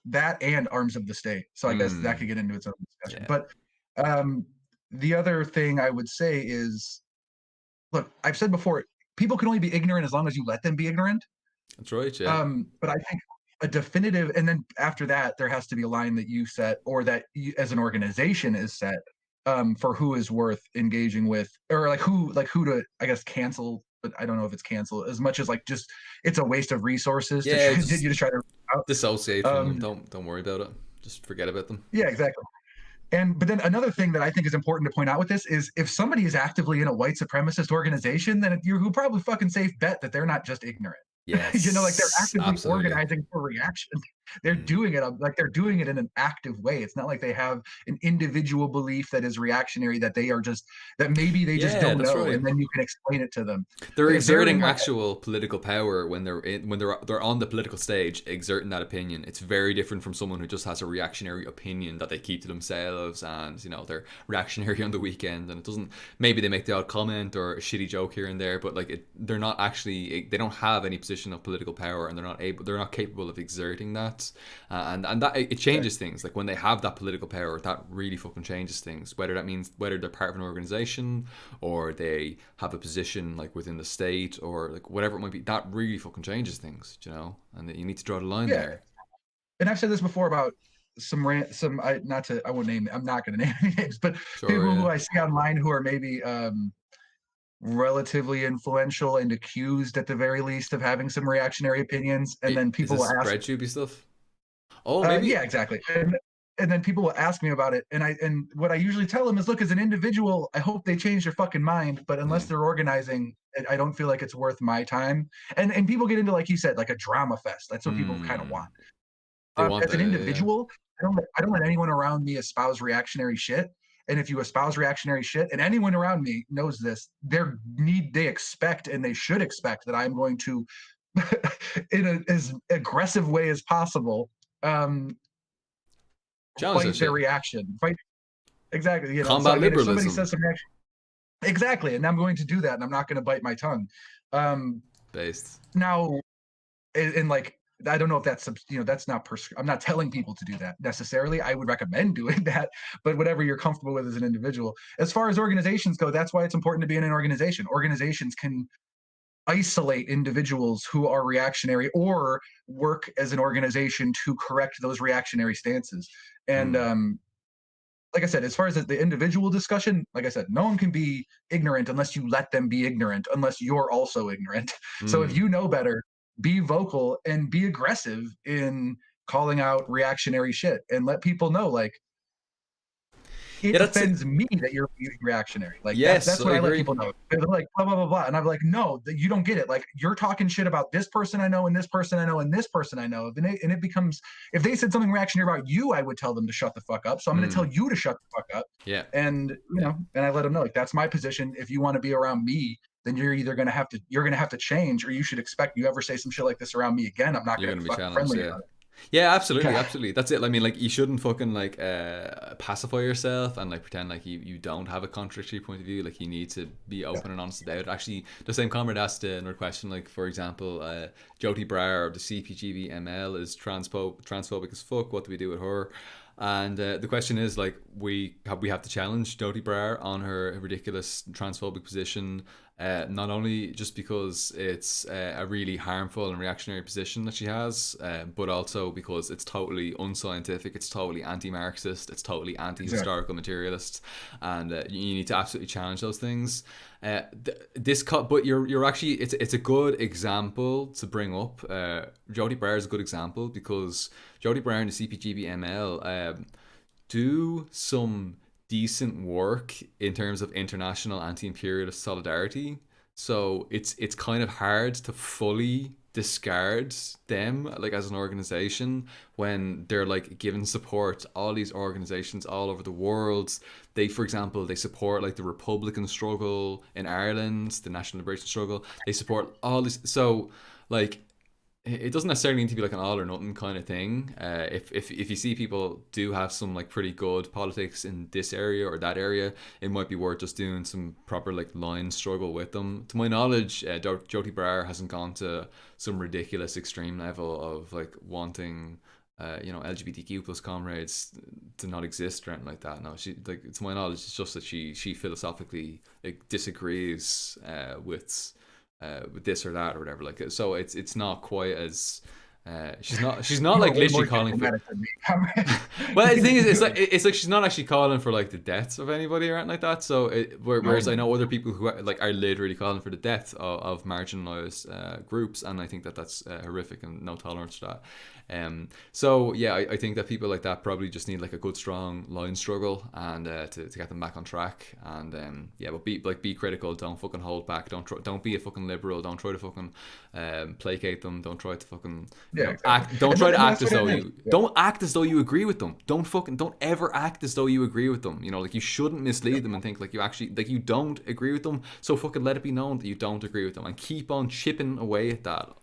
that and arms of the state. So I guess that could get into its own discussion. Yeah. But the other thing I would say is, look, I've said before, people can only be ignorant as long as you let them be ignorant. That's right, yeah. But I think a definitive, and then after that, there has to be a line that you set, or that you, as an organization, is set for who is worth engaging with, or who to, I guess, cancel. But I don't know if it's cancel as much as like just it's a waste of resources. Yeah, you just try to dissociate from them. Don't worry about it. Just forget about them. Yeah, exactly. But then another thing that I think is important to point out with this is, if somebody is actively in a white supremacist organization, then you're probably fucking safe bet that they're not just ignorant. Yes, like they're actively organizing for reaction. They're doing it like they're doing it in an active way. It's not like they have an individual belief that is reactionary, that they are just that maybe they just don't know, right. And then you can explain it to them. They're exerting actual political power when they're on the political stage, exerting that opinion. It's very different from someone who just has a reactionary opinion that they keep to themselves, and they're reactionary on the weekend, and it doesn't. Maybe they make the odd comment or a shitty joke here and there, but like they're not actually. They don't have any position of political power, and they're not capable of exerting that, and that it changes things. Like when they have that political power, that really fucking changes things, whether they're part of an organization or they have a position like within the state or like whatever it might be. That really fucking changes things, and you need to draw the line there. And I've said this before about I'm not going to name any names, but people who I see online who are maybe relatively influential and accused at the very least of having some reactionary opinions, and then people will ask breadtube stuff. Oh, maybe. Yeah, exactly. And then people will ask me about it, and what I usually tell them is, look, as an individual, I hope they change their fucking mind, but unless they're organizing, I don't feel like it's worth my time. And people get into, like you said, like a drama fest. That's what people kind of want. As an individual, I don't let anyone around me espouse reactionary shit. And if you espouse reactionary shit, and anyone around me knows this, they expect, and they should expect, that I'm going to, in as aggressive way as possible, fight their reaction. Exactly. Combat liberalism. If somebody says some reaction, exactly, and I'm going to do that, and I'm not going to bite my tongue. Based. Now, and like, I don't know if that's that's not I'm not telling people to do that necessarily. I would recommend doing that, but whatever you're comfortable with as an individual. As far as organizations go, that's why it's important to be in an organization. Organizations can isolate individuals who are reactionary, or work as an organization to correct those reactionary stances. And like I said, as far as the individual discussion, like I said, no one can be ignorant unless you let them be ignorant, unless you're also ignorant. So if you know better, be vocal and be aggressive in calling out reactionary shit, and let people know, like, it offends me that you're reactionary. Like, yes, that's what I let people know. They're like, blah, blah, blah, blah. And I'm like, no, you don't get it. Like, you're talking shit about this person I know, and this person I know, and this person I know. And it becomes, if they said something reactionary about you, I would tell them to shut the fuck up. So I'm going to tell you to shut the fuck up. Yeah. And, and I let them know, like, that's my position. If you want to be around me, then you're gonna have to change, or you should expect you ever say some shit like this around me again, I'm not You're gonna gonna be be fucking challenged, friendly yeah. about it. Yeah, absolutely, God, absolutely. That's it. I mean, like, you shouldn't fucking like pacify yourself and like pretend like you don't have a contradictory point of view. Like, you need to be yeah, open and honest about it. Actually, the same comrade asked another question. Like, for example, Jyoti Brar of the CPGB ML is transphobic as fuck. What do we do with her? And the question is, like, we have to challenge Jyoti Brar on her ridiculous transphobic position. Not only just because it's a really harmful and reactionary position that she has, but also because it's totally unscientific, it's totally anti-Marxist, it's totally exactly. anti-historical materialist, and you need to absolutely challenge those things. But you're actually, it's a good example to bring up. Jody Brar is a good example because Jody Brar and the CPGB ML do some decent work in terms of international anti-imperialist solidarity. So it's kind of hard to fully discard them like as an organization when they're like given support. All these organizations all over the world, they, for example, they support like the Republican struggle in Ireland, the national liberation struggle. They support all this. So like it doesn't necessarily need to be like an all or nothing kind of thing. If you see people do have some like pretty good politics in this area or that area, it might be worth just doing some proper like line struggle with them. To my knowledge, Jyoti Brar hasn't gone to some ridiculous extreme level of like wanting LGBTQ plus comrades to not exist or anything like that. No, she, like, to my knowledge, it's just that she philosophically like disagrees with this or that or whatever. Like, so it's not quite as she's not You are like way literally more calling for. diplomatic than me. Well, the thing is, it's like she's not actually calling for like the deaths of anybody or anything like that. So No, whereas I no. know other people who are literally calling for the death of marginalized groups, and I think that that's horrific and no tolerance for that. So yeah, I think that people like that probably just need like a good strong line struggle and to get them back on track. And yeah, but be critical. Don't fucking hold back. Don't be a fucking liberal. Don't try to fucking placate them. Don't try to fucking Yeah, exactly. act. Don't And, try to and act that's as what it though is. you Yeah, don't act as though you agree with them. Don't ever act as though you agree with them. Like, you shouldn't yeah. mislead them and think like you actually like you don't agree with them. So fucking let it be known that you don't agree with them and keep on chipping away at that.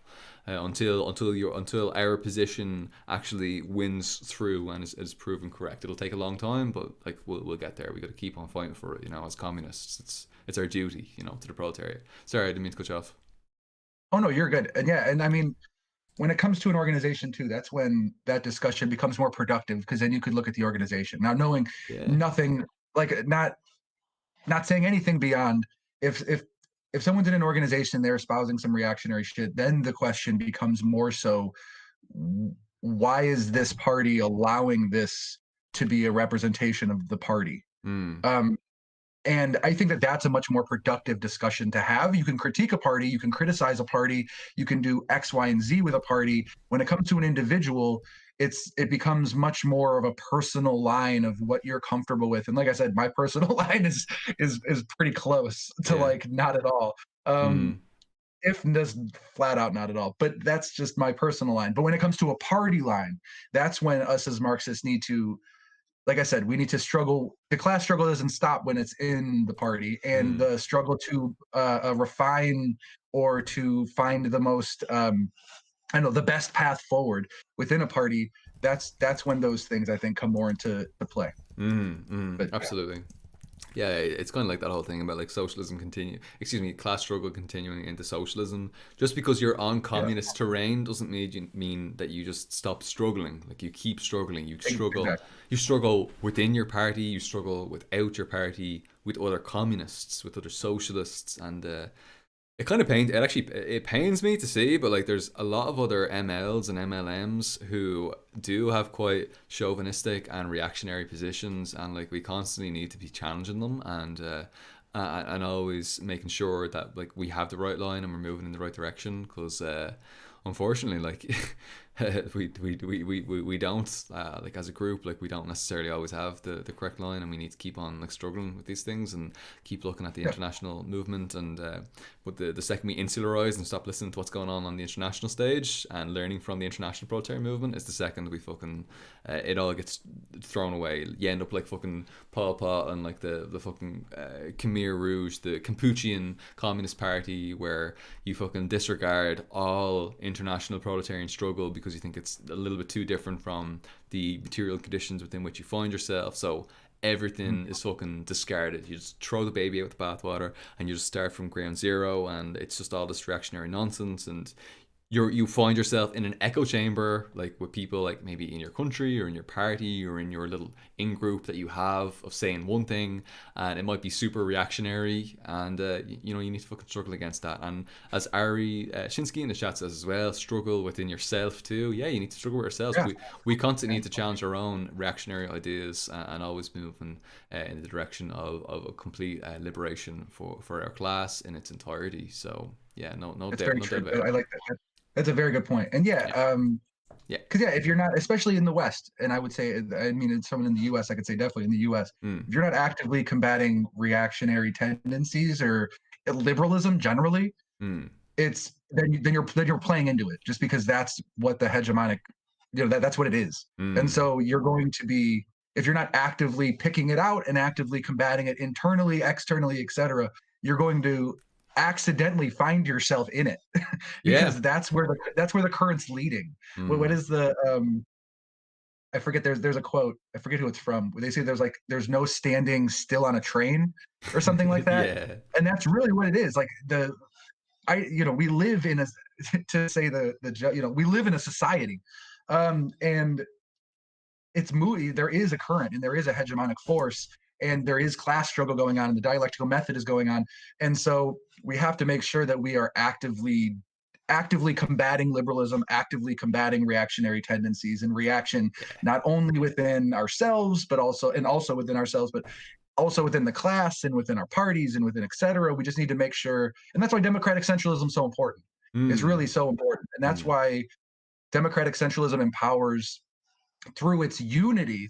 Until our position actually wins through and is proven correct. It'll take a long time, but like we'll get there. We got to keep on fighting for it. As communists, it's our duty. To the proletariat. Sorry, I didn't mean to cut you off. Oh no, you're good. And yeah, and I mean, when it comes to an organization too, that's when that discussion becomes more productive because then you could look at the organization now, knowing Yeah. nothing, like not saying anything beyond if someone's in an organization they're espousing some reactionary shit, then the question becomes more so, why is this party allowing this to be a representation of the party? Mm. Um, and I think that that's a much more productive discussion to have. You can critique a party, you can criticize a party, you can do X, Y, and Z with a party. When it comes to an individual, it becomes much more of a personal line of what you're comfortable with. And like I said, my personal line is pretty close to Yeah. like not at all. Um, Mm. if just flat out not at all. But that's just my personal line. But when it comes to a party line, that's when us as Marxists need to, like I said, we need to struggle. The class struggle doesn't stop when it's in the party, and Mm. the struggle to refine or to find the most, I don't know, the best path forward within a party. That's when those things I think come more into play. But Absolutely. Yeah, it's kind of like that whole thing about like class struggle continuing into socialism. Just because you're on yeah, communist terrain doesn't mean that you just stop struggling. Like, you keep struggling. exactly. You struggle within your party. You struggle without your party, with other communists, with other socialists, and it pains me to see, but like there's a lot of other MLs and MLMs who do have quite chauvinistic and reactionary positions, and like we constantly need to be challenging them and always making sure that like we have the right line and we're moving in the right direction, because unfortunately, like we don't like as a group, like we don't necessarily always have the correct line, and we need to keep on like struggling with these things and keep looking at the Yeah, international movement. And but the second we insularize and stop listening to what's going on the international stage and learning from the international proletarian movement, is the second we fucking it all gets thrown away. You end up like fucking Pol Pot and like the fucking Khmer Rouge, the Campuchian Communist Party, where you fucking disregard all international proletarian struggle because you think it's a little bit too different from the material conditions within which you find yourself. So everything is fucking discarded. You just throw the baby out with the bathwater and you just start from ground zero, and it's just all this reactionary nonsense. And you find yourself in an echo chamber, like with people like maybe in your country or in your party or in your little in group that you have of saying one thing, and it might be super reactionary, and you know, you need to fucking struggle against that. And as Ari Shinsky in the chat says as well, struggle within yourself too. Yeah, you need to struggle with ourselves. yeah, We constantly need to challenge our own reactionary ideas, and always move in the direction of a complete liberation for our class in its entirety. So yeah, no that's doubt, very no doubt true. about it. I like that. That's a very good point. And yeah, Yeah. Yeah. because yeah, if you're not, especially in the West, and I would say, I mean, it's someone in the U.S., I could say definitely in the U.S., Mm. if you're not actively combating reactionary tendencies or liberalism generally, Mm. it's then you're playing into it just because that's what the hegemonic, that's what it is. And Mm. so you're going to be, if you're not actively picking it out and actively combating it internally, externally, etc., you're going to accidentally find yourself in it Yeah. because that's where the current's leading. What Mm. is the I forget, there's a quote, I forget who it's from, where they say there's no standing still on a train or something like that. Yeah. And that's really what it is. Like we live in a to say we live in a society, and it's moody. There is a current and there is a hegemonic force, and there is class struggle going on, and the dialectical method is going on. And so we have to make sure that we are actively combating liberalism, actively combating reactionary tendencies and reaction, Yeah. not only within ourselves, but also within ourselves, but also within the class and within our parties and within et cetera. We just need to make sure, and that's why democratic centralism is so important. It's really Mm. so important, and that's Mm. why democratic centralism empowers through the unity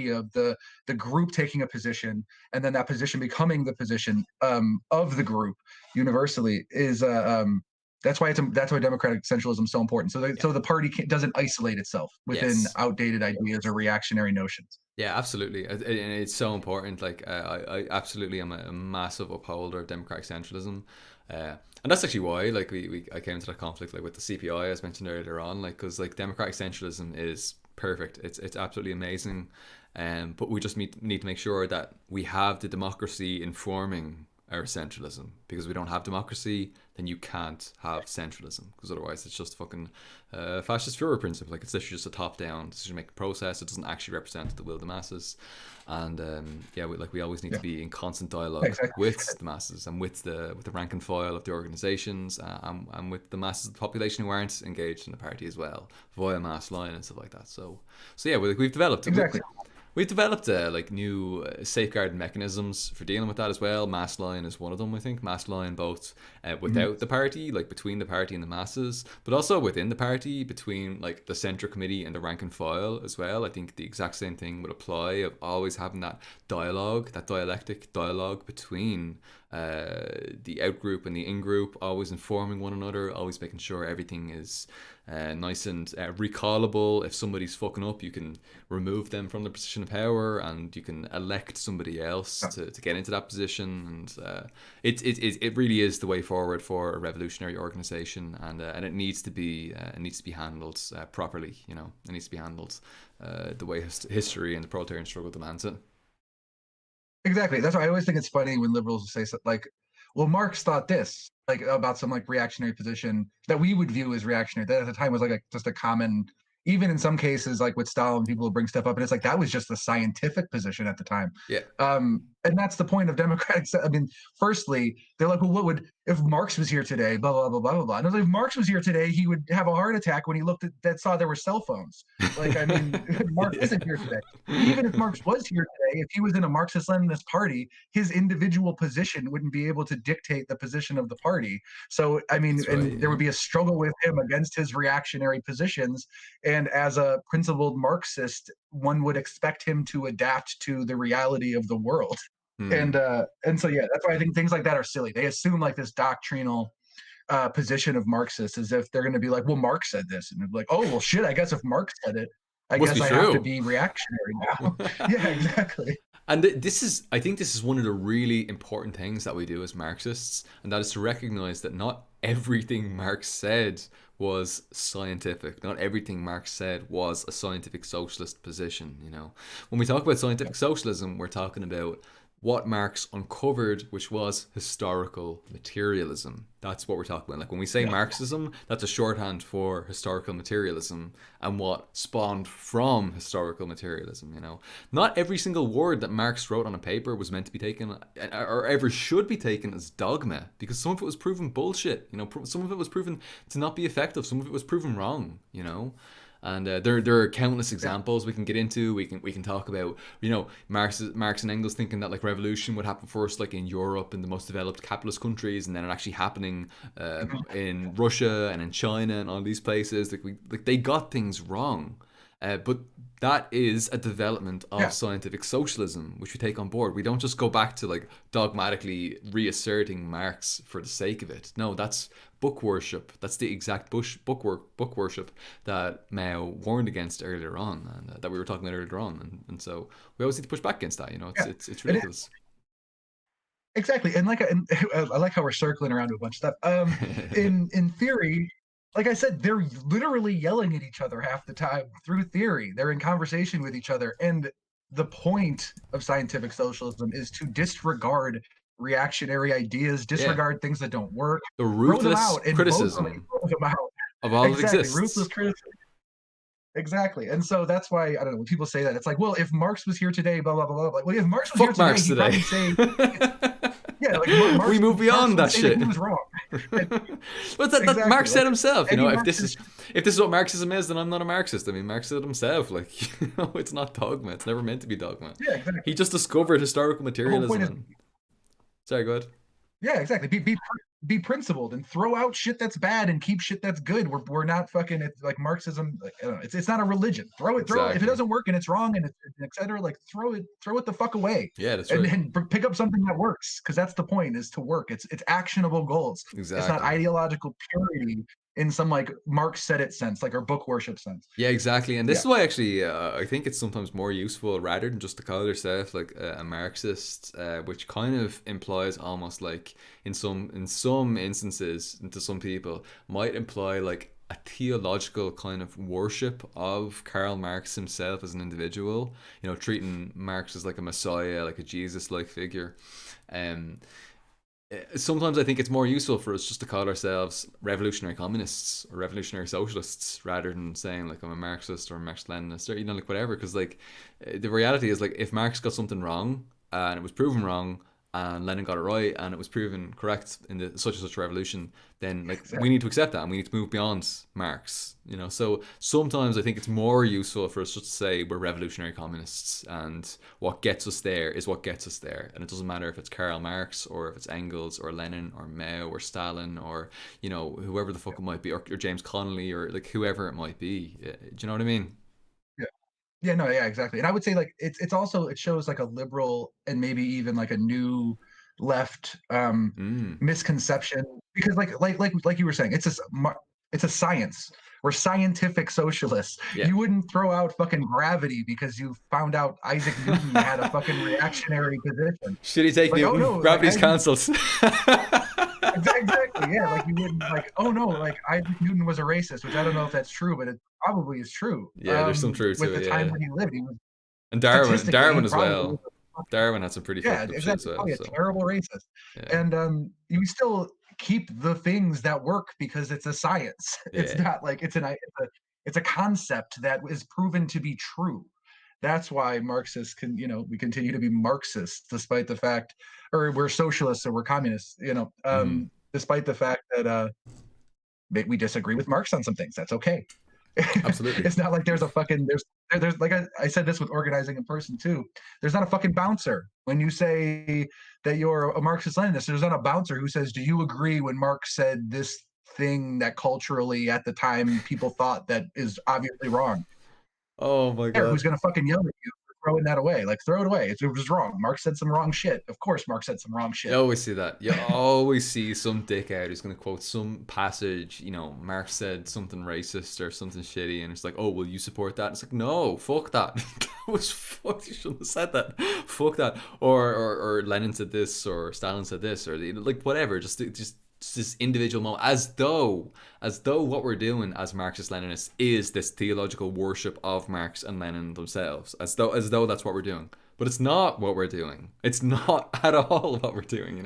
of the group taking a position, and then that position becoming the position of the group universally is that's why democratic centralism is so important. So the party doesn't isolate itself within Yes. outdated ideas or reactionary notions. Yeah, absolutely, and it's so important. Like, I absolutely am a massive upholder of democratic centralism, and that's actually why, like, I came into that conflict, like, with the CPI, as mentioned earlier on, like, because like democratic centralism is perfect. It's absolutely amazing, but we just need to make sure that we have the democracy informing our centralism, because we don't have democracy, then you can't have centralism, because otherwise it's just fucking fascist Führer principle. Like, it's literally just a top-down decision-making process. It doesn't actually represent the will of the masses. And yeah, we always need Yeah, to be in constant dialogue exactly. with the masses, and with the rank and file of the organizations, and with the masses of the population who aren't engaged in the party as well, via mass line and stuff like that. So yeah, we've developed Exactly. we've developed like new safeguard mechanisms for dealing with that as well. Mass line is one of them, I think. Mass line both Mhm. without the party, like between the party and the masses, but also within the party, between like the central committee and the rank and file as well. I think the exact same thing would apply, of always having that dialogue, that dialectic dialogue between the out group and the in group, always informing one another, always making sure everything is nice and recallable. If somebody's fucking up, you can remove them from the position of power, and you can elect somebody else Yeah, to get into that position. And it really is the way forward for a revolutionary organization, and it needs to be handled properly. You know, it needs to be handled the way history and the proletarian struggle demands it. exactly. That's why I always think it's funny when liberals say so, like, well, Marx thought this, like, about some like reactionary position that we would view as reactionary. That at the time was like just a common, even in some cases, like with Stalin, people will bring stuff up, and it's like that was just the scientific position at the time. Yeah. and that's the point of democratic. I mean, firstly, they're like, well, what would if Marx was here today? Blah blah blah blah blah blah. And I was like, if Marx was here today, he would have a heart attack when he looked at that, saw there were cell phones. Like, I mean, Marx isn't here today. Even if Marx was here today, if he was in a Marxist-Leninist party, his individual position wouldn't be able to dictate the position of the party. So, I mean, That's and right. there would be a struggle with him against his reactionary positions. And as a principled Marxist, one would expect him to adapt to the reality of the world. Hmm. And so yeah, that's why I think things like that are silly. They assume like this doctrinal position of Marxists as if they're going to be like, well, Marx said this, and they're like, oh well, shit. I guess if Marx said it, I Must guess be I have to true. be reactionary now. Yeah, exactly. And this is, I think, this is one of the really important things that we do as Marxists, and that is to recognize that not everything Marx said was scientific. Not everything Marx said was a scientific socialist position. You know, when we talk about Yeah, scientific socialism, we're talking about what Marx uncovered, which was historical materialism. That's what we're talking about. Like when we say yeah, Marxism, that's a shorthand for historical materialism and what spawned from historical materialism, you know. Not every single word that Marx wrote on a paper was meant to be taken or ever should be taken as dogma, because some of it was proven bullshit, you know. Some of it was proven to not be effective, some of it was proven wrong, you know. And there are countless yeah. examples we can get into. We can talk about, you know, Marx and Engels thinking that like revolution would happen first like in Europe in the most developed capitalist countries, and then it actually happening Mhm. in Russia and in China and all these places. Like they got things wrong. But that is a development of Yeah, scientific socialism, which we take on board. We don't just go back to like dogmatically reasserting Marx for the sake of it. No, that's book worship. That's the exact book worship that Mao warned against earlier on, and that we were talking about earlier on. And so we always need to push back against that. You know, yeah. it's It is. ridiculous. Exactly, and I like how we're circling around to a bunch of stuff. In theory, like I said, they're literally yelling at each other half the time through theory. They're in conversation with each other, and the point of scientific socialism is to disregard reactionary ideas, Yeah, disregard things that don't work, the throw them ruthless out, and vocally criticism throw them out. of all that Exactly, ruthless exists. criticism. Exactly, and so that's why I don't know when people say that it's like, well, if Marx was here today, blah blah blah blah. Like, well, if Marx was here Fuck today, Marx he'd today. probably say, yeah, like We move Marx beyond would that say that he shit. was wrong. And But that exactly, Marx said like himself, you any know, Marxist. if this is what Marxism is, then I'm not a Marxist. I mean, Marx said himself, like, you know, it's not dogma. It's never meant to be dogma. Yeah, He exactly. just discovered historical The whole materialism point is, and sorry, go ahead. yeah, exactly. Be principled and throw out shit that's bad and keep shit that's good. We're not fucking it's like Marxism. Like, I don't know, it's not a religion. Throw it. If it Exactly. doesn't work and it's wrong and it's etc. Like throw it the fuck away, Yeah, that's and right. then pick up something that works because that's the point is to work. It's actionable goals. It's not Exactly. ideological purity in some like Marx said it sense, like our book worship sense. Yeah, exactly. And this Yeah, is why actually I think it's sometimes more useful rather than just to call yourself like a Marxist, which kind of implies almost like in some instances, and to some people, might imply like a theological kind of worship of Karl Marx himself as an individual. You know, treating Marx as like a messiah, like a Jesus-like figure. Um, Sometimes I think it's more useful for us just to call ourselves revolutionary communists or revolutionary socialists rather than saying like I'm a Marxist or a Marxist Leninist or you know like whatever, because like the reality is like if Marx got something wrong and it was proven wrong and Lenin got it right and it was proven correct in the such and such revolution, then like we exactly. need to accept that and we need to move beyond Marx, you know. So sometimes I think it's more useful for us just to say we're revolutionary communists and what gets us there is what gets us there, and it doesn't matter if it's Karl Marx or if it's Engels or Lenin or Mao or Stalin or you know whoever the fuck it might be, or James Connolly or like whoever it might be. Do you know what I mean? Yeah. Yeah, no, yeah, exactly. And I would say like it's also it shows like a liberal and maybe even like a new left Mm. misconception because like you were saying, it's a science. We're scientific socialists. Yeah. You wouldn't throw out fucking gravity because you found out Isaac Newton had a fucking reactionary position. Shitty take Like, oh no, Newton. like Gravity's Isaac cancelled. exactly, yeah. Like you wouldn't like, oh no, like Isaac Newton was a racist, which I don't know if that's true, but it probably is true. Yeah, there's some truth With to the it. time Yeah, that he lived, he was and statistically, he Darwin as probably was well. Darwin had some pretty yeah, fucked up shit as exactly, well. probably a So terrible racist. yeah, And you still keep the things that work because it's a science. It's yeah, not like it's a concept that is proven to be true. That's why Marxists can, we continue to be Marxists despite the fact, or we're socialists or we're communists, Hmm. despite the fact that we disagree with Marx on some things. That's okay. Absolutely. It's not like there's a fucking there's like I said this with organizing in person too. There's not a fucking bouncer when you say that you're a Marxist Leninist. There's not a bouncer who says, "Do you agree when Marx said this thing that culturally at the time people thought that is obviously wrong?" Oh my There, who's god. gonna fucking yell at you for throwing that away? Like, throw it away. It was wrong. Marx said some wrong shit. Of course, Marx said some wrong You shit. always see that. You always see some dickhead who's going to quote some passage. Marx said something racist or something shitty, and it's like, oh, will you support that? It's like, no, fuck that. That was fucked. You shouldn't have said that. Fuck that. Or Lenin said this, or Stalin said this, or like whatever. Just this individual moment, as though what we're doing as Marxist Leninists is this theological worship of Marx and Lenin themselves, as though that's what we're doing. But it's not what we're doing. It's not at all what we're doing.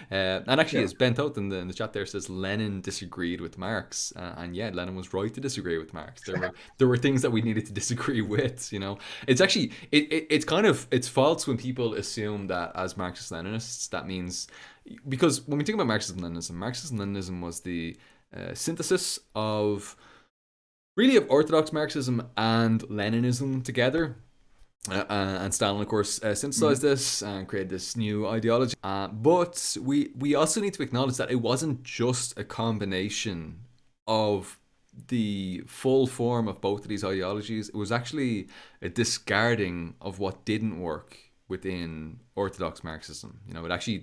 And actually, Yeah. as Ben Toth in the chat there says, Lenin disagreed with Marx, and yeah, Lenin was right to disagree with Marx. There were things that we needed to disagree with. It's actually it's false when people assume that as Marxist Leninists that means, because when we think about Marxism was the synthesis of really of Orthodox Marxism and Leninism together. And Stalin, of course, synthesized this and created this new ideology. But we also need to acknowledge that it wasn't just a combination of the full form of both of these ideologies. It was actually a discarding of what didn't work within Orthodox Marxism.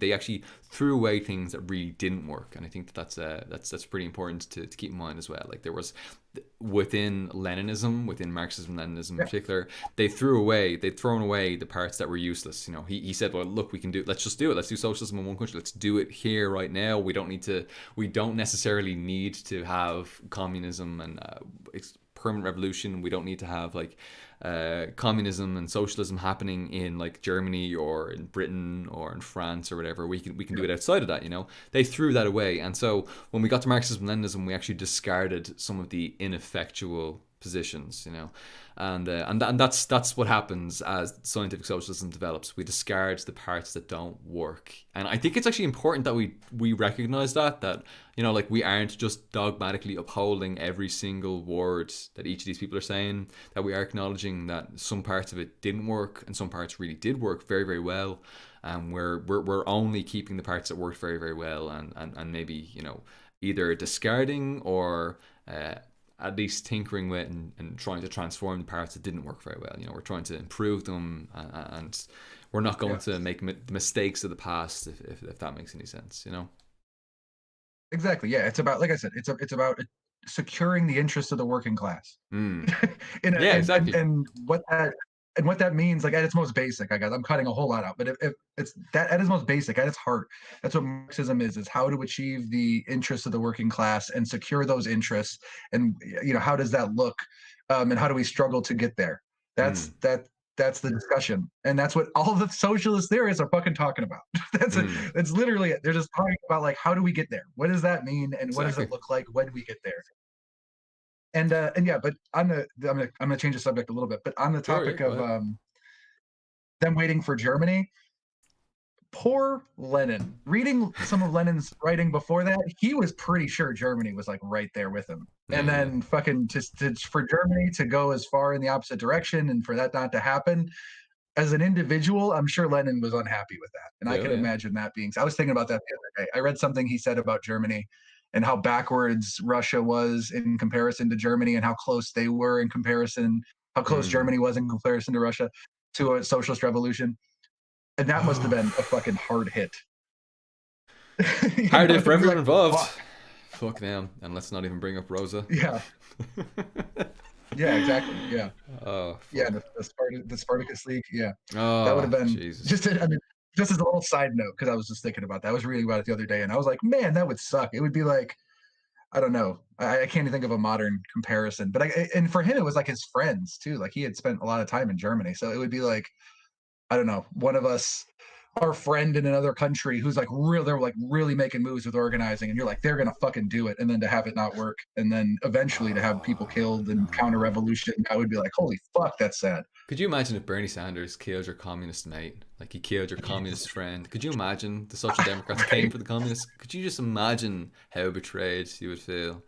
They actually threw away things that really didn't work, and I think that's pretty important to keep in mind as well. Like there was within Leninism, within Marxism, Leninism in Yeah. particular, they'd thrown away the parts that were useless. He said, well, look, let's just do it. Let's do socialism in one country. Let's do it here right now. We don't necessarily need to have communism and permanent revolution. We don't need to have like communism and socialism happening in like Germany or in Britain or in France or whatever. We can do it outside of that. They threw that away, and so when we got to Marxism Leninism, we actually discarded some of the ineffectual positions. And that's what happens as scientific socialism develops. We discard the parts that don't work, and I think it's actually important that we recognize that like we aren't just dogmatically upholding every single word that each of these people are saying. That we are acknowledging that some parts of it didn't work and some parts really did work very, very well. And we're only keeping the parts that worked very, very well, and maybe either discarding or at least tinkering with and trying to transform the parts that didn't work very well. We're trying to improve them, and we're not going Yeah. to make the mistakes of the past, if that makes any sense. Exactly. Yeah. It's about, like I said, it's about securing the interests of the working class. Mm. in a, Yeah, exactly. and what that means, like at its most basic, I guess I'm cutting a whole lot out, but if it's that at its most basic, at its heart, that's what Marxism is how to achieve the interests of the working class and secure those interests. And how does that look? And how do we struggle to get there? Mm. That's the discussion, and that's what all the socialist theorists are fucking talking about. Mm. That's literally it. They're just talking about like, how do we get there? What does that mean, and what does Exactly. it look like when we get there? And yeah, but I'm gonna change the subject a little bit. But on the Sure, yeah, topic go of ahead. them waiting for Germany, poor Lenin. Reading some of Lenin's writing before that, he was pretty sure Germany was like right there with him. And Yeah. then fucking just for Germany to go as far in the opposite direction and for that not to happen, as an individual, I'm sure Lenin was unhappy with that. And I Yeah, can yeah. imagine that being. I was thinking about that the other day. I read something he said about Germany and how backwards Russia was in comparison to Germany and how close they were in comparison, how close Mm. Germany was in comparison to Russia to a socialist revolution. And that must have been a fucking hard hit. Hard hit To for be everyone like, involved. fuck. Fuck them. And let's not even bring up Rosa. Yeah. Yeah, exactly. Yeah. Oh, Yeah. fuck. The Spartacus League. Yeah. That would have Oh, been Jesus. I mean, just as a little side note, because I was just thinking about that. I was reading about it the other day and I was like, man, that would suck. It would be like, I don't know. I can't even think of a modern comparison, but and for him, it was like his friends too. Like he had spent a lot of time in Germany. So it would be like, I don't know, one of us our friend in another country who's like real, they're like really making moves with organizing, and you're like, they're gonna fucking do it, and then to have it not work, and then eventually to have people Oh, killed and counter no. revolution, I would be like, holy fuck, that's sad. Could you imagine if Bernie Sanders killed your communist mate? Like he killed your communist friend? Could you imagine the Social Democrats came Right? for the communists? Could you just imagine how betrayed you would feel?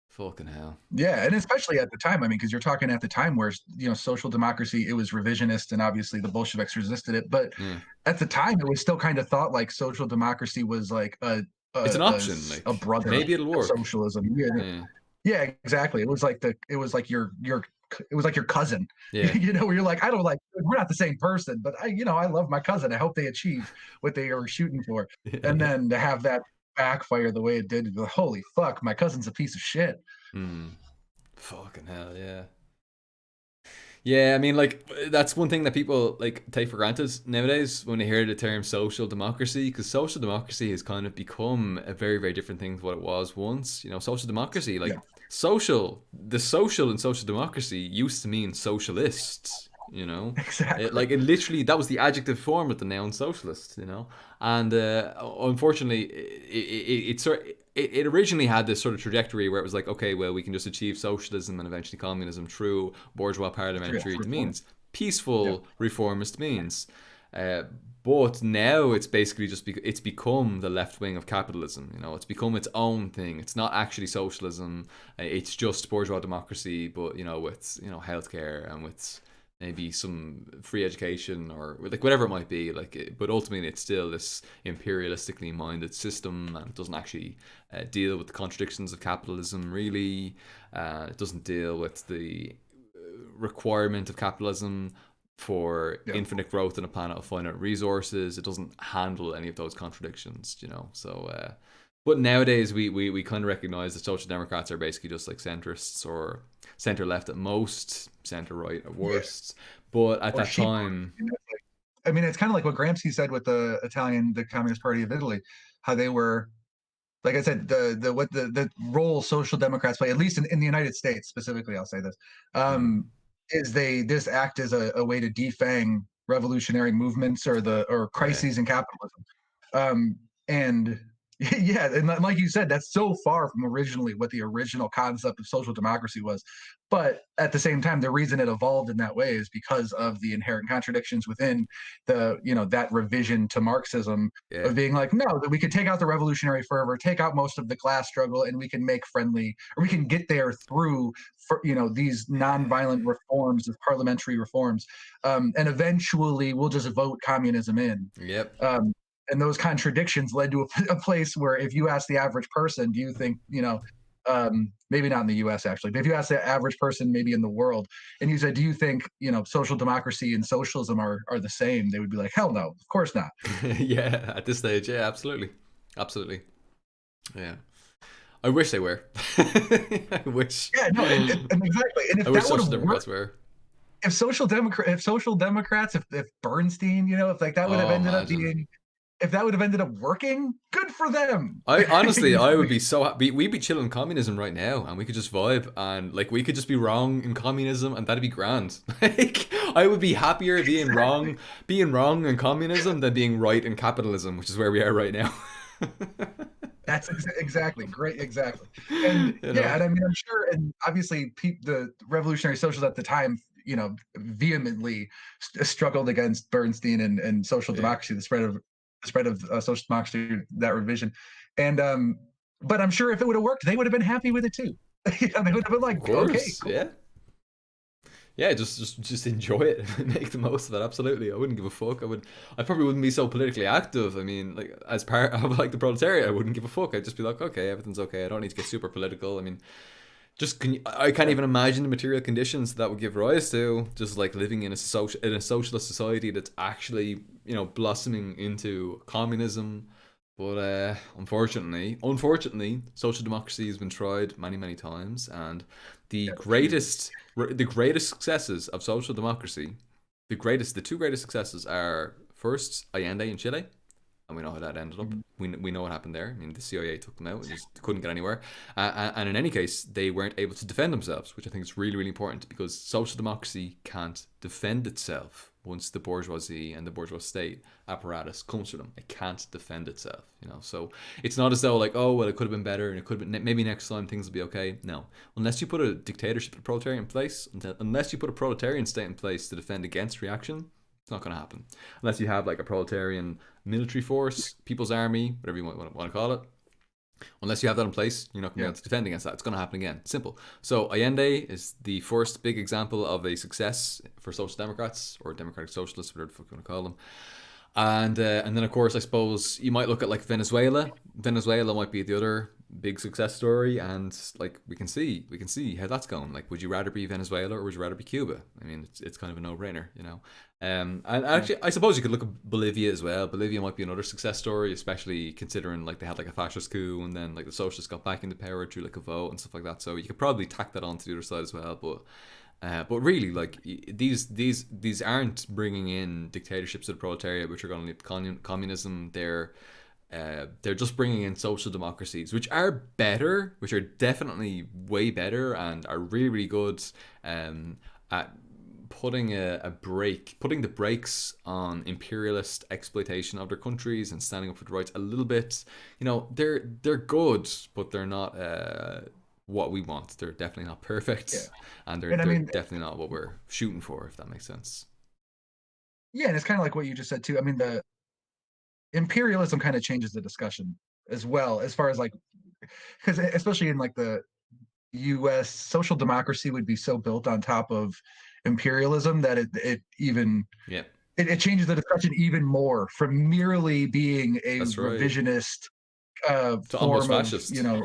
Fucking hell. Yeah, and especially at the time, I mean, because you're talking at the time where social democracy, it was revisionist, and obviously the Bolsheviks resisted it, but Yeah. at the time, it was still kind of thought like social democracy was like It's an option. a Like brother maybe it'll to work. socialism. Yeah, Yeah. yeah, exactly. It was like it was like your cousin, Yeah. where you're like, I don't like, we're not the same person, but I love my cousin. I hope they achieve what they were shooting for. Yeah. And Yeah. then to have that backfire the way it did, holy fuck, my cousin's a piece of shit. Hmm. Fucking hell. Yeah. Yeah, I mean, like that's one thing that people like take for granted nowadays when they hear the term social democracy, because social democracy has kind of become a very, very different thing to what it was once. You know, social democracy, Yeah, like the social in social democracy used to mean socialists. You know, exactly. it literally that was the adjective form of the noun socialist. You know, and unfortunately, it originally had this sort of trajectory where it was like, okay, well, we can just achieve socialism and eventually communism through bourgeois Yeah, parliamentary reform. means, Yeah, peaceful reformist means. Uh, but now it's basically it's become the left wing of capitalism. You know, it's become its own thing. It's not actually socialism. It's just bourgeois democracy, but with healthcare and with maybe some free education or like whatever it might be. But ultimately, it's still this imperialistically minded system, and it doesn't actually deal with the contradictions of capitalism. Really, it doesn't deal with the requirement of capitalism for yeah. infinite growth on a planet of finite resources. It doesn't handle any of those contradictions, So, but nowadays we kind of recognize that social democrats are basically just like centrists or center left at most, center right at Yeah. worst. But at Or that sheep. time, I mean, it's kind of like what Gramsci said with the Communist Party of Italy, how they were, like I said, the role social democrats play, at least in the United States specifically, I'll say this, mm, is they this act as a way to defang revolutionary movements or yeah, crises in capitalism. And yeah, and like you said, that's so far from originally what the original concept of social democracy was. But at the same time, the reason it evolved in that way is because of the inherent contradictions within that revision to Marxism yeah, of being like, no, that we could take out the revolutionary fervor, take out most of the class struggle, and we can make friendly, or we can get there through, these nonviolent reforms of parliamentary reforms, and eventually we'll just vote communism in. yep. Um, and those contradictions led to a place where if you ask the average person, do you think, maybe not in the US actually, but if you ask the average person maybe in the world and you said, do you think, social democracy and socialism are the same? They would be like, hell no, of course not. Yeah, at this stage, yeah, absolutely, absolutely, yeah. I wish they were. I wish. Yeah, no, and exactly. And I if wish that would social have democrats worked, were. if social democrats, if Bernstein, if like that would have Oh, ended up imagine. being, if that would have ended up working, good for them. I honestly, You I know? would be so happy. We'd be chilling communism right now, and we could just vibe, and like we could just be wrong in communism, and that'd be grand. Like I would be happier Exactly. being wrong in communism than being right in capitalism, which is where we are right now. That's exactly great, exactly. And You yeah, know? and I mean, I'm sure, and obviously, the revolutionary socialists at the time, vehemently struggled against Bernstein and social Yeah. democracy, the spread of social democracy, that revision, and but I'm sure if it would have worked, they would have been happy with it too. They would have been Of like, okay, course, cool. yeah. Yeah, just enjoy it and make the most of it. Absolutely, I wouldn't give a fuck. I probably wouldn't be so politically active. I mean, like as part of like the proletariat, I wouldn't give a fuck. I'd just be like, okay, everything's okay. I don't need to get super political. I mean, I can't Yeah, even imagine the material conditions that would give rise to just like living in a socialist society that's actually blossoming into communism. But unfortunately, social democracy has been tried many, many times, and the yeah, repeatedly. greatest, the greatest successes of social democracy, the two greatest successes are first Allende in Chile, and we know how that ended up. Mhm. We know what happened there. I mean, the CIA took them out and just couldn't get anywhere. And in any case, they weren't able to defend themselves, which I think is really, really important because social democracy can't defend itself. once the bourgeoisie and the bourgeois state apparatus comes for them. It can't defend itself, you know. So it's not as though like, oh well, it could have been better and it could have been, maybe next time things will be okay. No, unless you put a dictatorship of the proletariat in place, unless you put a proletarian state in place to defend against reaction, it's not going to happen. Unless you have like a proletarian military force, people's army, whatever you want to call it. Unless you have that in place, you're not going to be able to defend against that. It's going to happen again. Simple. So Allende is the first big example of a success for social democrats or democratic socialists, whatever the fuck you want to call them. And then of course I suppose you might look at like Venezuela. Venezuela might be the other big success story, and like we can see how that's going. Like, would you rather be Venezuela or would you rather be Cuba? I mean, it's kind of a no-brainer, you know. And actually, I suppose you could look at Bolivia as well. Bolivia might be another success story, especially considering like they had like a fascist coup and then like the socialists got back into power through like a vote and stuff like that. So you could probably tack that on to the other side as well. But really, like these aren't bringing in dictatorships of the proletariat, which are going to lead to communism. They're just bringing in social democracies, which are better, which are definitely way better, and are really really good at putting putting the brakes on imperialist exploitation of their countries and standing up for the rights a little bit. You know, they're good, but they're not what we want. They're definitely not perfect, and they're definitely not what we're shooting for, if that makes sense. Yeah, and it's kind of like what you just said too. I mean, the imperialism kind of changes the discussion as well, as far as like, because especially in like the U.S., social democracy would be so built on top of imperialism that it even Yeah, it changes the discussion even more from merely being a that's right. revisionist To almost form of, fascist. you know,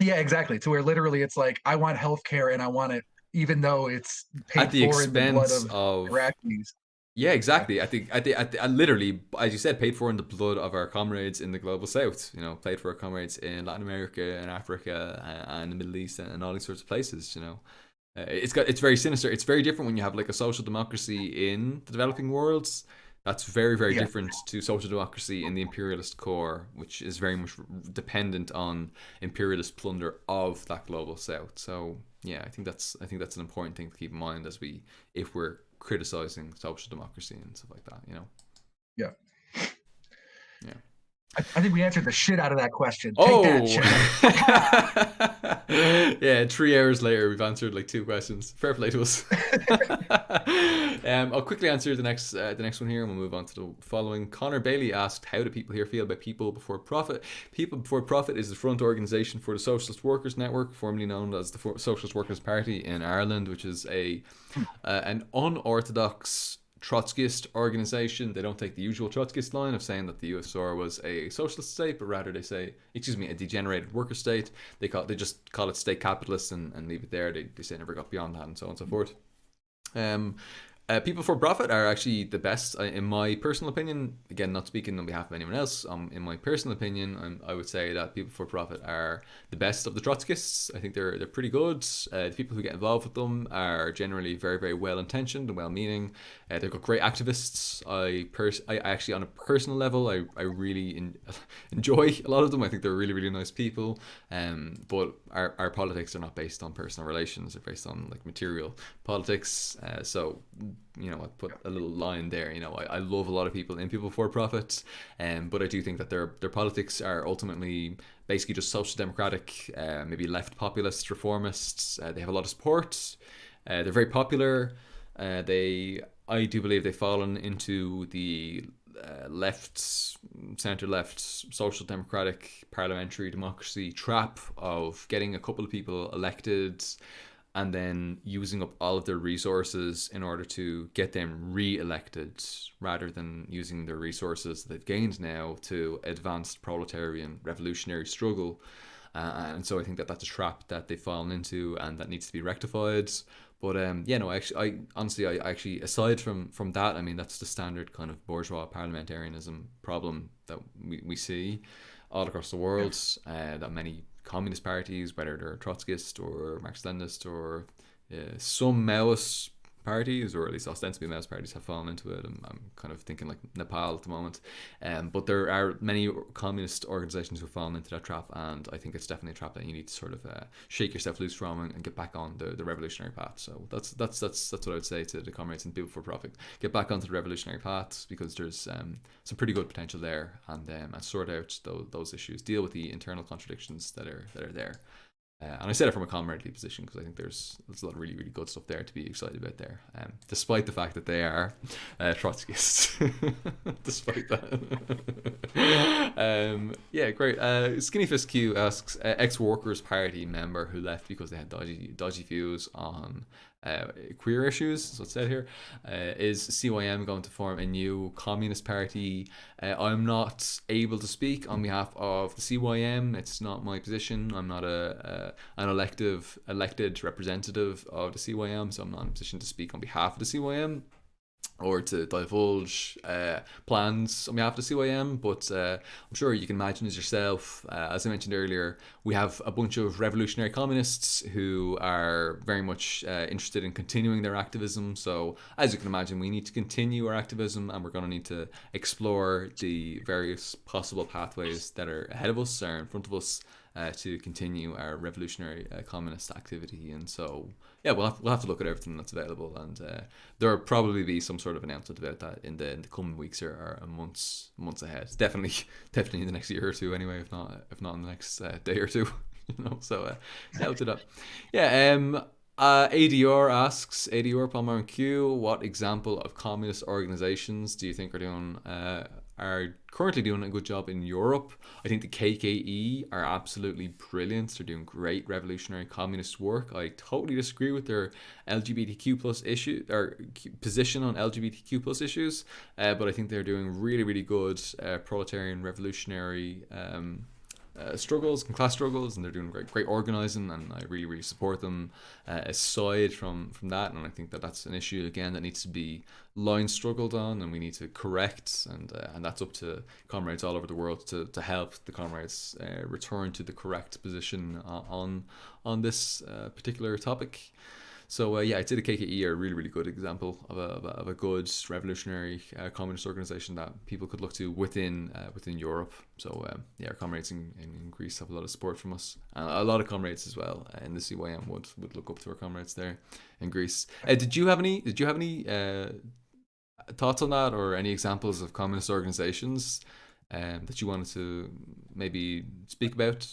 yeah, exactly, to where literally it's like, I want healthcare and I want it even though it's At paid the for in the blood expense of of Iraqis. yeah, Yeah, exactly. I literally, as you said, paid for in the blood of our comrades in the global south. You know, paid for our comrades in Latin America and Africa and the Middle East and all these sorts of places. You know, it's very sinister. It's very different when you have like a social democracy in the developing worlds. That's very very yeah, different to social democracy in the imperialist core, which is very much dependent on imperialist plunder of that global south. So yeah, I think that's an important thing to keep in mind as if we're criticizing social democracy and stuff like that, you know. yeah. Yeah. I think we answered the shit out of that question. Take that, Oh. chat. Yeah, 3 hours later we've answered like 2 questions. Fair play to us. I'll quickly answer the next one here and we'll move on to the following. Connor Bailey asked, how do people here feel about People Before Profit? People Before Profit is the front organisation for the Socialist Workers Network, formerly known as the Socialist Workers Party in Ireland, which is an unorthodox Trotskyist organization. They don't take the usual Trotskyist line of saying that the USSR was a socialist state, but rather they say, a degenerated worker state. They just call it state capitalist and leave it there. They say never got beyond that and so on and so forth. People for Profit are actually the best, in my personal opinion. Again, not speaking on behalf of anyone else. In my personal opinion, I would say that People for Profit are the best of the Trotskyists. I think they're pretty good. The people who get involved with them are generally very, very well intentioned and well meaning. They've got great activists. I actually, on a personal level, I really enjoy a lot of them. I think they're really, really nice people. But our politics are not based on personal relations. They're based on like material politics. So you know, I put a little line there. You know, I love a lot of people in People for Profit, but I do think that their politics are ultimately basically just social democratic, maybe left populist reformists. They have a lot of support. They're very popular. I do believe they've fallen into the centre left, social democratic parliamentary democracy trap of getting a couple of people elected and then using up all of their resources in order to get them re-elected rather than using their resources that they've gained now to advance the proletarian revolutionary struggle. And so I think that that's a trap that they've fallen into and that needs to be rectified. But I honestly, aside from that, I mean, that's the standard kind of bourgeois parliamentarianism problem that we see all across the world, that many communist parties, whether they're Trotskyist or Marxist-Leninist or some Maoist parties, or at least ostensibly Maoist parties, have fallen into it. I'm kind of thinking like Nepal at the moment. But there are many communist organizations who have fallen into that trap, and I think it's definitely a trap that you need to sort of shake yourself loose from and get back on the revolutionary path. So that's what I would say to the comrades and people for profit. Get back onto the revolutionary path, because there's some pretty good potential there, and sort out those issues, deal with the internal contradictions that are there. And I say that from a comradely position, because I think there's a lot of really, really good stuff there to be excited about there, despite the fact that they are Trotskyists. Despite that. Yeah, great. Skinny Fist Q asks, ex-Workers' Party member who left because they had dodgy views on queer issues, so it's said here. Is CYM going to form a new communist party? I'm not able to speak on behalf of the CYM. It's not my position. I'm not an elected representative of the CYM, so I'm not in a position to speak on behalf of the CYM or to divulge plans on behalf of the CYM, but I'm sure you can imagine as yourself, as I mentioned earlier, we have a bunch of revolutionary communists who are very much interested in continuing their activism. So as you can imagine, we need to continue our activism, and we're going to need to explore the various possible pathways that are ahead of us, or in front of us, to continue our revolutionary communist activity. And so, yeah, we'll have to look at everything that's available, and there'll probably be some sort of announcement about that in the coming weeks or months ahead. Definitely in the next year or two, anyway. If not in the next day or two, So yeah, we'll do that. Yeah. ADR asks, ADR Palmer and Q, what example of communist organizations do you think are currently doing a good job in Europe? I think the KKE are absolutely brilliant. They're doing great revolutionary communist work. I totally disagree with their LGBTQ plus issue or position on LGBTQ plus issues, but I think they're doing really, really good proletarian revolutionary struggles and class struggles, and they're doing great organizing, and I really, really support them. Aside from that, and I think that's an issue again that needs to be line struggled on, and we need to correct, and that's up to comrades all over the world to help the comrades return to the correct position on this particular topic. So yeah, I'd say the KKE are a really, really good example of a good revolutionary communist organization that people could look to within Europe. So yeah, our comrades in Greece have a lot of support from us, and a lot of comrades as well in the CYM would look up to our comrades there in Greece. Did you have any thoughts on that, or any examples of communist organizations that you wanted to maybe speak about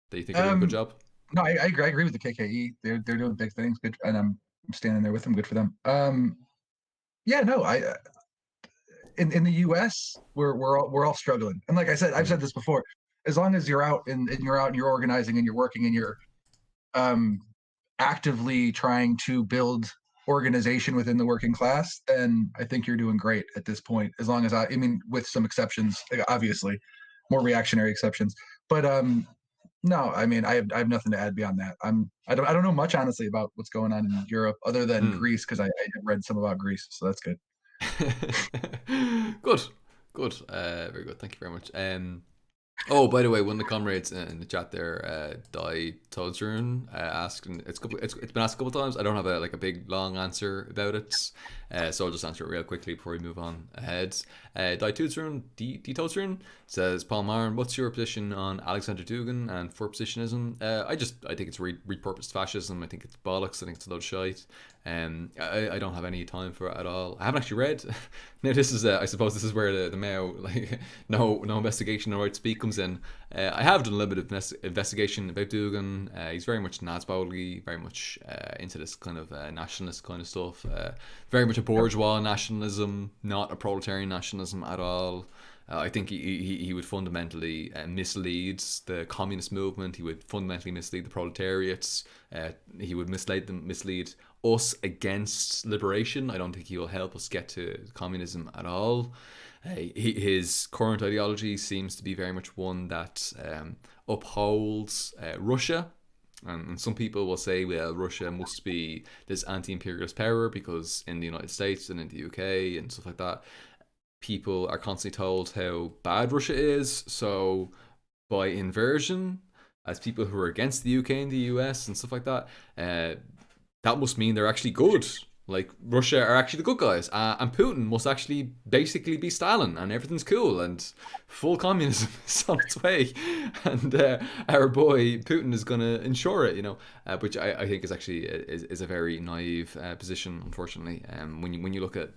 that you think are doing a good job? No, I agree with the KKE. They're doing big things. Good, and I'm standing there with them. Good for them. Yeah, no, in the U.S. we're all struggling, and like I said, I've said this before. As long as you're out and you're organizing and you're working and you're actively trying to build organization within the working class, then I think you're doing great at this point. As long as I mean, with some exceptions, obviously, more reactionary exceptions, but no, I mean, I have nothing to add beyond that. I don't know much, honestly, about what's going on in Europe other than Greece, because I read some about Greece, so that's good. Good. Very good. Thank you very much. Oh, by the way, one of the comrades in the chat there, Dai Tolzern, asked, and it's been asked a couple of times. I don't have a big long answer about it, so I'll just answer it real quickly before we move on ahead. Dai Tolzern says, Paul Marin, what's your position on Alexander Dugin and for positionism? I think it's repurposed fascism. I think it's bollocks. I think it's a load of shite. I don't have any time for it at all. I haven't actually read. Now this is, I suppose, this is where the Mao no investigation, no right to speak comes in. I have done a little bit of investigation about Dugin. He's very much Nazboli, very much into this kind of nationalist kind of stuff. Very much a bourgeois nationalism, not a proletarian nationalism at all. I think he would fundamentally mislead the communist movement. He would fundamentally mislead the proletariats. He would mislead us against liberation. I don't think he will help us get to communism at all. His current ideology seems to be very much one that upholds Russia. And some people will say, well, Russia must be this anti-imperialist power because in the United States and in the UK and stuff like that, people are constantly told how bad Russia is. So by inversion, as people who are against the UK and the US and stuff like that, that must mean they're actually good. Like Russia are actually the good guys, and Putin must actually basically be Stalin, and everything's cool, and full communism is on its way, and our boy Putin is going to ensure it, which I think is actually is a very naive position, unfortunately. When you look at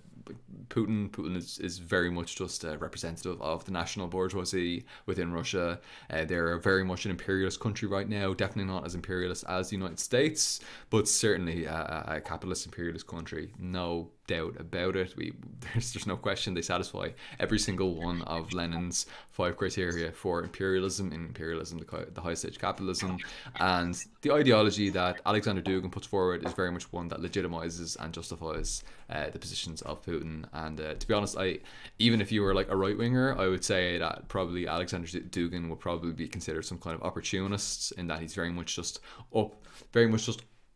Putin is very much just a representative of the national bourgeoisie within Russia. They're very much an imperialist country right now, definitely not as imperialist as the United States, but certainly a capitalist imperialist country, no doubt about it. There's no question they satisfy every single one of Lenin's 5 criteria for imperialism. In imperialism, the high stage capitalism, and the ideology that Alexander Dugin puts forward is very much one that legitimizes and justifies the positions of Putin. And to be honest, even if you were like a right winger, I would say that probably Alexander Dugin would probably be considered some kind of opportunist, in that he's very much just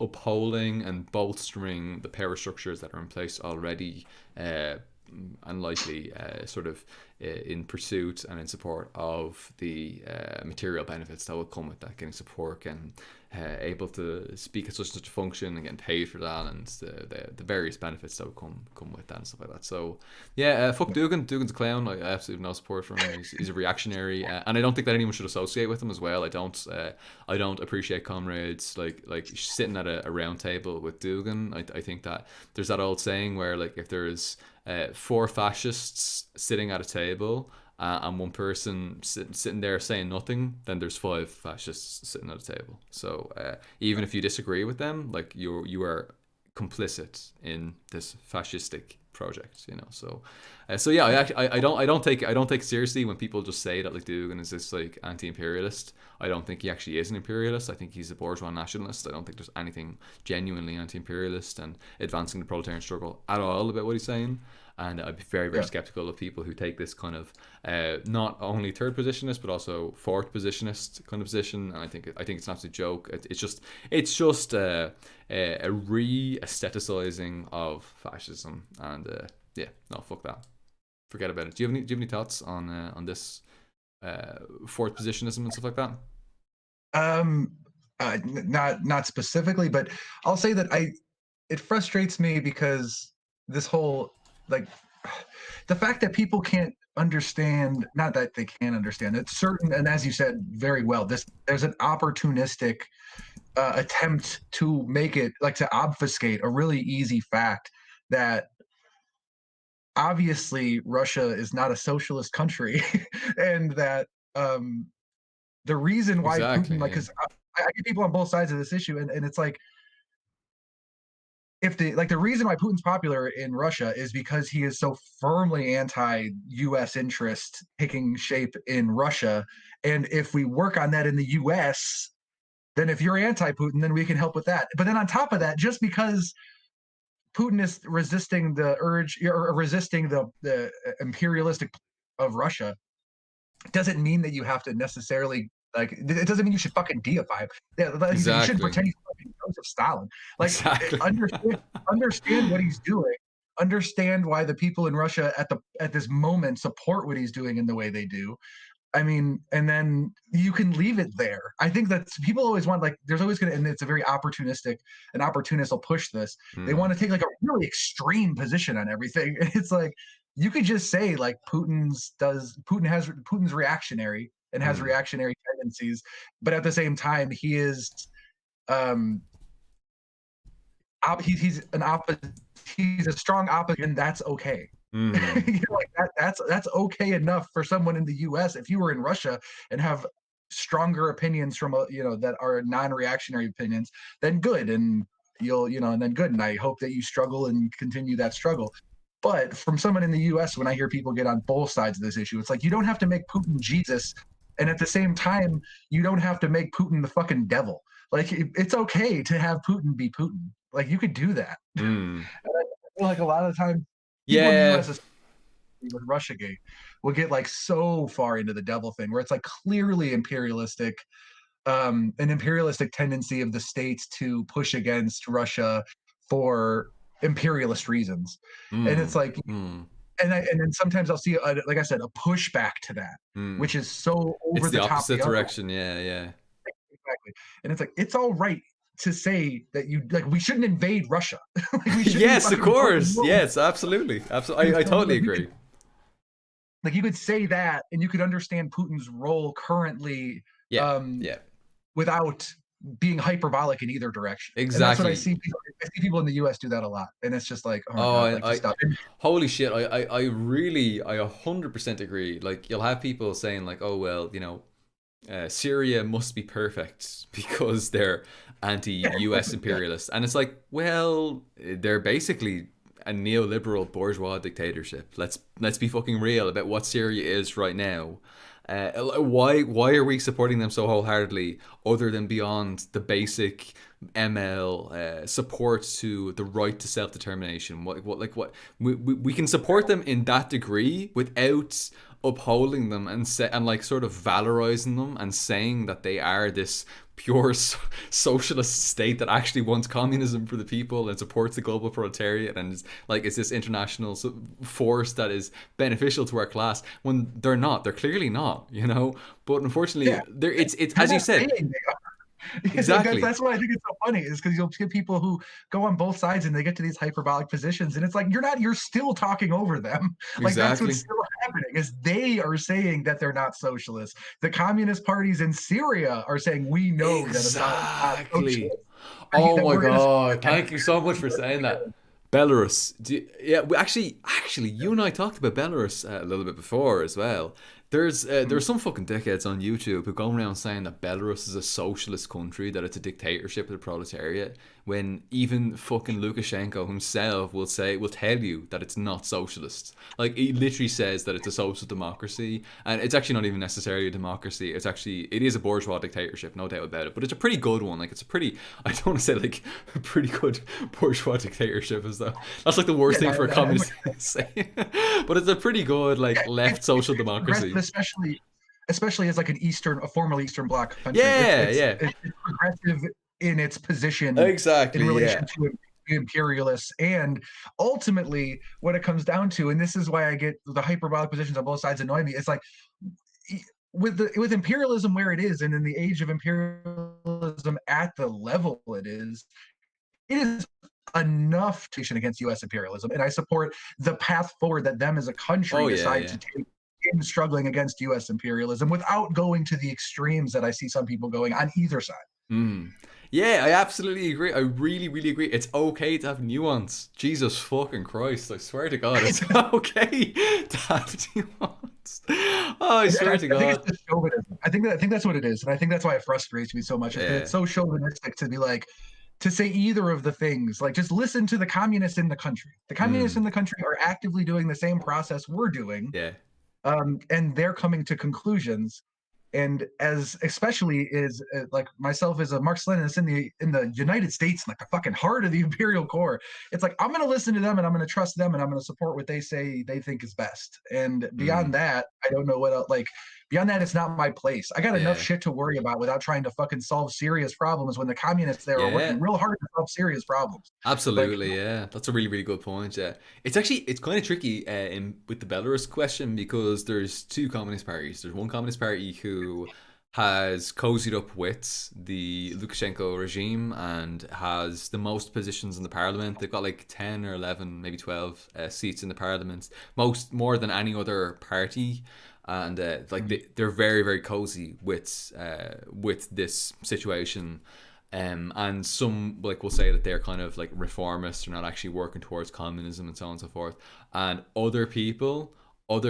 upholding and bolstering the power structures that are in place already, and likely sort of in pursuit and in support of the material benefits that will come with that, getting support and able to speak at such a function and getting paid for that, and the various benefits that will come with that and stuff like that. So yeah, fuck Dugin. Dugan's a clown. I absolutely have no support for him. He's a reactionary, and I don't think that anyone should associate with him as well. I don't appreciate comrades like sitting at a round table with Dugin. I think that there's that old saying where, like, if there's 4 fascists sitting at a table, and one person sitting there saying nothing, then there's 5 fascists sitting at a table. So even if you disagree with them, like, you are complicit in this fascistic project, so yeah, I don't take it seriously when people just say that, like, Dugin is this like anti-imperialist. I don't think he actually is an imperialist. I think he's a bourgeois nationalist. I don't think there's anything genuinely anti-imperialist and advancing the proletarian struggle at all about what he's saying. And I'd be very, very skeptical of people who take this kind of not only third positionist but also fourth positionist kind of position. And I think it's an absolute joke. It's just a re-aestheticizing of fascism. And yeah, no, fuck that. Forget about it. Do you have any thoughts on this fourth positionism and stuff like that? Not specifically, but I'll say that it frustrates me because this whole, like, the fact that people can't understand, not that they can't understand, it's certain, and as you said very well, there's an opportunistic attempt to make it, like, to obfuscate a really easy fact that obviously Russia is not a socialist country, and that the reason why Exactly. Putin, like, Yeah. because I get people on both sides of this issue, and it's like, if the reason why Putin's popular in Russia is because he is so firmly anti-U.S. interest taking shape in Russia, and if we work on that in the U.S., then if you're anti-Putin, then we can help with that. But then on top of that, just because Putin is resisting the urge, or resisting the imperialistic of Russia, doesn't mean that you have to necessarily, like, it doesn't mean you should fucking deify him. Yeah, you shouldn't Exactly. pretend he's fucking Joseph Stalin. Like, Exactly. understand what he's doing. Understand why the people in Russia at this moment support what he's doing in the way they do. I mean, and then you can leave it there. I think that people always want, like, there's always and it's a very opportunistic, an opportunist will push this. They want to take, like, a really extreme position on everything. It's like, you could just say, like, Putin's reactionary and has reactionary tendencies, but at the same time, he is, um, he's an opposite, he's a strong opposite, and that's okay. Like, that's okay enough for someone in the U.S. If you were in Russia and have stronger opinions from that are non-reactionary opinions, then good, and and then good, and I hope that you struggle and continue that struggle. But from someone in the U.S., when I hear people get on both sides of this issue, it's like, you don't have to make Putin Jesus, and at the same time, you don't have to make Putin the fucking devil. Like, it's okay to have Putin be Putin. Like, you could do that. Mm. And I feel like a lot of the time, people in the Yeah. U.S., with Russiagate, will get, like, so far into the devil thing, where it's like clearly imperialistic, an imperialistic tendency of the states to push against Russia for imperialist reasons. And it's Mm. like, Mm. and then sometimes I'll see, like I said, a pushback to that, Mm. which is so It's over the the top opposite the other way. direction. Yeah. Yeah. Exactly. And it's like, it's all right to say that you like we shouldn't invade Russia. Like, we shouldn't Yes, of fucking go to course. war. Yes, absolutely. Absolutely. I And so, totally like, agree. you could say that, and you could understand Putin's role currently, Yeah. um, Yeah. without being hyperbolic in either direction. And that's what I see. Exactly. I see people in the U.S. do that a lot, and it's just like, oh my Oh, god, like just stop. holy shit. I really, I 100% agree. Like, you'll have people saying, like, oh, well, Syria must be perfect because they're anti-US imperialist. And it's like, well, they're basically a neoliberal bourgeois dictatorship. Let's be fucking real about what Syria is right now. Why are we supporting them so wholeheartedly, other than beyond the basic ML support to the right to self determination? What we can support them in that degree without upholding them and like sort of valorizing them and saying that they are this pure socialist state that actually wants communism for the people and supports the global proletariat and is like it's this international force that is beneficial to our class, when they're clearly not. But unfortunately, Yeah, it's they're as you not said. saying Exactly. that's what I think is so funny, is because you'll get people who go on both sides and they get to these hyperbolic positions, and it's like you're still talking over them. Like, that's what's Exactly. still happening, is they are saying that they're not socialist. The communist parties in Syria are saying we know that Assad is not Exactly. socialist, Oh that my we're going to god! Thank you so much for saying that. Belarus. Yeah, actually, you and I talked about Belarus a little bit before as well. There's some fucking dickheads on YouTube who go around saying that Belarus is a socialist country, that it's a dictatorship of the proletariat, when even fucking Lukashenko himself will tell you that it's not socialist. Like, he literally says that it's a social democracy, and it's actually not even necessarily a democracy. It is a bourgeois dictatorship, no doubt about it. But it's a pretty good one. Like, I don't want to say like a pretty good bourgeois dictatorship, as though that's like the worst thing for a communist to say. But it's a pretty good like left social democracy. especially as like a formerly Eastern Bloc country. Yeah, yeah. It's progressive in its position in Exactly, relation yeah. to imperialists, and ultimately what it comes down to, and this is why I get the hyperbolic positions on both sides annoy me. It's like, with imperialism where it is, and in the age of imperialism at the level it is enough to against U.S. imperialism, and I support the path forward that them as a country Oh yeah, decide yeah. to take in struggling against U.S. imperialism, without going to the extremes that I see some people going on either side. Mm. Yeah, I absolutely agree. I really, really agree. It's okay to have nuance. Jesus fucking Christ. I swear to God, it's okay to have nuance. Oh, I swear to I think it's God. just chauvinism. I think that's what it is, and I think that's why it frustrates me so much. Is that Yeah. it's so chauvinistic to be like, to say either of the things. Like, just listen to the communists in the country. The communists Mm. in the country are actively doing the same process we're doing, Yeah. and they're coming to conclusions. And as especially is like myself as a Marxist-Leninist in the United States, like the fucking heart of the imperial core, it's like I'm going to listen to them and I'm going to trust them and I'm going to support what they say they think is best. And beyond Mm. that, I don't know what else. Like, beyond that, it's not my place. I got enough Yeah. shit to worry about without trying to fucking solve serious problems when the communists there are Yeah. working real hard to solve serious problems. Like, Absolutely, yeah. That's a really, really good point. Yeah, it's kind of tricky in with the Belarus question, because there's two communist parties. There's one communist party who has cozied up with the Lukashenko regime and has the most positions in the parliament. They've got like 10 or 11, maybe 12 seats in the parliament, more than any other party. And they're very, very cozy with this situation. And some like will say that they're kind of like reformists, they're not actually working towards communism and so on and so forth. And other people will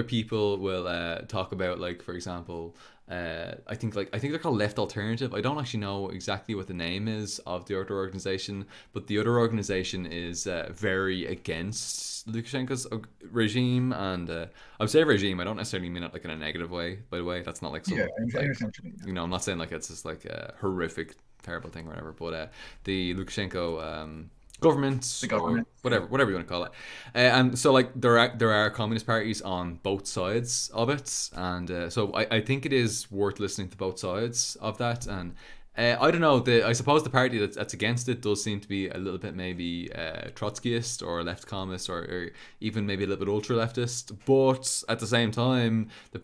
talk about, like, for example, I think they're called Left Alternative. I don't actually know exactly what the name is of the other organization, but the other organization is very against Lukashenko's regime. And I would say regime, I don't necessarily mean it like in a negative way, by the way. That's not like yeah, some I like, understand what you mean. I'm not saying like it's just like a horrific terrible thing or whatever, but the Lukashenko government, The or government. whatever you want to call it, and so like there are communist parties on both sides of it, and so I think it is worth listening to both sides of that. And I don't know. I suppose the party that's against it does seem to be a little bit maybe Trotskyist or left communist or even maybe a little bit ultra leftist. But at the same time, the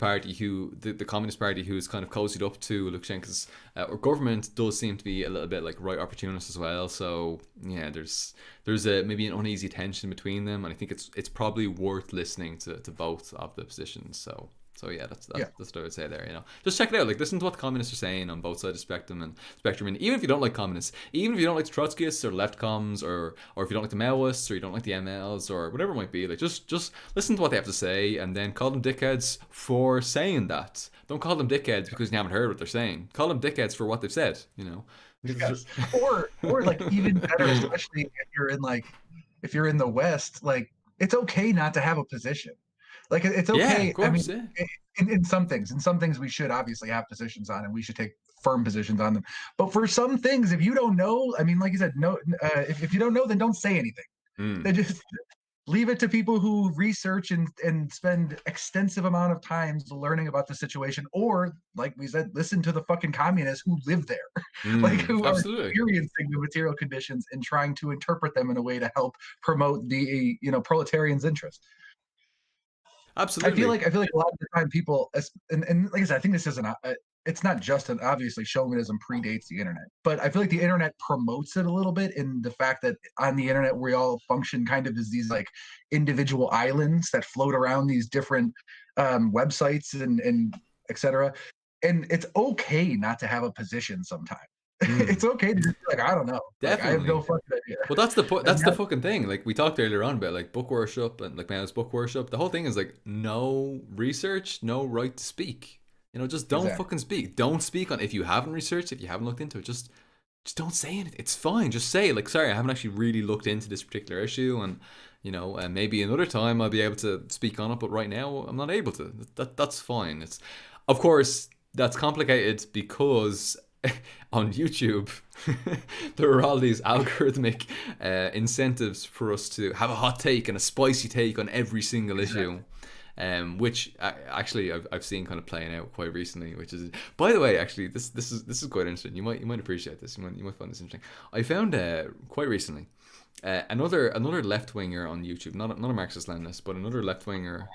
Communist Party who's kind of cozied up to Lukashenko's government does seem to be a little bit like right opportunist as well. So yeah, there's maybe an uneasy tension between them, and I think it's probably worth listening to both of the positions. So yeah, that's what I would say there. Just check it out. Like, listen to what the communists are saying on both sides of the spectrum, and even if you don't like communists, even if you don't like the Trotskyists or left comms, or if you don't like the Maoists or you don't like the MLs or whatever it might be, like just listen to what they have to say, and then call them dickheads for saying that. Don't call them dickheads because you haven't heard what they're saying. Call them dickheads for what they've said. Yes. Or like even better, especially if you're in the West, like it's okay not to have a position. Like it's okay. Yeah, of course, in some things we should obviously have positions on, and we should take firm positions on them. But for some things, if you don't know, I mean, like you said, no. If you don't know, then don't say anything. Then just leave it to people who research and spend extensive amount of time learning about the situation, or like we said, listen to the fucking communists who live there, like who absolutely. are experiencing the material conditions and trying to interpret them in a way to help promote the proletarian's interest. Absolutely. I feel like a lot of the time people, and like I said, I think this isn't it's not just obviously chauvinism predates the internet, but I feel like the internet promotes it a little bit in the fact that on the internet we all function kind of as these like individual islands that float around these different websites and etc. And it's okay not to have a position sometimes. It's okay to just be like, I don't know. Like, I have no fucking idea. Well, that's the fucking thing. Like we talked earlier on about like book worship and like Mao's book worship. The whole thing is like no research, no right to speak. Just don't fucking speak. Don't speak on if you haven't researched, if you haven't looked into it. Just don't say anything. It's fine. Just say like, sorry, I haven't actually really looked into this particular issue, and maybe another time I'll be able to speak on it, but right now I'm not able to. That's fine. It's, of course, that's complicated because on YouTube, there are all these algorithmic incentives for us to have a hot take and a spicy take on every single issue, which actually I've seen kind of playing out quite recently. Which is, by the way, actually this is quite interesting. You might appreciate this. You might find this interesting. I found quite recently another left winger on YouTube, not a Marxist Leninist, but another left winger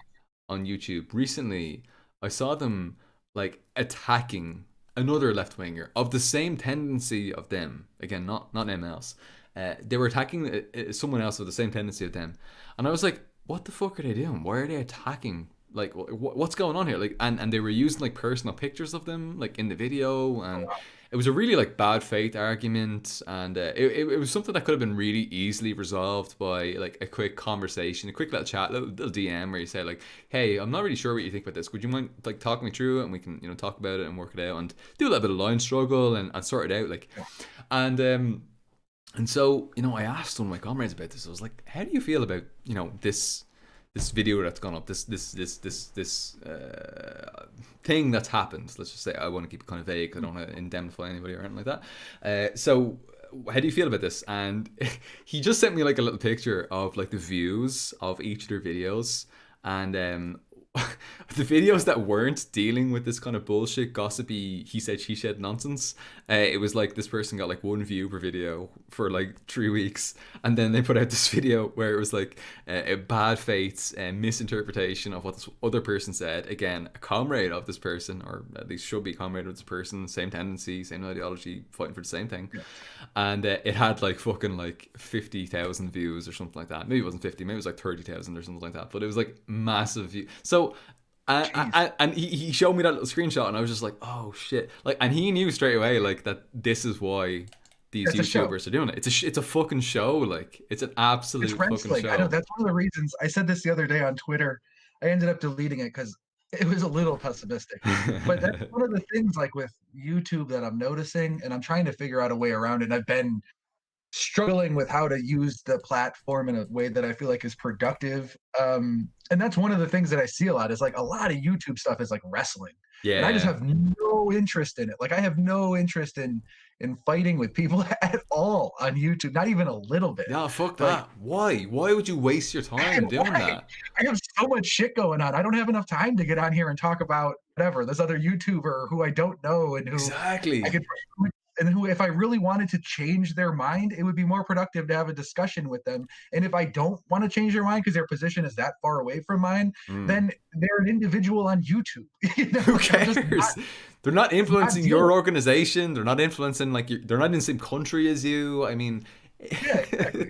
on YouTube. Recently, I saw them like attacking another left winger of the same tendency of them. Again, not anyone else. They were attacking someone else with the same tendency of them, and I was like, "What the fuck are they doing? Why are they attacking? Like, what's going on here?" Like, and they were using like personal pictures of them, like in the video, and it was a really like bad faith argument, and it was something that could have been really easily resolved by like a quick conversation, a quick little chat, little DM where you say like, "Hey, I'm not really sure what you think about this. Would you mind like talking me through it, and we can talk about it and work it out and do a little bit of line struggle and sort it out." Like, and so I asked one of my comrades about this. I was like, "How do you feel about this video that's gone up, this thing that's happened?" Let's just say, I want to keep it kind of vague. I don't want to indemnify anybody or anything like that. So how do you feel about this? And he just sent me like a little picture of like the views of each of their videos, and the videos that weren't dealing with this kind of bullshit, gossipy, he said, she said nonsense. It was like this person got like 1 view per video for like 3 weeks, and then they put out this video where it was like a bad faith misinterpretation of what this other person said. Again, a comrade of this person, or at least should be a comrade of this person, same tendency, same ideology, fighting for the same thing. Yeah. And it had like fucking like 50,000 views or something like that. Maybe it wasn't 50, maybe it was like 30,000 or something like that. But it was like massive view. So and he showed me that little screenshot, and I was just like, oh shit! Like, and he knew straight away like that this is why these YouTubers are doing it. It's a fucking show. Like, it's an absolute fucking show. I know, that's one of the reasons I said this the other day on Twitter. I ended up deleting it because it was a little pessimistic. But that's one of the things like with YouTube that I'm noticing, and I'm trying to figure out a way around it. And I've been struggling with how to use the platform in a way that I feel like is productive. And that's one of the things that I see a lot is like a lot of YouTube stuff is like wrestling. Yeah. And I just have no interest in it. Like, I have no interest in fighting with people at all on YouTube, not even a little bit. No, fuck that. Why would you waste your time doing that? I have so much shit going on. I don't have enough time to get on here and talk about whatever this other YouTuber who I don't know and who exactly I could and who, if I really wanted to change their mind, it would be more productive to have a discussion with them. And if I don't want to change their mind because their position is that far away from mine, Mm. then they're an individual on YouTube. Who Like I'm just not cares? They're not influencing dealing. your organization. They're not influencing like they're not in the same country as you. I mean, Yeah, exactly.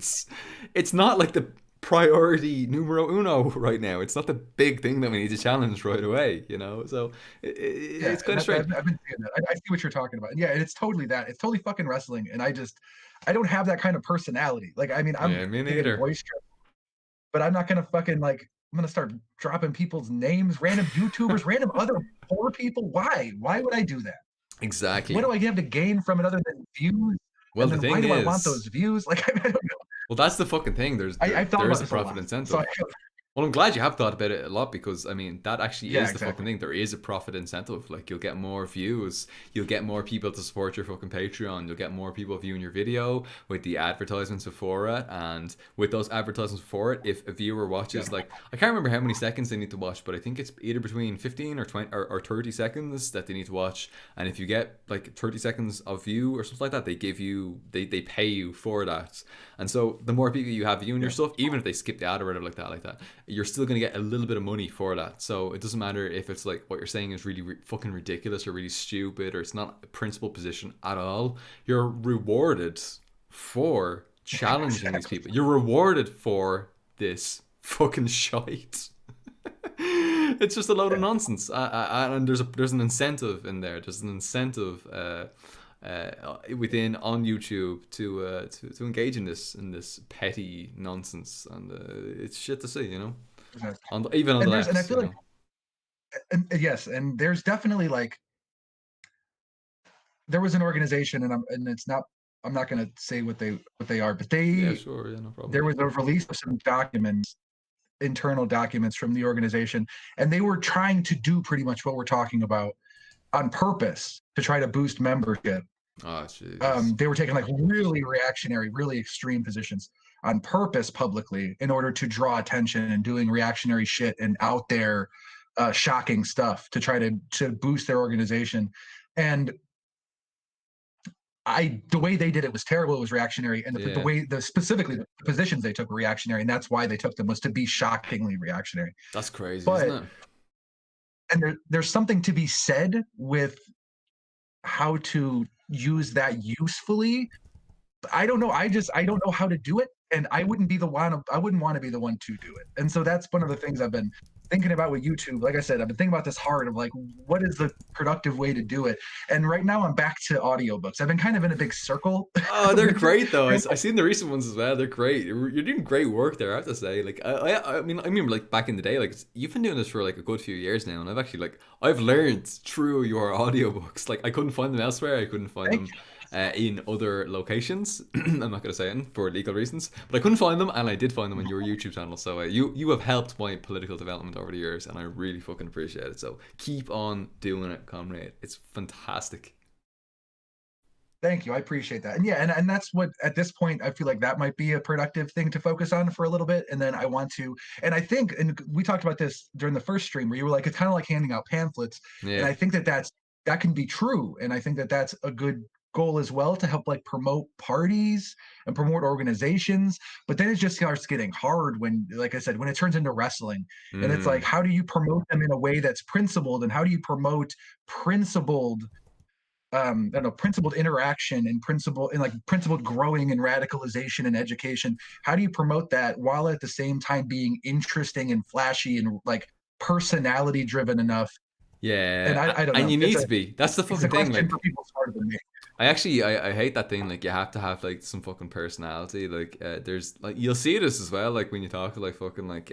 it's not like the priority numero uno right now. It's not the big thing that we need to challenge right away. So Yeah, it's kind and of strange. I've been seeing that. I see what you're talking about. And yeah, and it's totally that. It's totally fucking wrestling. And I don't have that kind of personality. Like, I mean, I'm Yeah, me big and neither. boisterous, but I'm not gonna fucking like. I'm gonna start dropping people's names, random YouTubers, random other poor people. Why? Why would I do that? What Exactly. do I have to gain from it other than views? Well, And the then why thing do I want is, those views? Like, I don't know. well, that's the fucking thing. I've thought there about is a this a profit lot. So incentive. Well, I'm glad you have thought about it a lot because I mean that actually yeah, is the fucking exactly. thing. There is a profit incentive. Like you'll get more views, you'll get more people to support your fucking Patreon, you'll get more people viewing your video with the advertisements before it, and with those advertisements before it, if a viewer Yeah, watches like I can't remember how many seconds they need to watch, but I think it's either between 15 or 20 or 30 seconds that they need to watch, and if you get like 30 seconds of view or something like that, they pay you for that, and so the more people you have viewing your yeah, stuff, even if they skip the ad or whatever like that, you're still gonna get a little bit of money for that. So it doesn't matter if it's like what you're saying is really fucking ridiculous or really stupid or it's not a principled position at all. You're rewarded for challenging these exactly. people. You're rewarded for this fucking shite. It's just a load of Yeah. nonsense, and there's an incentive in there. There's an incentive within on YouTube to engage in this petty nonsense, and it's shit to see, Exactly. even on the And I left, feel like, yes, and there's definitely like there was an organization, and it's not. I'm not going to say what they are, but Yeah, sure, yeah, no problem. there was a release of some documents, internal documents from the organization, and they were trying to do pretty much what we're talking about on purpose to try to boost membership. Oh Jesus. They were taking like really reactionary, really extreme positions on purpose publicly in order to draw attention and doing reactionary shit and out there shocking stuff to try to boost their organization. And the way they did it was terrible. It was reactionary, and the Yeah, way specifically the positions they took were reactionary, and that's why they took them, was to be shockingly reactionary. that's crazy, isn't But it? there's something to be said with how to use that usefully. I don't know. I don't know how to do it, and I wouldn't be the one. I wouldn't want to be the one to do it. And so that's one of the things I've been thinking about with YouTube. Like I said, I've been thinking about this hard of like, what is the productive way to do it? And right now I'm back to audiobooks. I've been kind of in a big circle Oh, they're with it. great though. And I've seen the recent ones as well. They're great. You're doing great work there. I have to say. Like, I mean, I remember like back in the day, like you've been doing this for like a good few years now, and I've actually like I've learned through your audiobooks. Like, I couldn't find them elsewhere. I couldn't find thank them in other locations. I'm not gonna say it for legal reasons, but I couldn't find them, and I did find them on your YouTube channel. So you have helped my political development over the years, and I really fucking appreciate it. So keep on doing it, comrade. It's fantastic. Thank you. I appreciate that. And yeah, and that's what at this point I feel like that might be a productive thing to focus on for a little bit. And then I want to, and I think, and we talked about this during the first stream where you were like, it's kind of like handing out pamphlets. And Yeah. I think that can be true. And I think that's a good goal as well, to help like promote parties and promote organizations. But then it just starts getting hard when, like I said, when it turns into wrestling, and it's like, Mm. how do you promote them in a way that's principled, and how do you promote principled I don't know, principled interaction and principled growing and radicalization and education? How do you promote that while at the same time being interesting and flashy and like personality driven enough? And Yeah, I don't and know. you need to be. That's the It's a fucking thing. question for Like, people smarter than me. I hate that thing. Like, you have to have like some fucking personality. Like, there's like you'll see this as well. Like when you talk to like fucking like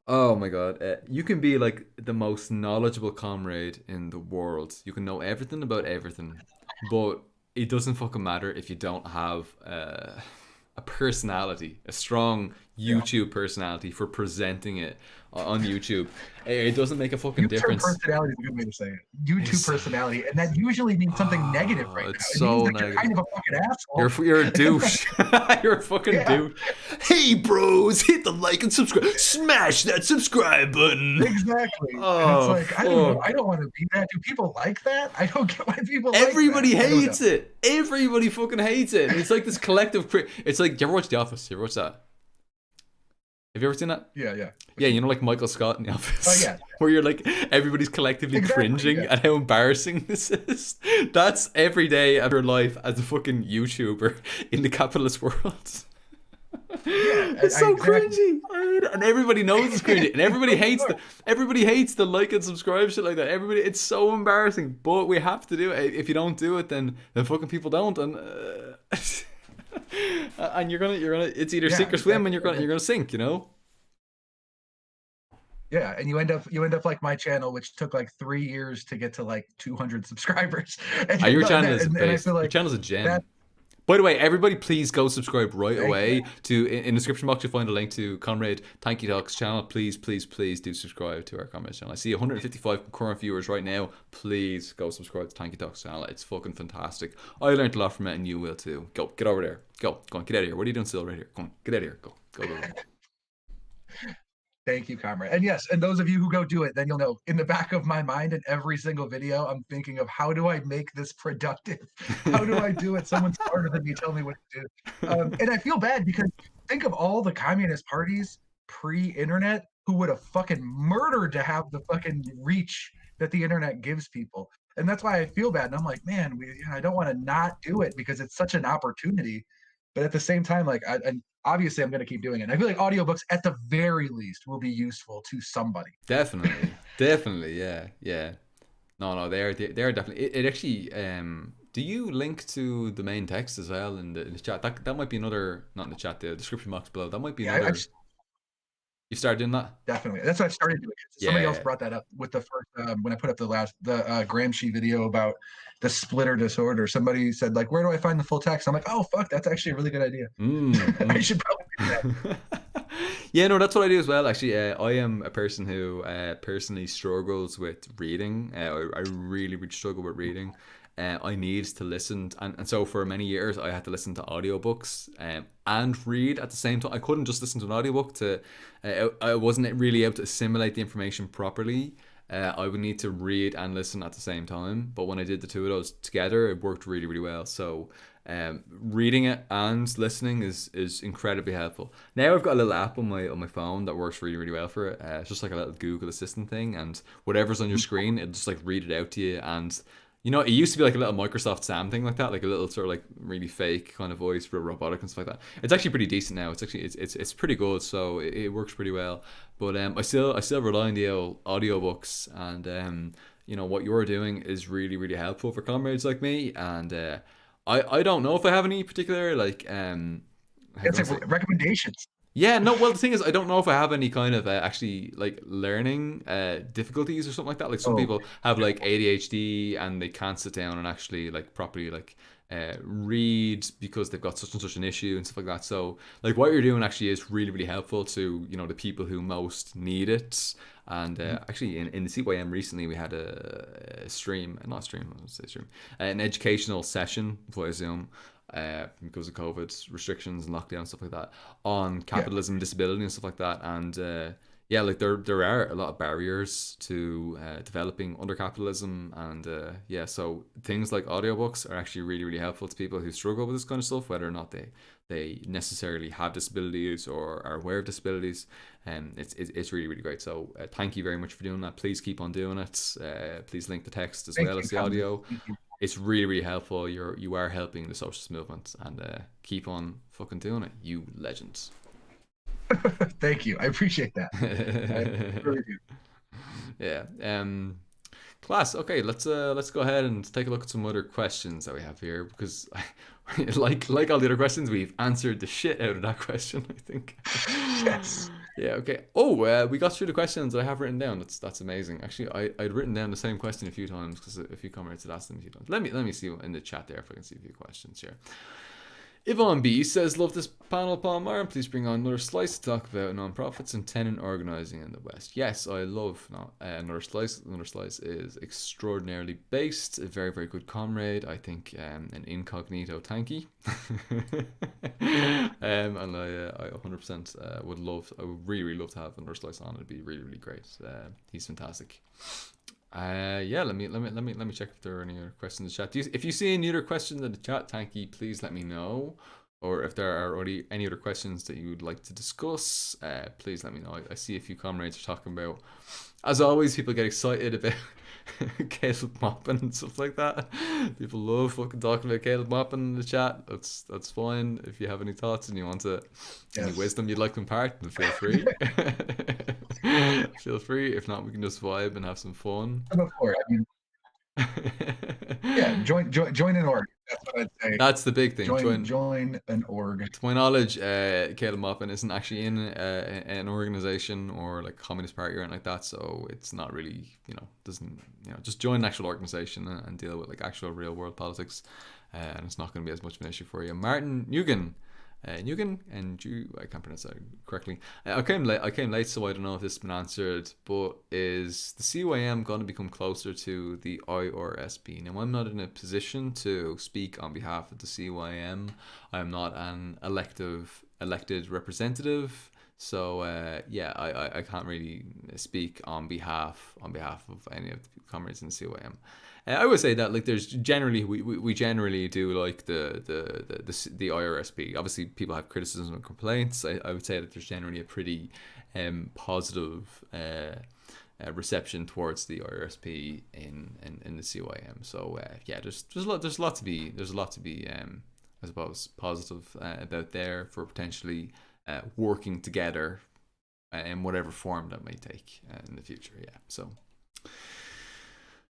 oh my god, you can be like the most knowledgeable comrade in the world. You can know everything about everything, but it doesn't fucking matter if you don't have a personality, a strong, YouTube personality for presenting it on YouTube. It doesn't make a fucking YouTube difference. personality is a good way to say it. YouTube personality, and that usually means something negative right It's now. It means so that you're negative. kind of a fucking asshole. You're a douche. You're a fucking Yeah. douche. Hey bros, hit the like and subscribe. Smash that subscribe button. Exactly. And it's Oh, like, I don't know. fuck. I don't want to be that. Do people like that? I don't get why people Everybody like that. hates it. Everybody fucking hates it. And it's like this collective. It's like, do you ever watch The Office? You ever watch that? Have you ever seen that? Yeah. Yeah, you know, like Michael Scott in The Office. Oh, yeah. Where you're like, everybody's collectively cringing at how embarrassing this is. That's every day of your life as a fucking YouTuber in the capitalist world. Yeah, It's so cringy. I hate it. And everybody knows it's cringy. And everybody hates the like and subscribe shit like that. It's so embarrassing. But we have to do it. If you don't do it, then fucking people don't. And and you're gonna it's either sink or swim, and you're gonna sink, you know? Yeah, and you end up like my channel, which took like 3 years to get to like 200 subscribers. And Your channel is and I feel like your channel's a gem. that- By the way, everybody, please go subscribe right Thank away. you. In the description box, you'll find a link to Comrade Tankie Talk's channel. Please do subscribe to our Comrade channel. I see 155 current viewers right now. Please go subscribe to Tankie Talk's channel. It's fucking fantastic. I learned a lot from it, and you will too. Go, get over there. Go on, get out of here. What are you doing still right here? Come on, get out of here. Go. Thank you, comrade. And yes, and those of you who go do it, then you'll know in the back of my mind in every single video, I'm thinking of how do I make this productive? How do I do it? Someone smarter than me tell me what to do. And I feel bad because think of all the communist parties pre-internet who would have fucking murdered to have the fucking reach that the internet gives people. And that's why I feel bad. And I'm like, man, I don't want to not do it because it's such an opportunity. But at the same time, like, and obviously I'm going to keep doing it. And I feel like audiobooks at the very least will be useful to somebody. Definitely, yeah. No, they are definitely. It actually. Do you link to the main text as well in the chat? That might be another, not in the chat, the description box below. That might be another. You started doing that? Definitely. That's what I started doing. Somebody else brought that up with the first when I put up the Gramsci video about the splitter disorder. Somebody said, like, where do I find the full text? I'm like, oh fuck, that's actually a really good idea. I should probably do that. Yeah, no, that's what I do as well. Actually, I am a person who personally struggles with reading. I really struggle with reading. I need to listen, and so for many years I had to listen to audiobooks and read at the same time. I couldn't just listen to an audiobook I wasn't really able to assimilate the information properly. I would need to read and listen at the same time, but when I did the two of those together, it worked really well. So reading it and listening is incredibly helpful. Now I've got a little app on my phone that works really well for it. It's just like a little Google Assistant thing, and whatever's on your screen, it'll just like read it out to you. And you know, it used to be like a little Microsoft Sam thing like that, like a little sort of like really fake kind of voice for robotic and stuff like that. It's actually pretty decent now. It's actually it's pretty good, so it works pretty well. But I still rely on the old audiobooks, and you know, what you're doing is really helpful for comrades like me. And I don't know if I have any particular like recommendations. Yeah, no, well, the thing is, I don't know if I have any kind of actually like learning difficulties or something like that. Like some people have like ADHD and they can't sit down and actually like properly like read because they've got such and such an issue and stuff like that. So like what you're doing actually is really helpful to, you know, the people who most need it. And actually in the CYM recently we had an educational session via Zoom because of COVID restrictions and lockdown and stuff like that on capitalism, disability and stuff like that. And yeah, like there are a lot of barriers to developing under capitalism, and yeah, so things like audiobooks are actually really helpful to people who struggle with this kind of stuff, whether or not they necessarily have disabilities or are aware of disabilities. And it's really great. So thank you very much for doing that. Please keep on doing it. Please link the text as well as the audio. It's really helpful. You are helping the socialist movement, and keep on fucking doing it, you legends. Thank you. I appreciate that. I really do. Yeah. Class. Okay, let's go ahead and take a look at some other questions that we have here, because like all the other questions, we've answered the shit out of that question, I think. Yes. Yeah, okay. Oh, we got through the questions that I have written down. That's amazing. Actually, I'd written down the same question a few times because a few comrades had asked them a few times. Let me see in the chat there if I can see a few questions here. Yvonne B says, "Love this panel, Paul Martin. Please bring on another slice to talk about non-profits and tenant organising in the West." Yes, I love another slice. Another slice is extraordinarily based, a very, very good comrade. I think an incognito Tankie. And I 100% would love, I would really, really love to have another slice on. It'd be really, really great. He's fantastic. Yeah, let me check if there are any other questions in the chat. If you see any other questions in the chat, Tanky, please let me know. Or if there are already any other questions that you would like to discuss, please let me know. I see a few comrades are talking about. As always, people get excited about Caleb mopping and stuff like that. People love fucking talking about Caleb mopping in the chat. That's fine. If you have any thoughts and you want to, any wisdom you'd like to impart, then feel free. Feel free. If not, we can just vibe and have some fun. Before, I mean, yeah, join an org. That's what I'd say. That's the big thing. Join an org. To my knowledge, Caleb Moppin isn't actually in an organization or like Communist Party or anything like that, so it's not really, doesn't, just join an actual organization and deal with like actual real world politics, and it's not going to be as much of an issue for you. Martin Nugent. And you, I can't pronounce that correctly. I came late, so I don't know if this has been answered. But is the CYM going to become closer to the IRSP? Now, I'm not in a position to speak on behalf of the CYM. I am not an elected representative. So I can't really speak on behalf of any of the comrades in the CYM. I would say that like there's generally we generally do like the IRSP. Obviously, people have criticism and complaints. I would say that there's generally a pretty positive reception towards the IRSP in the CYM. So there's a lot to be I suppose positive about there for potentially working together in whatever form that may take in the future. Yeah.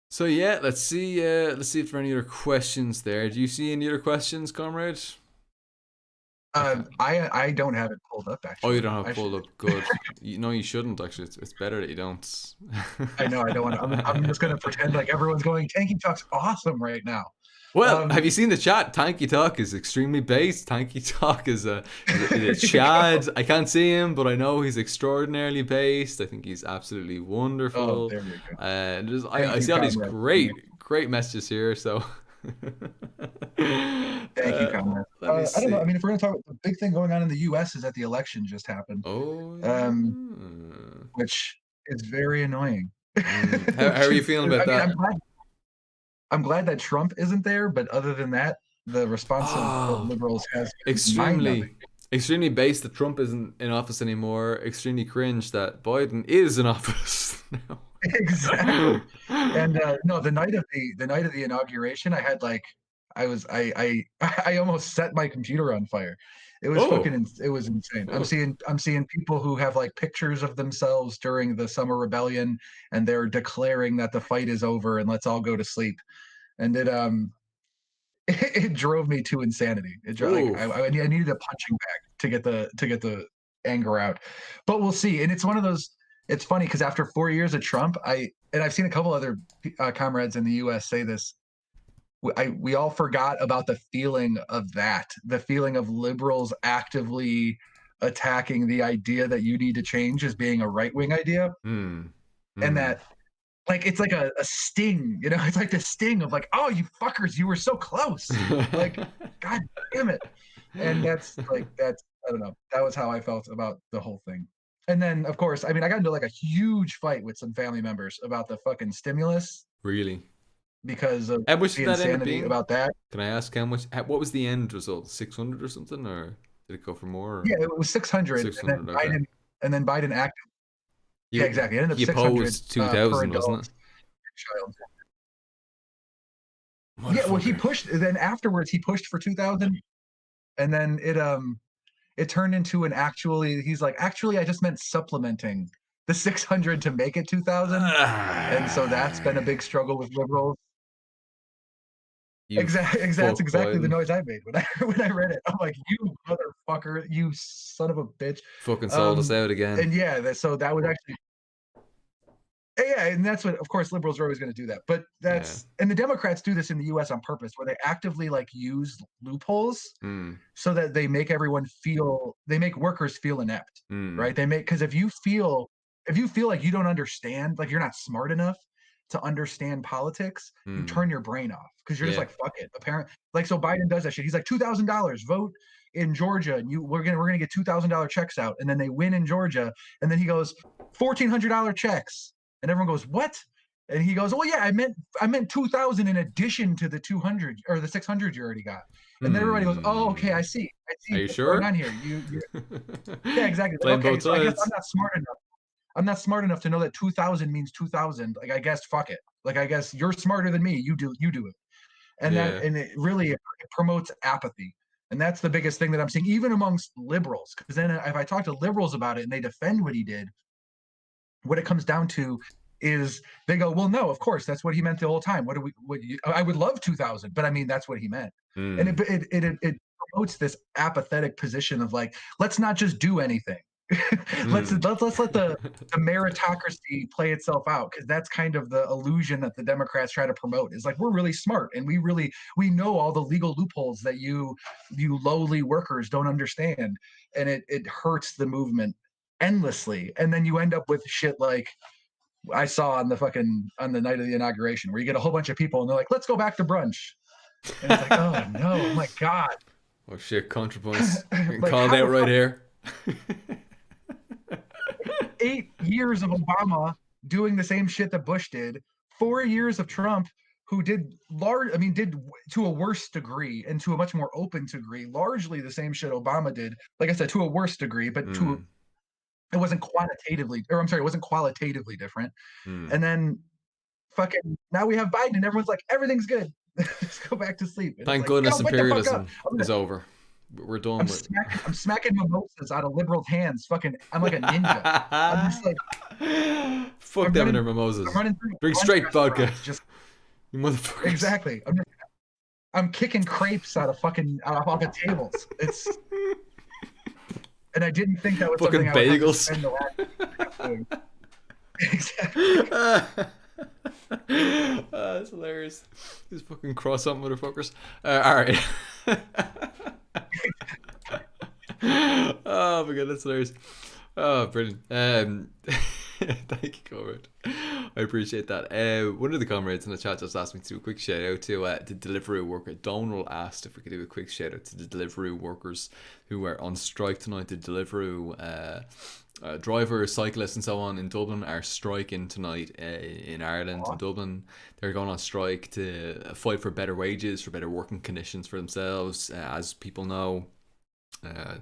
So yeah, let's see if there are any other questions there. Do you see any other questions, comrade? I don't have it pulled up actually. Oh, you don't have it pulled up. Good. You shouldn't actually. It's better that you don't. I know. I don't want. I'm just gonna pretend like everyone's going. Tanky Talk's awesome right now. Well, have you seen the chat? Tanky Talk is extremely based. Tanky Talk is a Chad. I can't see him, but I know he's extraordinarily based. I think he's absolutely wonderful. Oh, there you go. I see all these great messages here. So thank you, comrade. I don't know. I mean, if we're gonna talk, the big thing going on in the U.S. is that the election just happened. Oh. Which is very annoying. How are you feeling about that? I'm glad that Trump isn't there, but other than that, the response of liberals has extremely based that Trump isn't in office anymore. Extremely cringe that Biden is in office now. Exactly. And no, the night of the inauguration, I had like I almost set my computer on fire. It was it was insane. I'm seeing people who have like pictures of themselves during the summer rebellion, and they're declaring that the fight is over and let's all go to sleep. And it drove me to insanity. It drove, like, I needed a punching bag to get the anger out. But we'll see. And it's one of those. It's funny because after 4 years of Trump, I've seen a couple other comrades in the U.S. say this. We all forgot about the feeling of liberals actively attacking the idea that you need to change as being a right-wing idea. And that, like, it's like a sting, it's like the sting of like, oh, you fuckers, you were so close. Like, God damn it. And I don't know. That was how I felt about the whole thing. And then, of course, I mean, I got into like a huge fight with some family members about the fucking stimulus. Really? Because of the insanity about that. Can I ask how much? What was the end result? 600 or something, or did it go for more? Or? Yeah, it was 600. 600 and then Biden acted. Yeah, exactly. It ended up he 600 opposed 2,000, wasn't it? Child. Yeah, well, he pushed. Then afterwards, he pushed for 2,000, and then it turned into an actually. He's like, actually, I just meant supplementing the 600 to make it 2,000, and so that's been a big struggle with liberals. Exactly. That's exactly the noise I made when I read it. I'm like, you motherfucker, you son of a bitch. Fucking sold us out again. And yeah, so that was actually. Yeah, and that's what, of course, liberals are always going to do that. But Yeah. and the Democrats do this in the U.S. on purpose, where they actively like use loopholes Mm. so that they make workers feel inept, right? Mm. Because if you feel like you don't understand, like you're not smart enough to understand politics, you Mm. turn your brain off because you're just Yeah. like, fuck it. Apparently, like, so Biden does that shit. He's like, $2,000, vote in Georgia, and we're gonna get $2,000 checks out, and then they win in Georgia, and then he goes, $1,400 checks, and everyone goes, what? And he goes, well, yeah, I meant 2,000 in addition to the 200 or the 600 you already got. And then everybody goes, oh, okay, Hmm. I Are see you what's going sure? on here. Yeah, exactly. Like, Playing okay, both so I guess sides. I'm not smart enough to know that 2,000 means 2,000. Like, I guess fuck it. Like, I guess you're smarter than me. You do it. Yeah. And it really it promotes apathy. And that's the biggest thing that I'm seeing, even amongst liberals. Because then if I talk to liberals about it and they defend what he did, what it comes down to is they go, well, no, of course, that's what he meant the whole time. I would love 2,000, but I mean, that's what he meant. And Hmm. it promotes this apathetic position of like, let's not just do anything. Hmm. Let's let the meritocracy play itself out, because that's kind of the illusion that the Democrats try to promote, is like, we're really smart and we know all the legal loopholes that you lowly workers don't understand, and it hurts the movement endlessly. And then you end up with shit like I saw on the night of the inauguration, where you get a whole bunch of people and they're like, let's go back to brunch. And it's like, oh no, my God. Oh shit, ContraPoints. Getting Like, called how out the right fuck here. 8 years of Obama doing the same shit that Bush did, 4 years of Trump, who did to a worse degree and to a much more open degree, largely the same shit Obama did. Like I said, to a worse degree, but Hmm. it wasn't it wasn't qualitatively different. Hmm. And then fucking now we have Biden, and everyone's like, everything's good. Just go back to sleep. And it's Thank like, goodness go wake the fuck up. imperialism is over. We're done with. I'm smacking mimosas out of liberals' hands. I'm like a ninja. I'm just like Fuck I'm them and running their mimosas. running through Drink lunch straight vodka, restaurants. Just you motherfuckers. exactly. I'm kicking crepes off of tables. It's And I didn't think that was something Fucking I would have to bagels. spend the last 8 years doing. Exactly. That's hilarious. These fucking croissant motherfuckers. Alright. Oh my god, that's hilarious. Oh, brilliant. Thank you, Conrad. I appreciate that. One of the comrades in the chat just asked me to do a quick shout out to the delivery worker. Donald asked if we could do a quick shout out to the delivery workers who are on strike tonight. The delivery drivers, cyclists, and so on in Dublin are striking tonight in Ireland. In Aw. Dublin, they're going on strike to fight for better wages, for better working conditions for themselves. As people know, uh,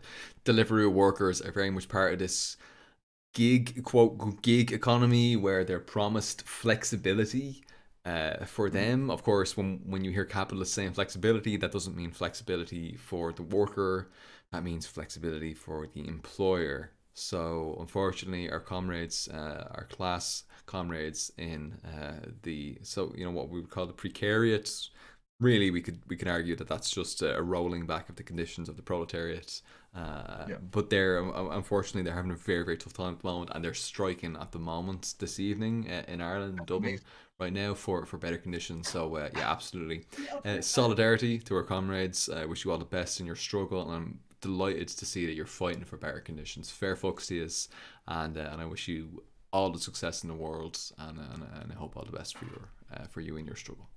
delivery workers are very much part of this gig economy where they're promised flexibility for Mhm. them. Of course, when you hear capitalists saying flexibility, that doesn't mean flexibility for the worker, that means flexibility for the employer. So unfortunately, our comrades, our class comrades in what we would call the precariat, really we could argue that that's just a rolling back of the conditions of the proletariat. Yeah. But they're unfortunately they're having a very very tough time at the moment, and they're striking at the moment this evening in Ireland, in Dublin, Amazing. right now for better conditions. So yeah, absolutely, solidarity to our comrades. I wish you all the best in your struggle, and I'm delighted to see that you're fighting for better conditions. Fair folks to you, and I wish you all the success in the world, and I hope all the best for you in your struggle.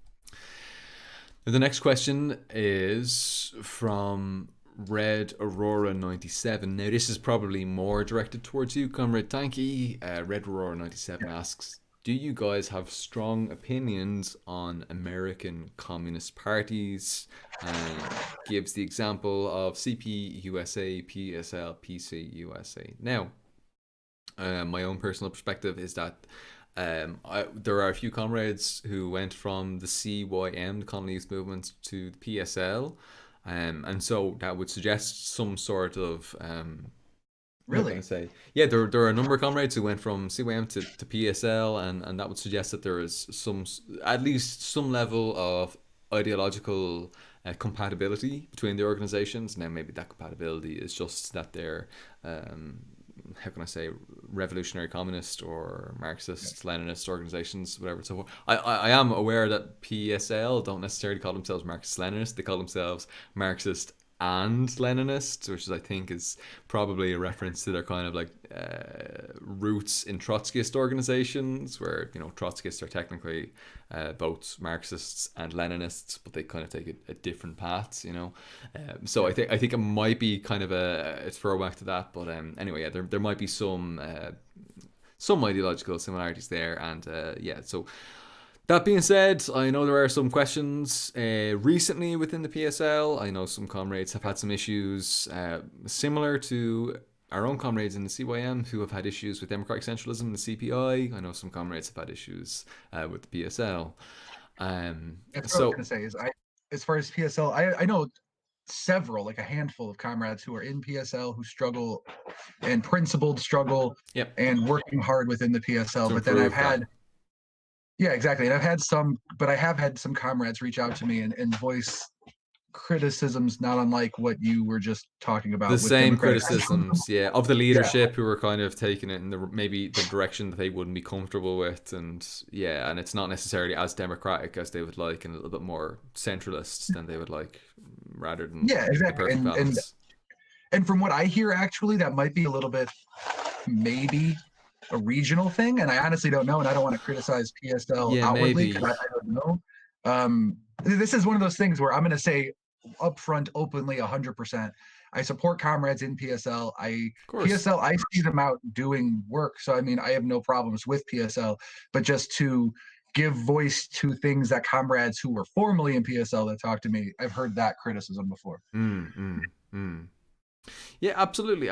The next question is from Red Aurora 97. Now, this is probably more directed towards you, Comrade Tankie. Red Aurora 97 asks, do you guys have strong opinions on American communist parties? And gives the example of CP USA, PSL, PC USA. Now, my own personal perspective is that there are a few comrades who went from the CYM, the Colonies Movement, to the PSL, and so that would suggest some sort of how can I Really? say? Yeah, there are a number of comrades who went from CYM to PSL, and that would suggest that there is at least some level of ideological compatibility between the organizations. Now, maybe that compatibility is just that they're how can I say, revolutionary communist or Marxist Leninist organizations, whatever. So I am aware that PSL don't necessarily call themselves Marxist Leninist. They call themselves Marxist and Leninist, which is, I think, is probably a reference to their kind of like roots in Trotskyist organizations, where, you know, Trotskyists are technically both Marxists and Leninists, but they kind of take a different paths, you know. So I think it might be kind of a throwback to that, but anyway, yeah, there might be some ideological similarities there, and yeah, so. That being said, I know there are some questions recently within the PSL. I know some comrades have had some issues similar to our own comrades in the CYM who have had issues with democratic centralism in the CPI. I know some comrades have had issues with the PSL. That's what I was going to say. As far as PSL, I know several, like a handful of comrades who are in PSL who struggle and principled struggle and working hard within the PSL. But then I've had. Yeah, exactly. And I have had some comrades reach out to me and voice criticisms not unlike what you were just talking about. The same criticisms, yeah, of the leadership who are kind of taking it in maybe the direction that they wouldn't be comfortable with, and yeah, and it's not necessarily as democratic as they would like, and a little bit more centralist than they would like, rather than exactly. And from what I hear, actually, that might be a little bit maybe a regional thing, and I honestly don't know, and I don't want to criticize PSL outwardly because I don't know. This is one of those things where I'm going to say upfront, openly, 100%. I support comrades in PSL. PSL, I see them out doing work, so I mean, I have no problems with PSL, but just to give voice to things that comrades who were formerly in PSL that talk to me, I've heard that criticism before. Yeah, absolutely.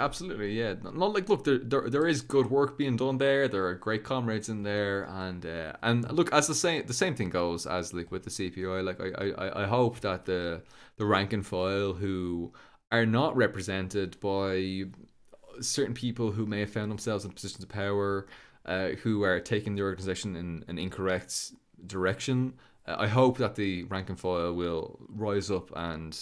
Yeah, not like, look, there is good work being done there. There are great comrades in there, and look, as the same thing goes as like with the CPI. Like I hope that the rank and file who are not represented by certain people who may have found themselves in positions of power, who are taking the organization in an incorrect direction. I hope that the rank and file will rise up and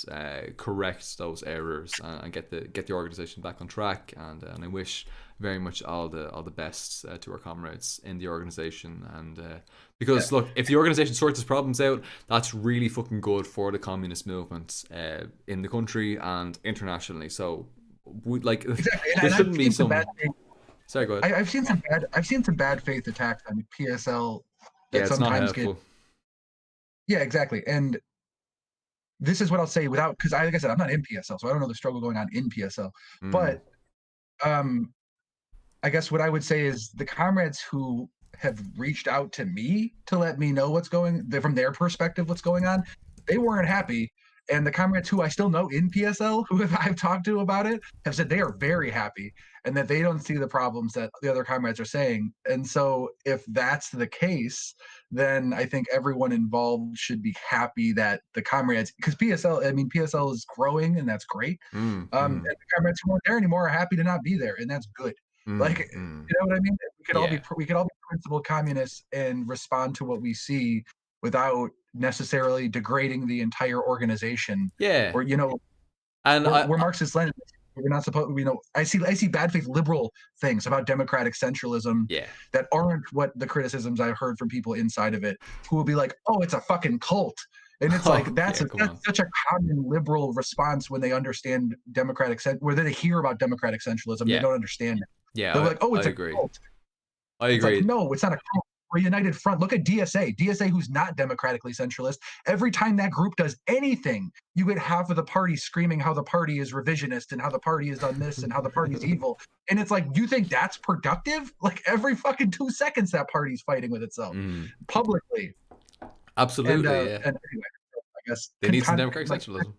correct those errors and get the organization back on track. And I wish very much all the best to our comrades in the organization. And because look, if the organization sorts its problems out, that's really fucking good for the communist movement in the country and internationally. So there shouldn't be some. Sorry, go ahead. I've seen some bad faith attacks on PSL that sometimes get. Yeah, exactly. And this is what I'll say because like I said, I'm not in PSL, so I don't know the struggle going on in PSL. But I guess what I would say is the comrades who have reached out to me to let me know from their perspective, what's going on, they weren't happy. And the comrades who I still know in PSL, who I've talked to about it, have said they are very happy and that they don't see the problems that the other comrades are saying. And so if that's the case, then I think everyone involved should be happy that the comrades, because PSL is growing and that's great. And the comrades who aren't there anymore are happy to not be there, and that's good. You know what I mean? We could all be principled communists and respond to what we see without necessarily degrading the entire organization. Yeah. Or and we're Marxist Leninists. We're not supposed. I see bad faith liberal things about democratic centralism that aren't what the criticisms I've heard from people inside of it, who will be like, "Oh, it's a fucking cult," and it's like that's such a common liberal response when they understand where they hear about democratic centralism, they don't understand it. Yeah, they're like, "Oh, it's a cult." I agree. Like, no, it's not a cult. We're a united front. Look at DSA, who's not democratically centralist. Every time that group does anything, you get half of the party screaming how the party is revisionist and how the party has done this and how the party is evil. And it's like, you think that's productive? Like every fucking 2 seconds, that party's fighting with itself publicly. Absolutely. And anyway, I guess they need some democratic centralism.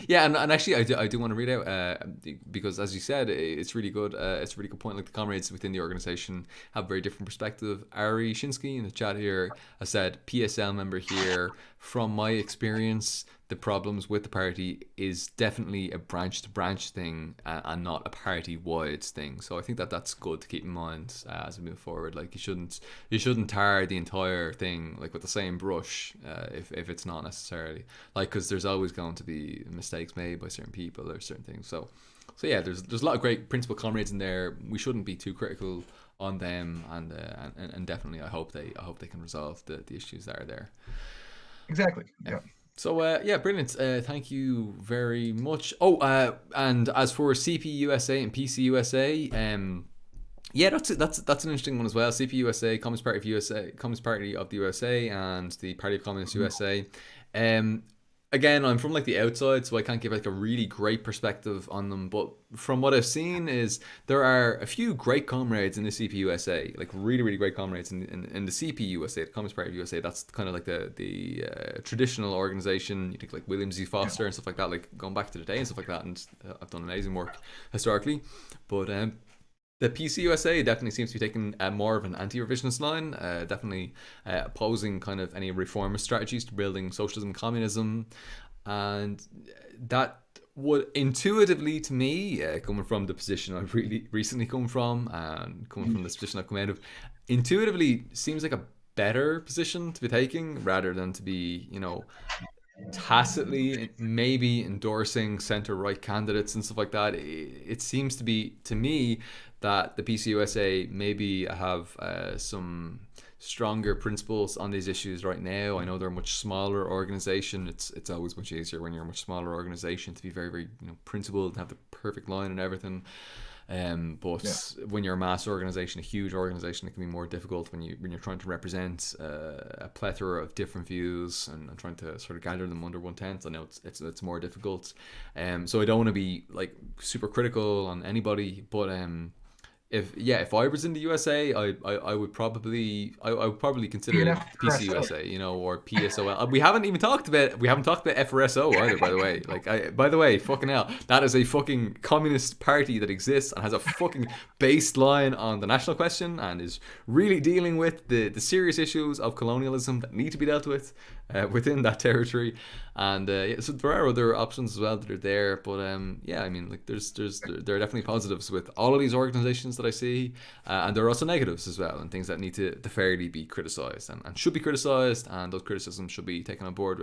Yeah, and actually I do want to read out because as you said, it's really good. It's a really good point. Like the comrades within the organization have a very different perspective. Ari Shinsky in the chat here has said, PSL member here. From my experience, the the problems with the party is definitely a branch to branch thing, and not a party wide thing. So I think that that's good to keep in mind as we move forward. Like you shouldn't tar the entire thing like with the same brush, if it's not necessarily, like, because there's always going to be mistakes made by certain people or certain things. So yeah, there's a lot of great principal comrades in there. We shouldn't be too critical on them, and definitely I hope they can resolve the issues that are there. Exactly. Yeah. So yeah, brilliant. Thank you very much. Oh, and as for CP USA and PC USA, yeah, that's an interesting one as well. CP USA, Communist Party of USA, Communist Party of the USA, and the Party of Communist USA. Um, Again, I'm from like the outside, so I can't give like a really great perspective on them. But from what I've seen, is there are a few great comrades in the CPUSA, like really really great comrades in the CPUSA, the Communist Party of USA. That's kind of like the traditional organization. You think like William Z. Foster and stuff like that, like going back to the day and stuff like that. And I've done amazing work historically, but the PCUSA definitely seems to be taking more of an anti-revisionist line, definitely opposing kind of any reformist strategies to building socialism and communism. And that would intuitively to me, coming from the position I've really recently come from, and coming from this position I've come out of, intuitively seems like a better position to be taking rather than to be, tacitly maybe endorsing center right candidates and stuff like that. It seems to be to me that the PCUSA maybe have some stronger principles on these issues right now. I know they're a much smaller organization. It's always much easier when you're a much smaller organization to be very very principled and have the perfect line and everything. But when you're a mass organization, a huge organization, it can be more difficult when you're trying to represent a plethora of different views and trying to sort of gather them under one tent. I know it's more difficult. So I don't want to be like super critical on anybody, but if I was in the USA, I would probably consider PC USA, or PSOL. We haven't talked about FRSO either, by the way. Like, by the way, fucking hell, that is a fucking communist party that exists and has a fucking based line on the national question and is really dealing with the serious issues of colonialism that need to be dealt with within that territory. And so there are other options as well that are there, but I mean, like there are definitely positives with all of these organizations that I see, and there are also negatives as well, and things that need to fairly be criticized and should be criticized, and those criticisms should be taken on board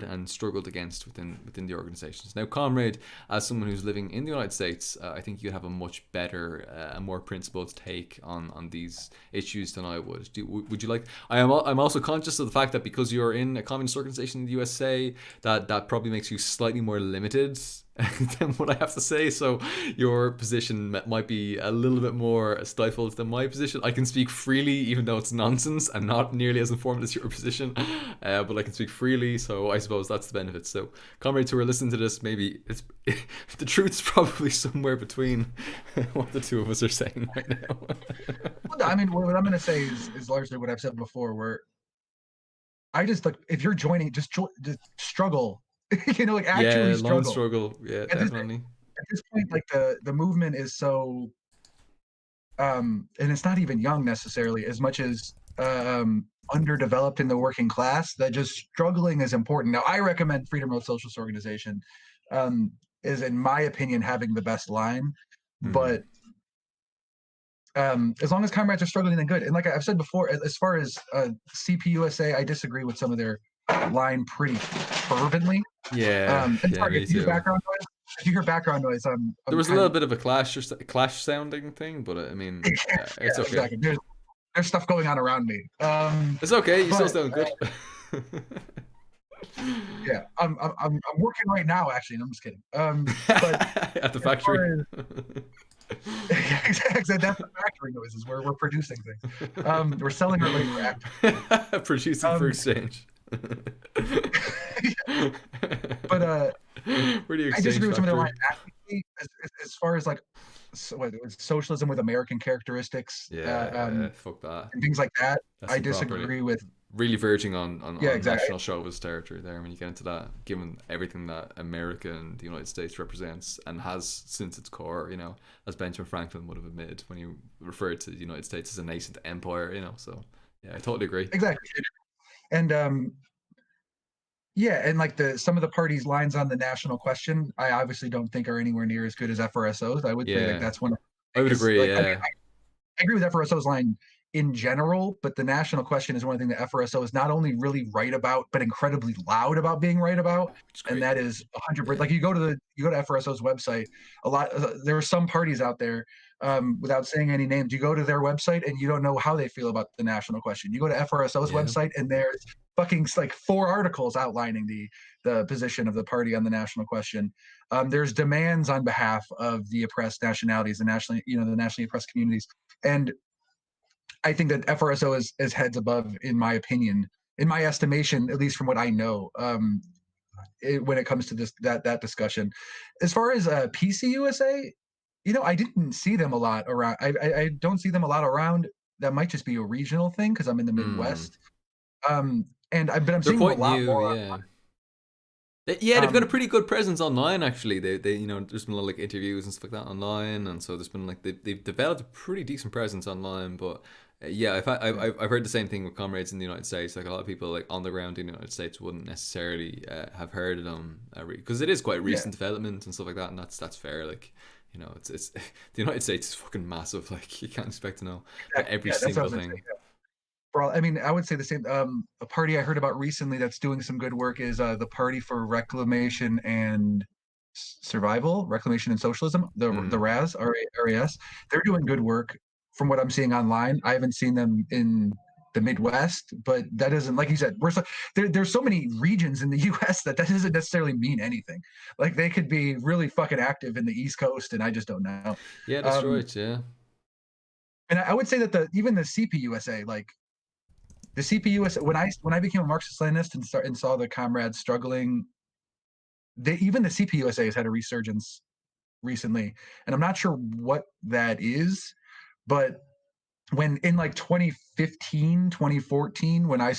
and struggled against within the organizations. Now, comrade, as someone who's living in the United States, I think you'd have a much better, a more principled take on these issues than I would. Would you like? I'm also conscious of the fact that because you're in a communist organization in the USA, that probably makes you slightly more limited than what I have to say. So your position might be a little bit more stifled than my position. I can speak freely, even though it's nonsense and not nearly as informed as your position, but I can speak freely. So I suppose that's the benefit. So comrades who are listening to this, maybe it's the truth's probably somewhere between what the two of us are saying right now. I mean, what I'm going to say is largely what I've said before, where I just like, if you're joining, just struggle, like actually Struggle. Yeah, definitely. At this point, like the movement is so, and it's not even young necessarily, as much as underdeveloped in the working class, that just struggling is important. Now, I recommend Freedom Road Socialist Organization is, in my opinion, having the best line, but as long as comrades are struggling, then good. And like I've said before, as far as CPUSA, I disagree with some of their line pretty fervently. Yeah, me if you too. if you hear background noise, there was a little bit of a clash sounding thing, but I mean, it's okay. Exactly. There's stuff going on around me. It's okay. You still sound good. Yeah, I'm working right now. Actually, no, I'm just kidding. But at the factory. Exactly. That's the factory noises where we're producing things. We're selling our labor actively. Producing for exchange. But I disagree with some of their line as far as like socialism with American characteristics. Fuck that. And things like that. That's I disagree with. Really verging on exactly. national chauvinist territory there when you get into that, given everything that America and the United States represents and has since its core, as Benjamin Franklin would have admitted when he referred to the United States as a nascent empire, so yeah, I totally agree. Exactly. And Yeah, and like some of the parties' lines on the national question, I obviously don't think are anywhere near as good as FRSO's. I would say like Yeah, that's one of the I would biggest. agree. Like, Yeah. I agree with FRSO's line in general, but the national question is one thing that FRSO is not only really right about, but incredibly loud about being right about, Which is and great. that is 100%. Yeah. Like you go to FRSO's website, a lot. There are some parties out there, without saying any names. You go to their website and you don't know how they feel about the national question. You go to FRSO's Yeah. website and there's fucking like 4 articles outlining the position of the party on the national question. There's demands on behalf of the oppressed nationalities, the nationally oppressed communities, and I think that FRSO is heads above, in my opinion, in my estimation, at least from what I know, when it comes to that discussion. As far as PCUSA, I didn't see them a lot around. I don't see them a lot around. That might just be a regional thing because I'm in the Hmm. Midwest. But I'm They're seeing them a quite lot new. more. Yeah. Yeah, they've got a Um, pretty good presence online. Actually, there's been a lot of like interviews and stuff like that online, and so there's been like they've developed a pretty decent presence online. But yeah, I've heard the same thing with comrades in the United States. Like a lot of people like on the ground in the United States wouldn't necessarily have heard of them because it is quite yeah, recent development and stuff like that, and that's fair. Like it's the United States is fucking massive. Like you can't expect to know about exactly. every Yeah, that's what I single was going to say. thing. I mean, I would say the same. A party I heard about recently that's doing some good work is the Party for Reclamation and Survival, Reclamation and Socialism, the Mm. RAS, RAS. They're doing good work from what I'm seeing online. I haven't seen them in the Midwest, but that isn't like you said. There's so many regions in the U.S. that doesn't necessarily mean anything. Like they could be really fucking active in the East Coast, and I just don't know. Yeah, that's Um, right. Yeah. and I would say that even the CPUSA, like the CPUSA, when I became a Marxist Leninist and saw the comrades struggling, even the CPUSA has had a resurgence recently, and I'm not sure what that is, but when in like 2015, 2014, when I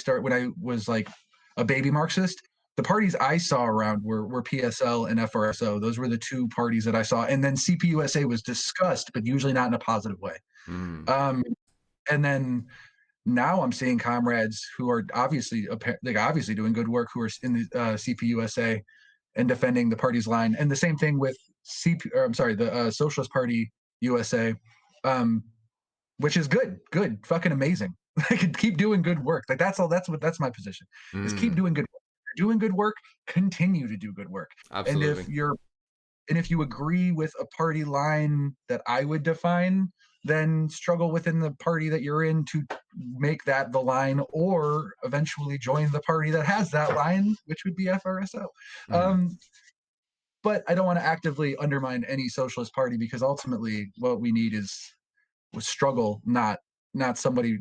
was like a baby Marxist, the parties I saw around were PSL and FRSO. Those were the two parties that I saw, and then CPUSA was discussed, but usually not in a positive way. Mm. Um, and then now I'm seeing comrades who are obviously doing good work who are in the CPUSA and defending the party's line, and the same thing with the Socialist Party USA, um, which is good, fucking amazing. Keep doing good work. Like that's my position. Is keep Mm. doing good work. If you're doing good work, continue to do good work. And Absolutely. if you agree with a party line that I would define, then struggle within the party that you're in to make that the line, or eventually join the party that has that line, which would be FRSO. Mm. Um, but I don't want to actively undermine any socialist party because ultimately what we need is struggle, not somebody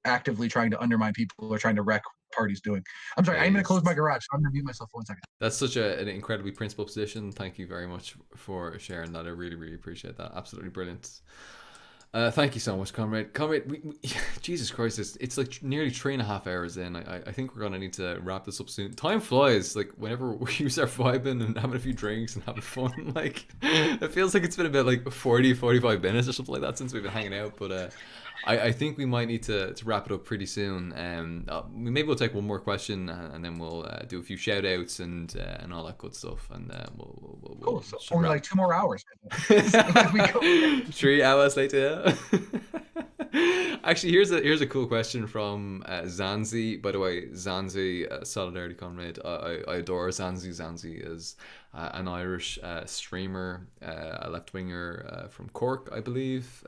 actively trying to undermine people or trying to wreck parties doing. I'm sorry, I'm going to close my Based. garage, so I'm going to mute myself for 1 second. That's such an incredibly principled position. Thank you very much for sharing that. I really, really appreciate that. Absolutely brilliant. Thank you so much, comrade. Comrade, Jesus Christ, it's like nearly 3.5 hours in. I think we're gonna need to wrap this up soon. Time flies. Like whenever we start vibing and having a few drinks and having fun, like it feels like it's been about like 45 minutes or something like that since we've been hanging out. But I think we might need to wrap it up pretty soon. Maybe we'll take one more question and then we'll do a few shout outs and all that good stuff. And Cool. we'll So should only wrap. like 2 more hours. As we go. 3 hours later. Actually, here's a cool question from Zanzi. By the way, Zanzi, Solidarity Comrade. I adore Zanzi. Zanzi is an Irish streamer, a left winger from Cork, I believe,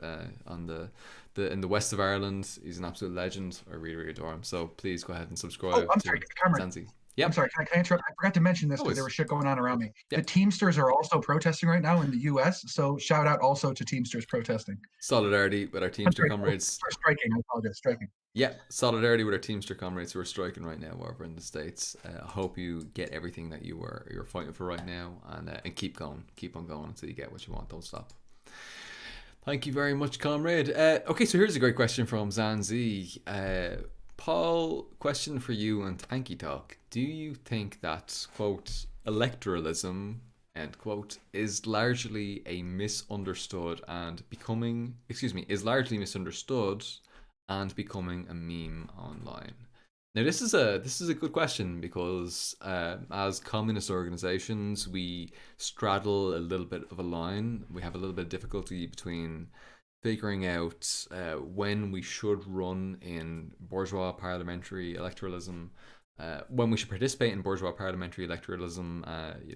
on the in the west of Ireland. He's an absolute legend. I really, really adore him. So please go ahead and Oh, subscribe I'm sorry, to Cameron. Zanzi. I'm Yep, sorry. Can I interrupt? I forgot to mention this because there always. was shit going on around me. The Yep. Teamsters are also protesting right now in the U.S. So shout out also to Teamsters protesting. Solidarity with our I'm Teamster sorry comrades. for striking. I apologize. Striking. Yeah, solidarity with our Teamster comrades who are striking right now over in the States. I hope you get everything that you're fighting for right now, and keep going, keep on going until you get what you want. Don't stop. Thank you very much, comrade. Okay, so here's a great question from Zanzi. Paul, question for you and Tankie Talk. Do you think that, quote, electoralism, end quote, is largely a misunderstood and becoming, excuse me, is largely misunderstood and becoming a meme online? Now this is a good question because as communist organizations, we straddle a little bit of a line. We have a little bit of difficulty between figuring out when we should run in bourgeois parliamentary electoralism, when we should participate in bourgeois parliamentary electoralism,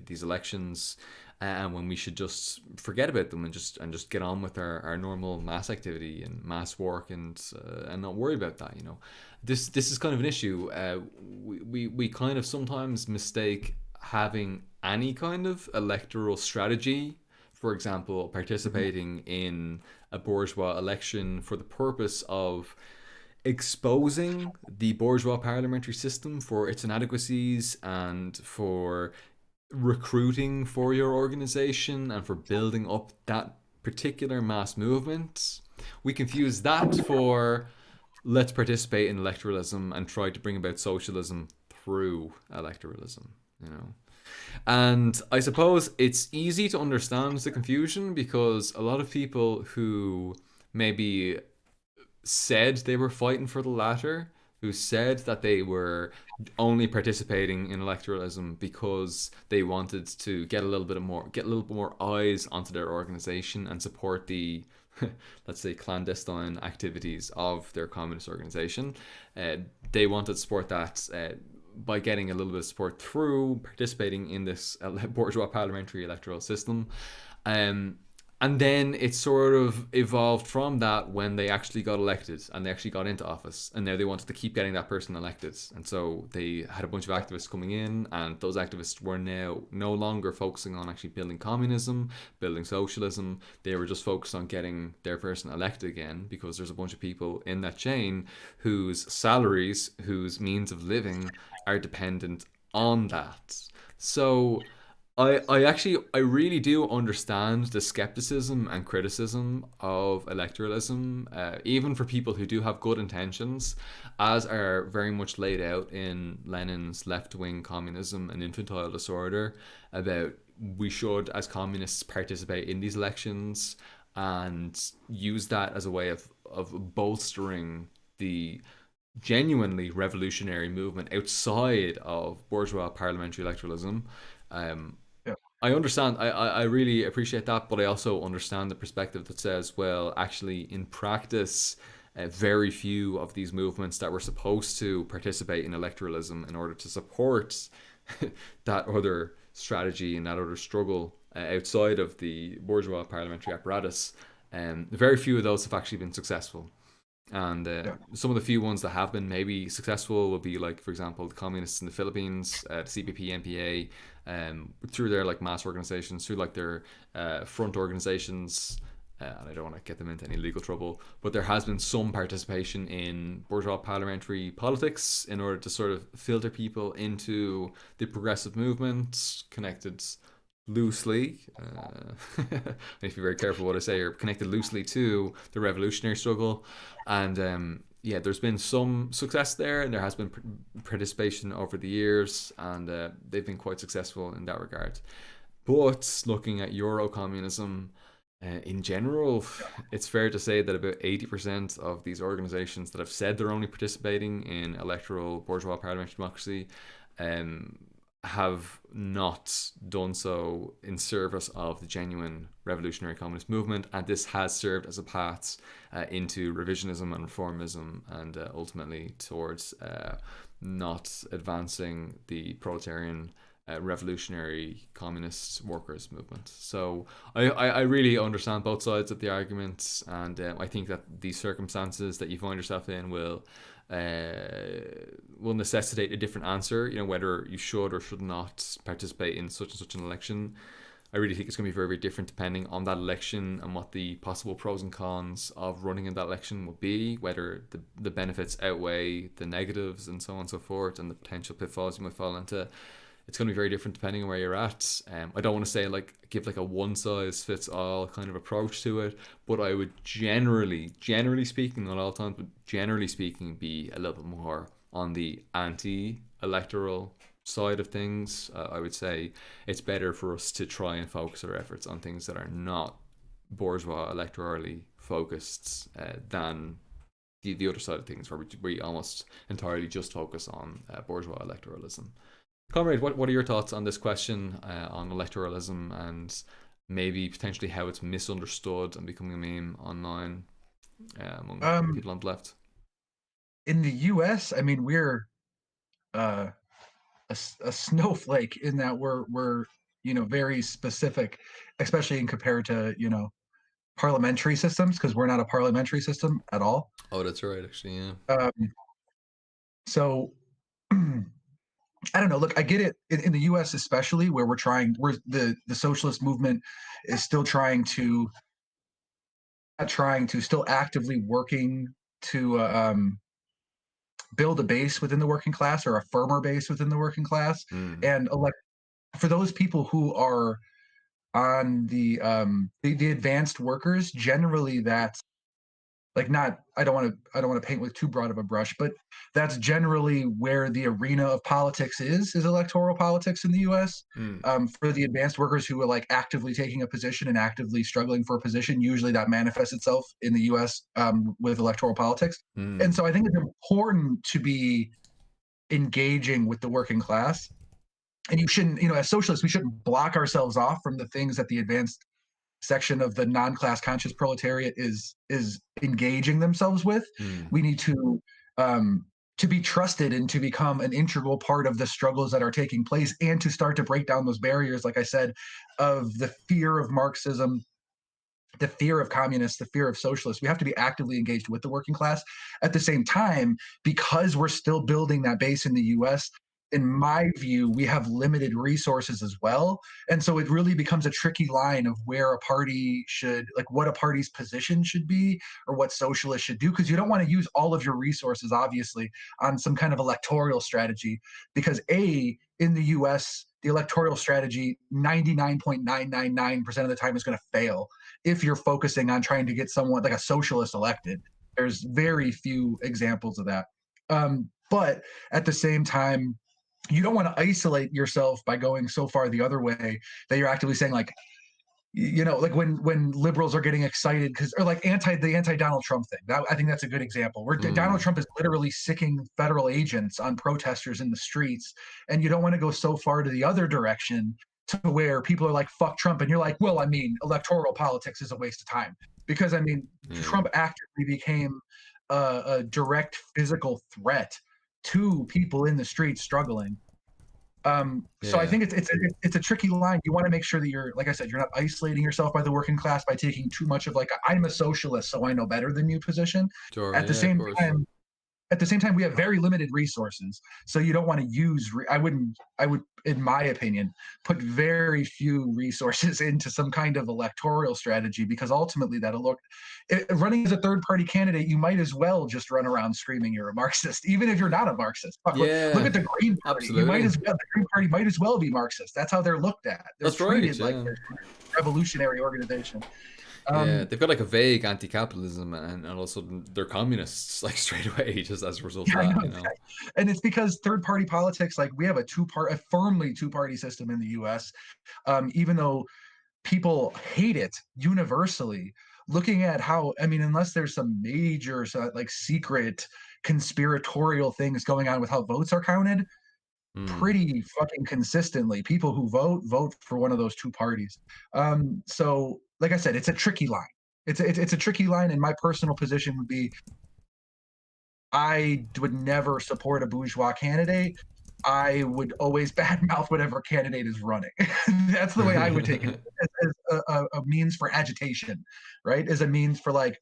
these elections, and when we should just forget about them and just get on with our normal mass activity and mass work and not worry about that. You know, this is kind of an issue. We kind of sometimes mistake having any kind of electoral strategy, for example, Mhm. participating in a bourgeois election for the purpose of exposing the bourgeois parliamentary system for its inadequacies and for recruiting for your organization and for building up that particular mass movement. We confuse that for let's participate in electoralism and try to bring about socialism through electoralism, you know. And I suppose it's easy to understand the confusion because a lot of people who maybe said they were fighting for the latter, who said that they were only participating in electoralism because they wanted to get a little bit more eyes onto their organization and support the let's say clandestine activities of their communist organization. Uh, they wanted to support that by getting a little bit of support through participating in this bourgeois parliamentary electoral system. Um, and then it sort of evolved from that when they actually got elected and they actually got into office. And now they wanted to keep getting that person elected. And so they had a bunch of activists coming in, and those activists were now no longer focusing on actually building communism, building socialism. They were just focused on getting their person elected again because there's a bunch of people in that chain whose salaries, whose means of living are dependent on that. So I really do understand the skepticism and criticism of electoralism, even for people who do have good intentions, as are very much laid out in Lenin's left wing communism and infantile disorder, about we should, as communists, participate in these elections and use that as a way of bolstering the genuinely revolutionary movement outside of bourgeois parliamentary electoralism. Um, Yeah. I understand. I really appreciate that, but I also understand the perspective that says, well, actually, in practice, very few of these movements that were supposed to participate in electoralism in order to support that other strategy and that other struggle outside of the bourgeois parliamentary apparatus, very few of those have actually been successful. And Yeah. some of the few ones that have been maybe successful would be like, for example, the communists in the Philippines, the CPP, NPA, through their like mass organizations, through like their front organizations. And I don't want to get them into any legal trouble, but there has been some participation in bourgeois parliamentary politics in order to sort of filter people into the progressive movement, connected loosely. I need to be very careful what I say here. Connected loosely to the revolutionary struggle, and yeah, there's been some success there, and there has been participation over the years, and they've been quite successful in that regard. But looking at Euro communism, in general, it's fair to say that about 80% of these organizations that have said they're only participating in electoral bourgeois parliamentary democracy um, have not done so in service of the genuine revolutionary communist movement, and this has served as a path into revisionism and reformism, and ultimately towards not advancing the proletarian revolutionary communist workers movement. So I really understand both sides of the argument, and I think that these circumstances that you find yourself in will necessitate a different answer. You know, whether you should or should not participate in such and such an election. I really think it's going to be very, very different depending on that election and what the possible pros and cons of running in that election will be, whether the benefits outweigh the negatives and so on and so forth, and the potential pitfalls you might fall into. It's going to be very different depending on where you're at. I don't want to say like give like a one size fits all kind of approach to it, but I would generally speaking, not all times, but generally speaking, be a little bit more on the anti-electoral side of things. I would say it's better for us to try and focus our efforts on things that are not bourgeois electorally focused than the other side of things, where we almost entirely just focus on bourgeois electoralism. Comrade, what are your thoughts on this question on electoralism, and maybe potentially how it's misunderstood and becoming a meme online among Um, people on the left? in the U.S., I mean, we're uh, a snowflake in that we're very specific, especially in compared to parliamentary systems, because we're not a parliamentary system at all. Oh, that's right, actually, yeah. Um, so I don't know. Look, I get it in the U.S. especially, where where the socialist movement is still still actively working to build a base within the working class, or a firmer base within the working class, Mm. and elect for those people who are on the advanced workers. Generally, that's like, not I don't want to paint with too broad of a brush, but that's generally where the arena of politics is electoral politics in the US. Mm. For the advanced workers who are like actively taking a position and actively struggling for a position, usually that manifests itself in the US, with electoral politics. And Mm. so I think it's important to be engaging with the working class. And you shouldn't, as socialists, we shouldn't block ourselves off from the things that the advanced section of the non-class conscious proletariat is engaging themselves with. Mm. We need to be trusted and to become an integral part of the struggles that are taking place, and to start to break down those barriers, like I said, of the fear of Marxism, the fear of communists, the fear of socialists. We have to be actively engaged with the working class. At the same time, because we're still building that base in the US, in my view, we have limited resources as well. And so it really becomes a tricky line of where a party should, like, what a party's position should be, or what socialists should do, because you don't want to use all of your resources, obviously, on some kind of electoral strategy. Because, in the US, the electoral strategy 99.999% of the time is going to fail if you're focusing on trying to get someone like a socialist elected. There's very few examples of that. But at the same time, you don't want to isolate yourself by going so far the other way that you're actively saying, like, like when liberals are getting excited because, or like the anti Donald Trump thing. I think that's a good example where Donald Mm. Trump is literally sicking federal agents on protesters in the streets, and you don't want to go so far to the other direction to where people are like, "Fuck Trump," and you're like, "Well, I mean, electoral politics is a waste of time," because I mean, Yeah. Trump actively became a direct physical threat to people in the streets struggling. So I Yeah. think it's a tricky line. You want to make sure that you're, like I said, you're not isolating yourself by the working class by taking too much of like I'm a socialist, so I know better than you position. Sure. At the Yeah. Of same course. time, we have very limited resources, so you don't want to use. I would, in my opinion, put very few resources into some kind of electoral strategy, because ultimately that'll look. Running as a third-party candidate, you might as well just run around screaming you're a Marxist, even if you're not a Marxist. Fuck, look Yeah. at the Green Party. You might Absolutely. as well. The Green Party might as well be Marxist. That's how they're looked at. They're That's right. treated like Yeah. they're a revolutionary organization. Yeah, Um, they've got like a vague anti-capitalism, and all of a sudden they're communists like straight away, just as a result Yeah, of I know, that. exactly. And it's because third party politics, like we have a firmly two party system in the US, even though people hate it universally. Looking at how, I mean, unless there's some major, like, secret conspiratorial things going on with how votes are counted, Hmm. pretty fucking consistently, people who vote for one of those two parties. So, like I said, it's a tricky line. It's a tricky line, and my personal position would be I would never support a bourgeois candidate. I would always badmouth whatever candidate is running. That's the way I would take it, as a means for agitation, right? As a means for, like,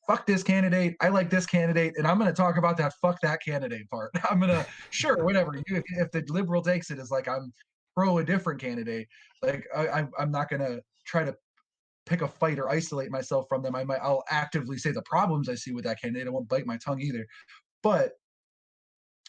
fuck this candidate. I like this candidate, and I'm going to talk about that fuck that candidate part. I'm going to, sure, whatever. If the liberal takes it as like I'm pro a different candidate, like I'm not going to try to pick a fight or isolate myself from them. I'll actively say the problems I see with that candidate. I won't bite my tongue either. But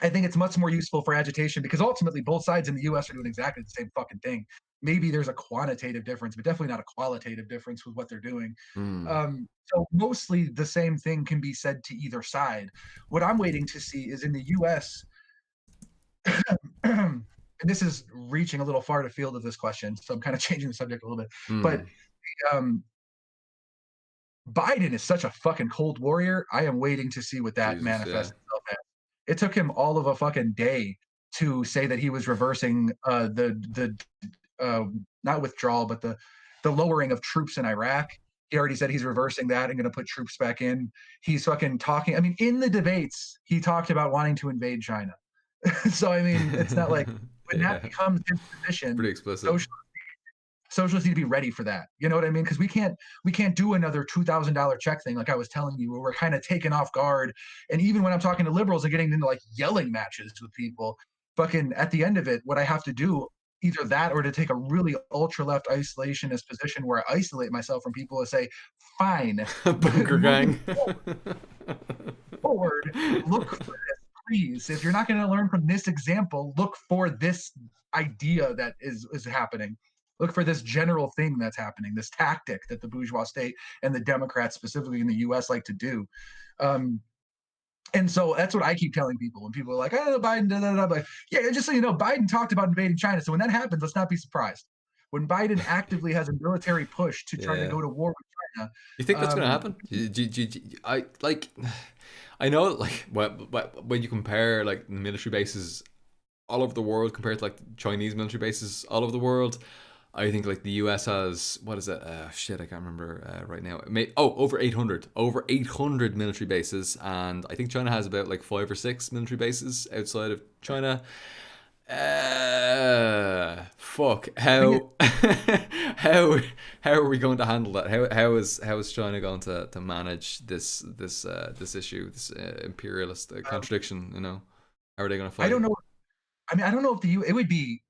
I think it's much more useful for agitation, because ultimately both sides in the US are doing exactly the same fucking thing. Maybe there's a quantitative difference, but definitely not a qualitative difference with what they're doing. Hmm. So mostly the same thing can be said to either side. What I'm waiting to see is in the US, and this is reaching a little far to field of this question, so I'm kind of changing the subject a little bit. But Hmm. um, Biden is such a fucking cold warrior. I am waiting to see what that Jesus, yeah. manifests itself as. It took him all of a fucking day to say that he was reversing the not withdrawal, but the lowering of troops in Iraq. He already said he's reversing that and going to put troops back in. He's fucking talking. I mean, in the debates, he talked about wanting to invade China. So I mean, it's not like when that Yeah, becomes his it's position, pretty explicit. socialists need to be ready for that. You know what I mean? Because we can't do another $2,000 check thing like I was telling you, where we're kind of taken off guard. And even when I'm talking to liberals and getting into like yelling matches with people, fucking at the end of it, what I have to do, either that or to take a really ultra left isolationist position where I isolate myself from people and say, fine, but Bunker moving gang. forward, look for this, please. If you're not going to learn from this example, look for this idea that is happening. Look for this general thing that's happening, this tactic that the bourgeois state and the Democrats, specifically in the U.S., like to do. And so that's what I keep telling people when people are like, "Oh, Biden," da, da, da. But yeah, just so you know, Biden talked about invading China. So when that happens, let's not be surprised. When Biden actively has a military push to try to Yeah. go to war with China, You think that's gonna um, happen? I like. I know, like, when you compare like military bases all over the world compared to like Chinese military bases all over the world, I think like the US has, what is it? Shit, I can't remember right now. Over 800 military bases, and I think China has about like 5 or 6 military bases outside of China. Fuck. I think it, How how are we going to handle that? How is China going to manage this issue, this imperialist contradiction? You know, how are they going to I fight don't it? know. I mean, I don't know if it would be.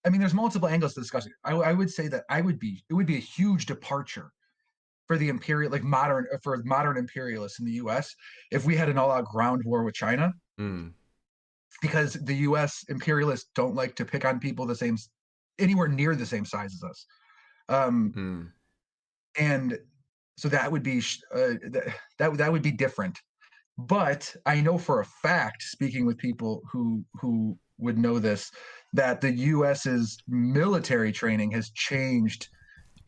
I mean, there's multiple angles to discuss it. I would say that it would be a huge departure for the imperial, like modern imperialists in the U.S. if we had an all-out ground war with China, Mm, because the U.S. imperialists don't like to pick on people anywhere near the same size as us, mm, and so that would be that would be different. But I know for a fact, speaking with people who would know this, that the U.S.'s military training has changed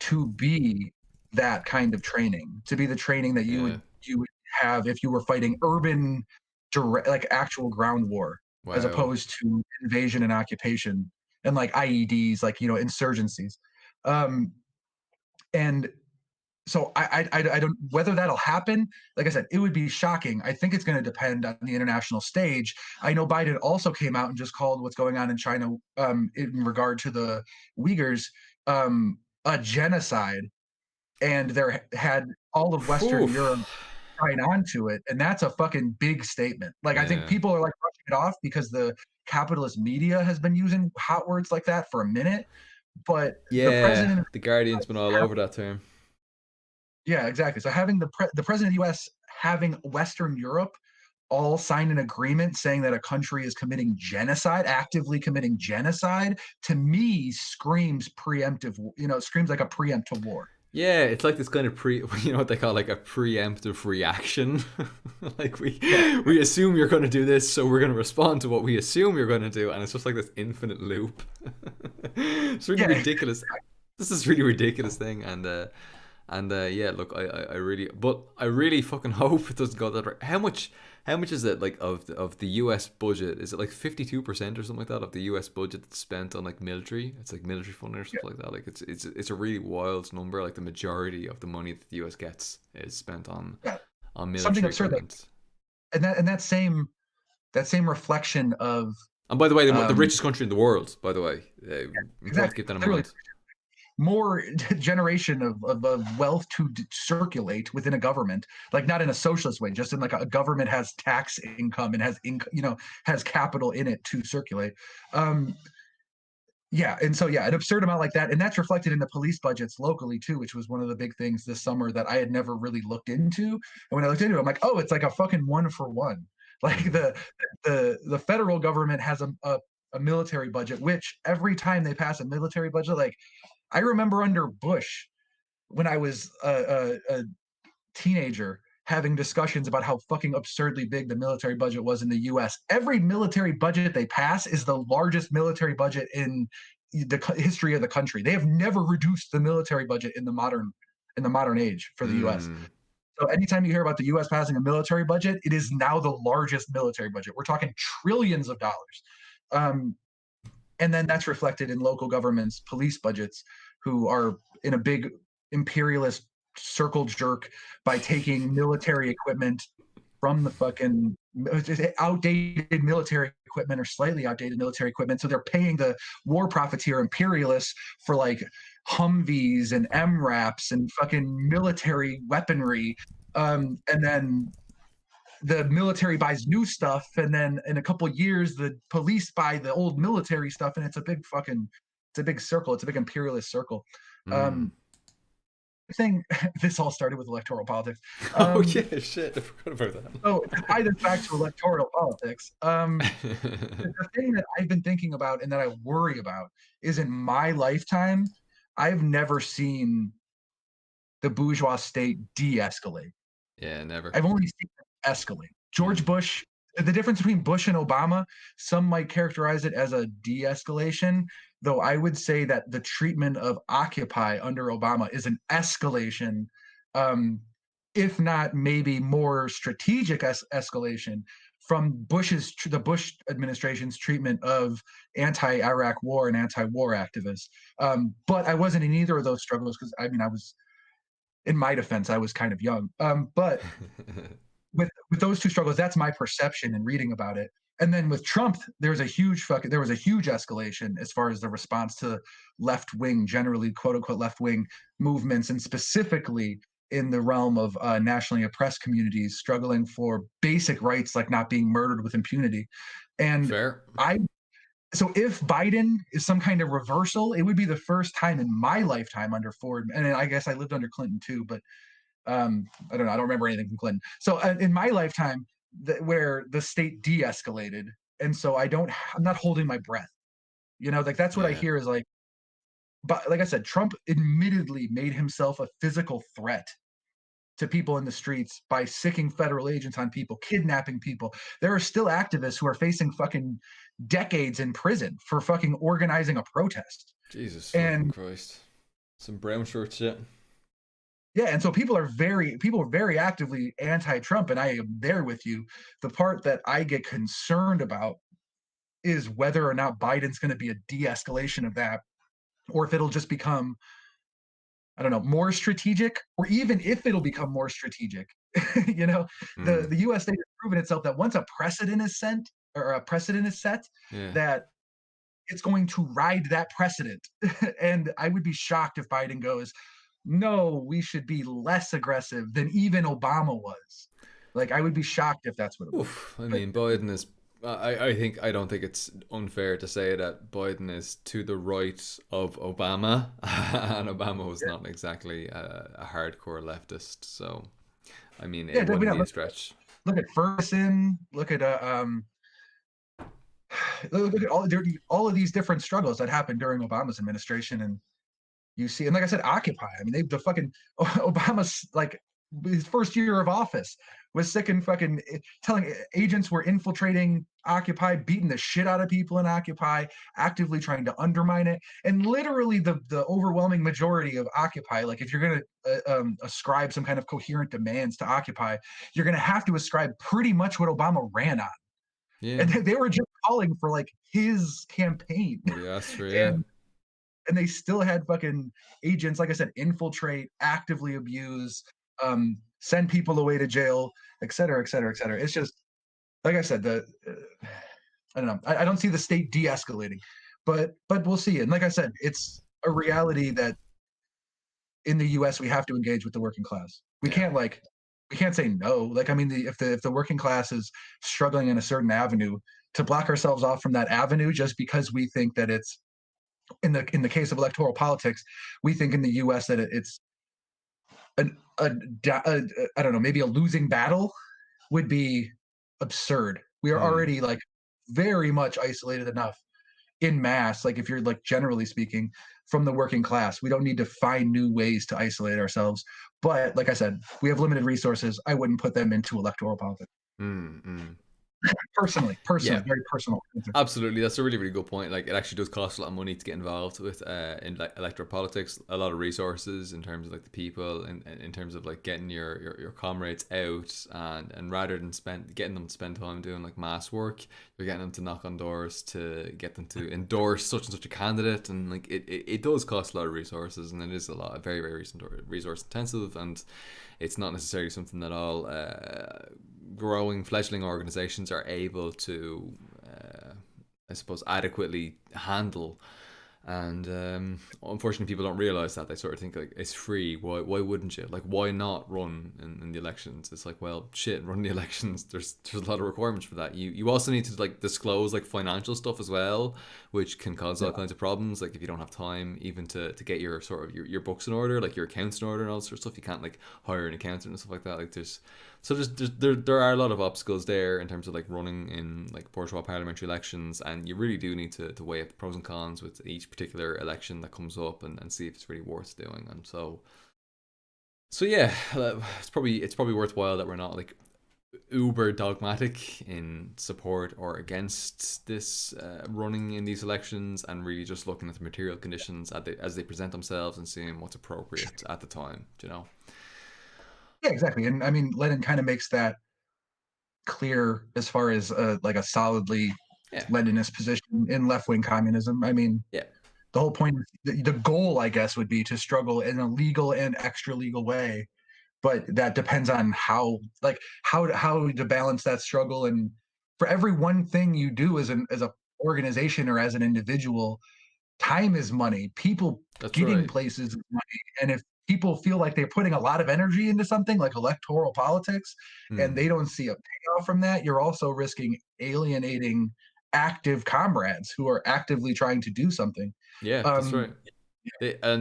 to be that kind of training, to be the training that yeah. you would have if you were fighting urban, direct, like actual ground war, as Wow. opposed to invasion and occupation and like IEDs, like insurgencies. Um, and so I don't, whether that'll happen. Like I said, it would be shocking. I think it's going to depend on the international stage. I know Biden also came out and just called what's going on in China, in regard to the Uyghurs, a genocide, and there had all of Western Oof. Europe sign on to it, and that's a fucking big statement. Like, I think Yeah. people are like brushing it off because the capitalist media has been using hot words like that for a minute, but the Yeah. president of The Guardian's been all the over that term. Yeah, exactly. So having the president of the U.S. having Western Europe all sign an agreement saying that a country is committing genocide, actively committing genocide, to me screams preemptive. Screams like a preemptive war. Yeah, it's like this kind of you know what they call like a preemptive reaction. Like Yeah, we assume you're going to do this, so we're going to respond to what we assume you're going to do, and it's just like this infinite loop. It's really yeah. ridiculous. This is really ridiculous thing, and yeah, look, I really fucking hope it doesn't go that right. How much is it like of the US budget? Is it like 52% or something like that of the US budget that's spent on like military? It's like military funding or stuff like that. Like it's a really wild number. Like the majority of the money that the US gets is spent on Yeah, something military absurd. equipment. And that same reflection of, And by the way, the um, richest country in the world, by the way, important to exactly, keep that in literally mind. more generation of wealth to circulate within a government, like not in a socialist way, just in like a government has tax income and has capital in it to circulate. um yeah, and so yeah, an absurd amount like that, and that's reflected in the police budgets locally too, which was one of the big things this summer that I had never really looked into. And when I looked into it, I'm like, oh, it's like a fucking one for one. Like Mm. the federal government has a military budget, which every time they pass a military budget, like I remember under Bush, when I was a teenager, having discussions about how fucking absurdly big the military budget was in the US. Every military budget they pass is the largest military budget in the history of the country. They have never reduced the military budget in the modern. in the modern age for the U.S. Mm. So anytime you hear about the U.S. passing a military budget, it is now the largest military budget. We're talking trillions of dollars. Um, and then that's reflected in local governments, police budgets, who are in a big imperialist circle jerk by taking military equipment from the fucking outdated military equipment or slightly outdated military equipment. So they're paying the war profiteer imperialists for like Humvees and MRAPs and fucking military weaponry. And then the military buys new stuff, and then in a couple years the police buy the old military stuff, and it's a big fucking, it's a big circle, it's a big imperialist circle. Mm. Thing this all started with electoral politics. Oh yeah, shit! I forgot about So to tie this back to electoral politics, that. the thing that I've been thinking about and that I worry about is, in my lifetime, I've never seen the bourgeois state de-escalate. Yeah, never. I've only seen it escalate. George Mm. Bush, the difference between Bush and Obama, some might characterize it as a de-escalation, though I would say that the treatment of Occupy under Obama is an escalation, um, if not maybe more strategic escalation from the Bush administration's treatment of anti-Iraq war and anti-war activists. But I wasn't in either of those struggles because I mean I was, in my defense, I was kind of young. But with those two struggles, that's my perception in reading about it. And then with Trump, there was a huge escalation as far as the response to left wing, generally quote unquote left wing movements, and specifically in the realm of nationally oppressed communities struggling for basic rights like not being murdered with impunity. And Fair. I so if Biden is some kind of reversal, it would be the first time in my lifetime under Ford, and I guess I lived under Clinton too, but I don't know. I don't remember anything from Clinton. So in my lifetime, where the state de-escalated, and so I'm not holding my breath. You know, like that's what I Yeah. hear is like. But like I said, Trump admittedly made himself a physical threat to people in the streets by sicking federal agents on people, kidnapping people. There are still activists who are facing fucking decades in prison for fucking organizing a protest. Jesus fucking And Christ. Some brown shirt shit. yeah, and so people are very actively anti-Trump, and I am there with you. The part that I get concerned about is whether or not Biden's going to be a de-escalation of that, or if it'll just become, I don't know, more strategic, or even if it'll become more strategic. You know, Mm. the U.S. state has proven itself that once a precedent is sent or a precedent is set, Yeah. that it's going to ride that precedent. And I would be shocked if Biden goes, no, we should be less aggressive than even Obama was. Like, I would be shocked if that's what it was. Oof. I But mean, Biden is. I don't think it's unfair to say that Biden is to the right of Obama, and Obama was not exactly a hardcore leftist. So, I mean, yeah, it wouldn't be a look, stretch. look at Ferguson, look at all of these different struggles that happened during Obama's administration, and you see, and like I said, Occupy. I mean, the fucking Obama's like his first year of office was sick and fucking telling agents were infiltrating Occupy, beating the shit out of people in Occupy, actively trying to undermine it, and literally the overwhelming majority of Occupy, like if you're gonna ascribe some kind of coherent demands to Occupy, you're gonna have to ascribe pretty much what Obama ran on, Yeah. and they were just calling for like his campaign, What he asked for, yeah. and and they still had fucking agents, like I said, infiltrate, actively abuse, send people away to jail, et cetera, et cetera, et cetera. It's just, like I said, I don't know. I don't see the state de-escalating, but we'll see. And like I said, it's a reality that in the U.S. we have to engage with the working class. Yeah. We can't say no. Like I mean, if the working class is struggling in a certain avenue, to block ourselves off from that avenue just because we think that it's in the case of electoral politics, we think in the U.S. that it's an, a I don't know, maybe a losing battle would be absurd. We are Mm. already like very much isolated enough in mass. Like if you're like generally speaking from the working class, we don't need to find new ways to isolate ourselves. But like I said, we have limited resources. I wouldn't put them into electoral politics. Mm. Mm. Personally, Yeah, very personal. absolutely. That's a really, really good point. Like, it actually does cost a lot of money to get involved with in like electoral politics. A lot of resources in terms of like the people, and in terms of like getting your comrades out, and rather than getting them to spend time doing like mass work, you're getting them to knock on doors to get them to endorse such and such a candidate, and like it does cost a lot of resources, and it is a lot very, very resource intensive, and it's not necessarily something that all growing fledgling organizations are able to I suppose adequately handle. And unfortunately, people don't realize that. They sort of think like it's free. Why wouldn't you? Like, why not run in the elections? It's like, well, shit, run the elections. There's a lot of requirements for that. You also need to like disclose like financial stuff as well, which can cause all Yeah. kinds of problems. Like if you don't have time even to get your sort of your books in order, like your accounts in order and all sort of stuff, you can't like hire an accountant and stuff like that. Like there are a lot of obstacles there in terms of like running in like bourgeois parliamentary elections, and you really do need to weigh up the pros and cons with each particular election that comes up, and see if it's really worth doing. And so yeah, it's probably worthwhile that we're not like uber dogmatic in support or against this running in these elections, and really just looking at the material conditions as they present themselves and seeing what's appropriate at the time. You know? Yeah, exactly. And I mean, Lenin kind of makes that clear as far as like a solidly Yeah, Leninist position in left wing communism. I mean, yeah, the whole point, the goal, I guess, would be to struggle in a legal and extra legal way. But that depends on like, how to balance that struggle. And for every one thing you do as a organization or as an individual, time is money. People that's getting right. places is money. And if people feel like they're putting a lot of energy into something like electoral politics and Hmm. they don't see a payoff from that, you're also risking alienating active comrades who are actively trying to do something. Yeah, that's Um, right.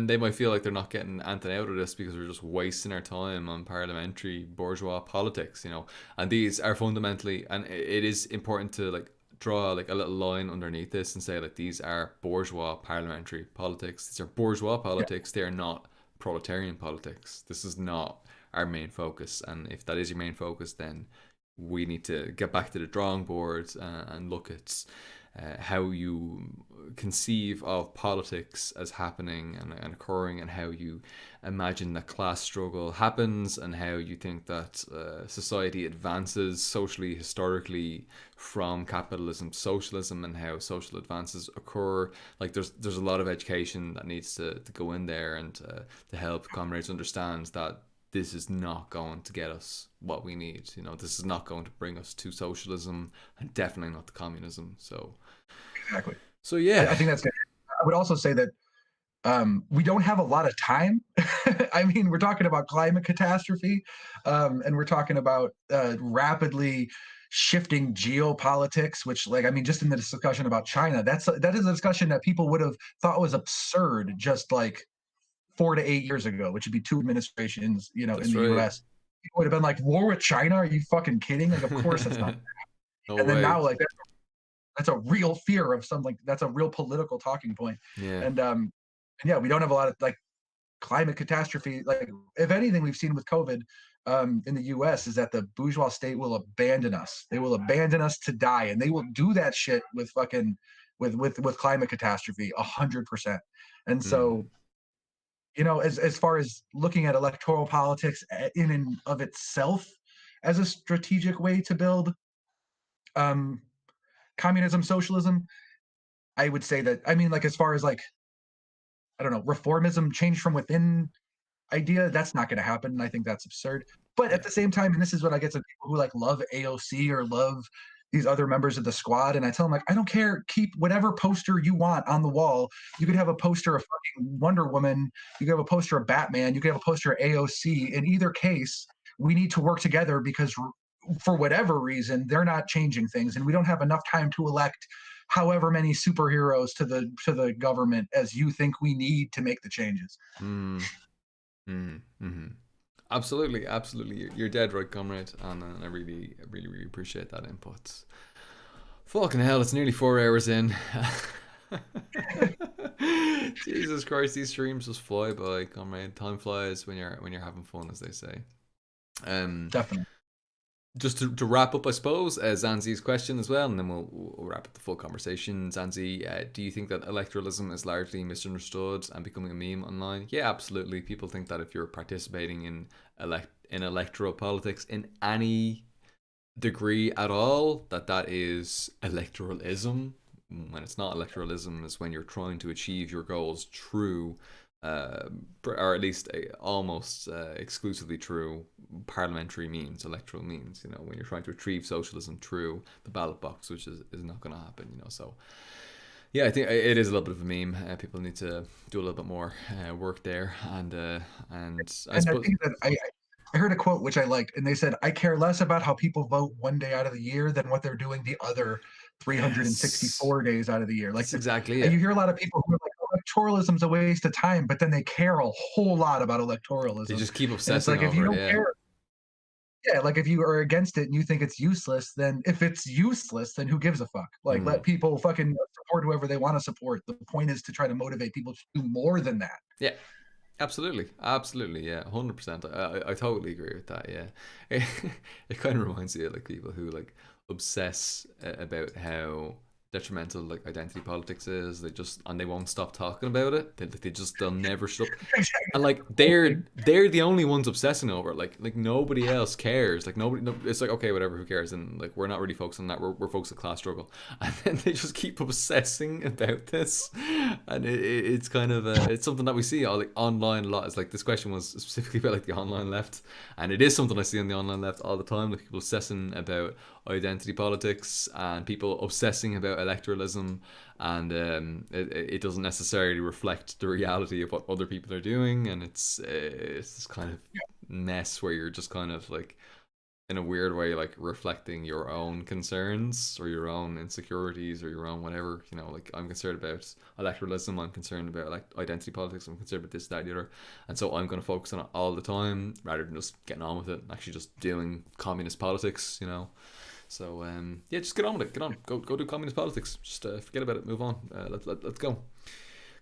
They might feel like they're not getting anything out of this because we're just wasting our time on parliamentary bourgeois politics, you know. And these are fundamentally, and it is important to like draw like a little line underneath this and say like these are bourgeois parliamentary politics. These are bourgeois yeah, politics. They are not proletarian politics. This is not our main focus. And if that is your main focus, then we need to get back to the drawing board and look at how you conceive of politics as happening and occurring, and how you imagine that class struggle happens, and how you think that society advances socially, historically, from capitalism to socialism, and how social advances occur. Like there's a lot of education that needs to go in there, and to help comrades understand that this is not going to get us what we need. You know, this is not going to bring us to socialism, and definitely not to communism. exactly. So yeah, I think that's good. I would also say that we don't have a lot of time. I mean, we're talking about climate catastrophe, and we're talking about rapidly shifting geopolitics. Which, like, I mean, just in the discussion about China, that is a discussion that people would have thought was absurd just like 4 to 8 years ago, which would be two administrations, in that's the right. U.S. People would have been like, "War with China? Are you fucking kidding?" Like, of course that's not. No And then way. now, like, that's a real fear of something. That's a real political talking point. Yeah. And yeah, we don't have a lot of like climate catastrophe. Like, if anything, we've seen with COVID in the U.S. is that the bourgeois state will abandon us. They will abandon us to die, and they will do that shit with fucking with climate catastrophe 100%. And Mm. so, as far as looking at electoral politics in and of itself as a strategic way to build um, communism, socialism, I would say that, I mean, like, as far as like, I don't know, reformism, change from within idea, that's not going to happen. And I think that's absurd. But at Yeah. the same time, and this is what I get to people who like love AOC or love these other members of the squad, and I tell them, like, I don't care. Keep whatever poster you want on the wall. You could have a poster of fucking Wonder Woman. You could have a poster of Batman. You could have a poster of AOC. In either case, we need to work together because for whatever reason, they're not changing things, and we don't have enough time to elect however many superheroes to the government as you think we need to make the changes. Mm. Mm. Mm-hmm. Absolutely, absolutely. You're dead right, comrade, and I really, really, really appreciate that input. Fucking hell, it's nearly 4 hours in. Jesus Christ, these streams just fly by, comrade. Time flies when you're having fun, as they say. Um, Definitely. just to wrap up, I suppose, Zanzi's question as well, and then we'll wrap up the full conversation. Zanzi, do you think that electoralism is largely misunderstood and becoming a meme online? Yeah, absolutely. People think that if you're participating in electoral politics in any degree at all, that is electoralism. When it's not electoralism, is when you're trying to achieve your goals through or at least almost exclusively through parliamentary means, electoral means. When you're trying to achieve socialism through the ballot box, which is not going to happen. So yeah, I think it is a little bit of a meme. People need to do a little bit more work there, and I And I suppose think that I heard a quote which I liked, and they said, "I care less about how people vote one day out of the year than what they're doing the other yes, 364 days out of the year." Like, that's exactly and you it. hear a lot of people who are like, "Electoralism's a waste of time," but then they care a whole lot about They electoralism, just keep and it's obsessing like if you over it. don't Yeah. care, yeah, like if you are against it and you think it's useless, then if it's useless, then who gives a fuck? Like, let Mm. people fucking support whoever they want to support. The point is to try to motivate people to do more than that. Yeah. Absolutely, absolutely, yeah, 100%. I totally agree with that. Yeah, it kind of reminds me of like people who like obsess about how detrimental like identity politics is. They won't stop talking about it. They'll never shut up. And like they're the only ones obsessing over it. Like nobody else cares. Like nobody, no, it's like okay, whatever, who cares? And like we're not really focused on that. We're focused on class struggle, and then they just keep obsessing about this, and it's kind of it's something that we see all like online a lot. It's like this question was specifically about like the online left, and it is something I see on the online left all the time. Like people obsessing about identity politics and people obsessing about electoralism, and it doesn't necessarily reflect the reality of what other people are doing, and it's this kind of mess where you're just kind of like in a weird way like reflecting your own concerns or your own insecurities or your own whatever. Like I'm concerned about electoralism, I'm concerned about like identity politics, I'm concerned about this, that, the other, and so I'm going to focus on it all the time rather than just getting on with it and actually just doing communist politics. So yeah, just get on with it. Get on. Go do communist politics. Just forget about it. Move on. Let's go.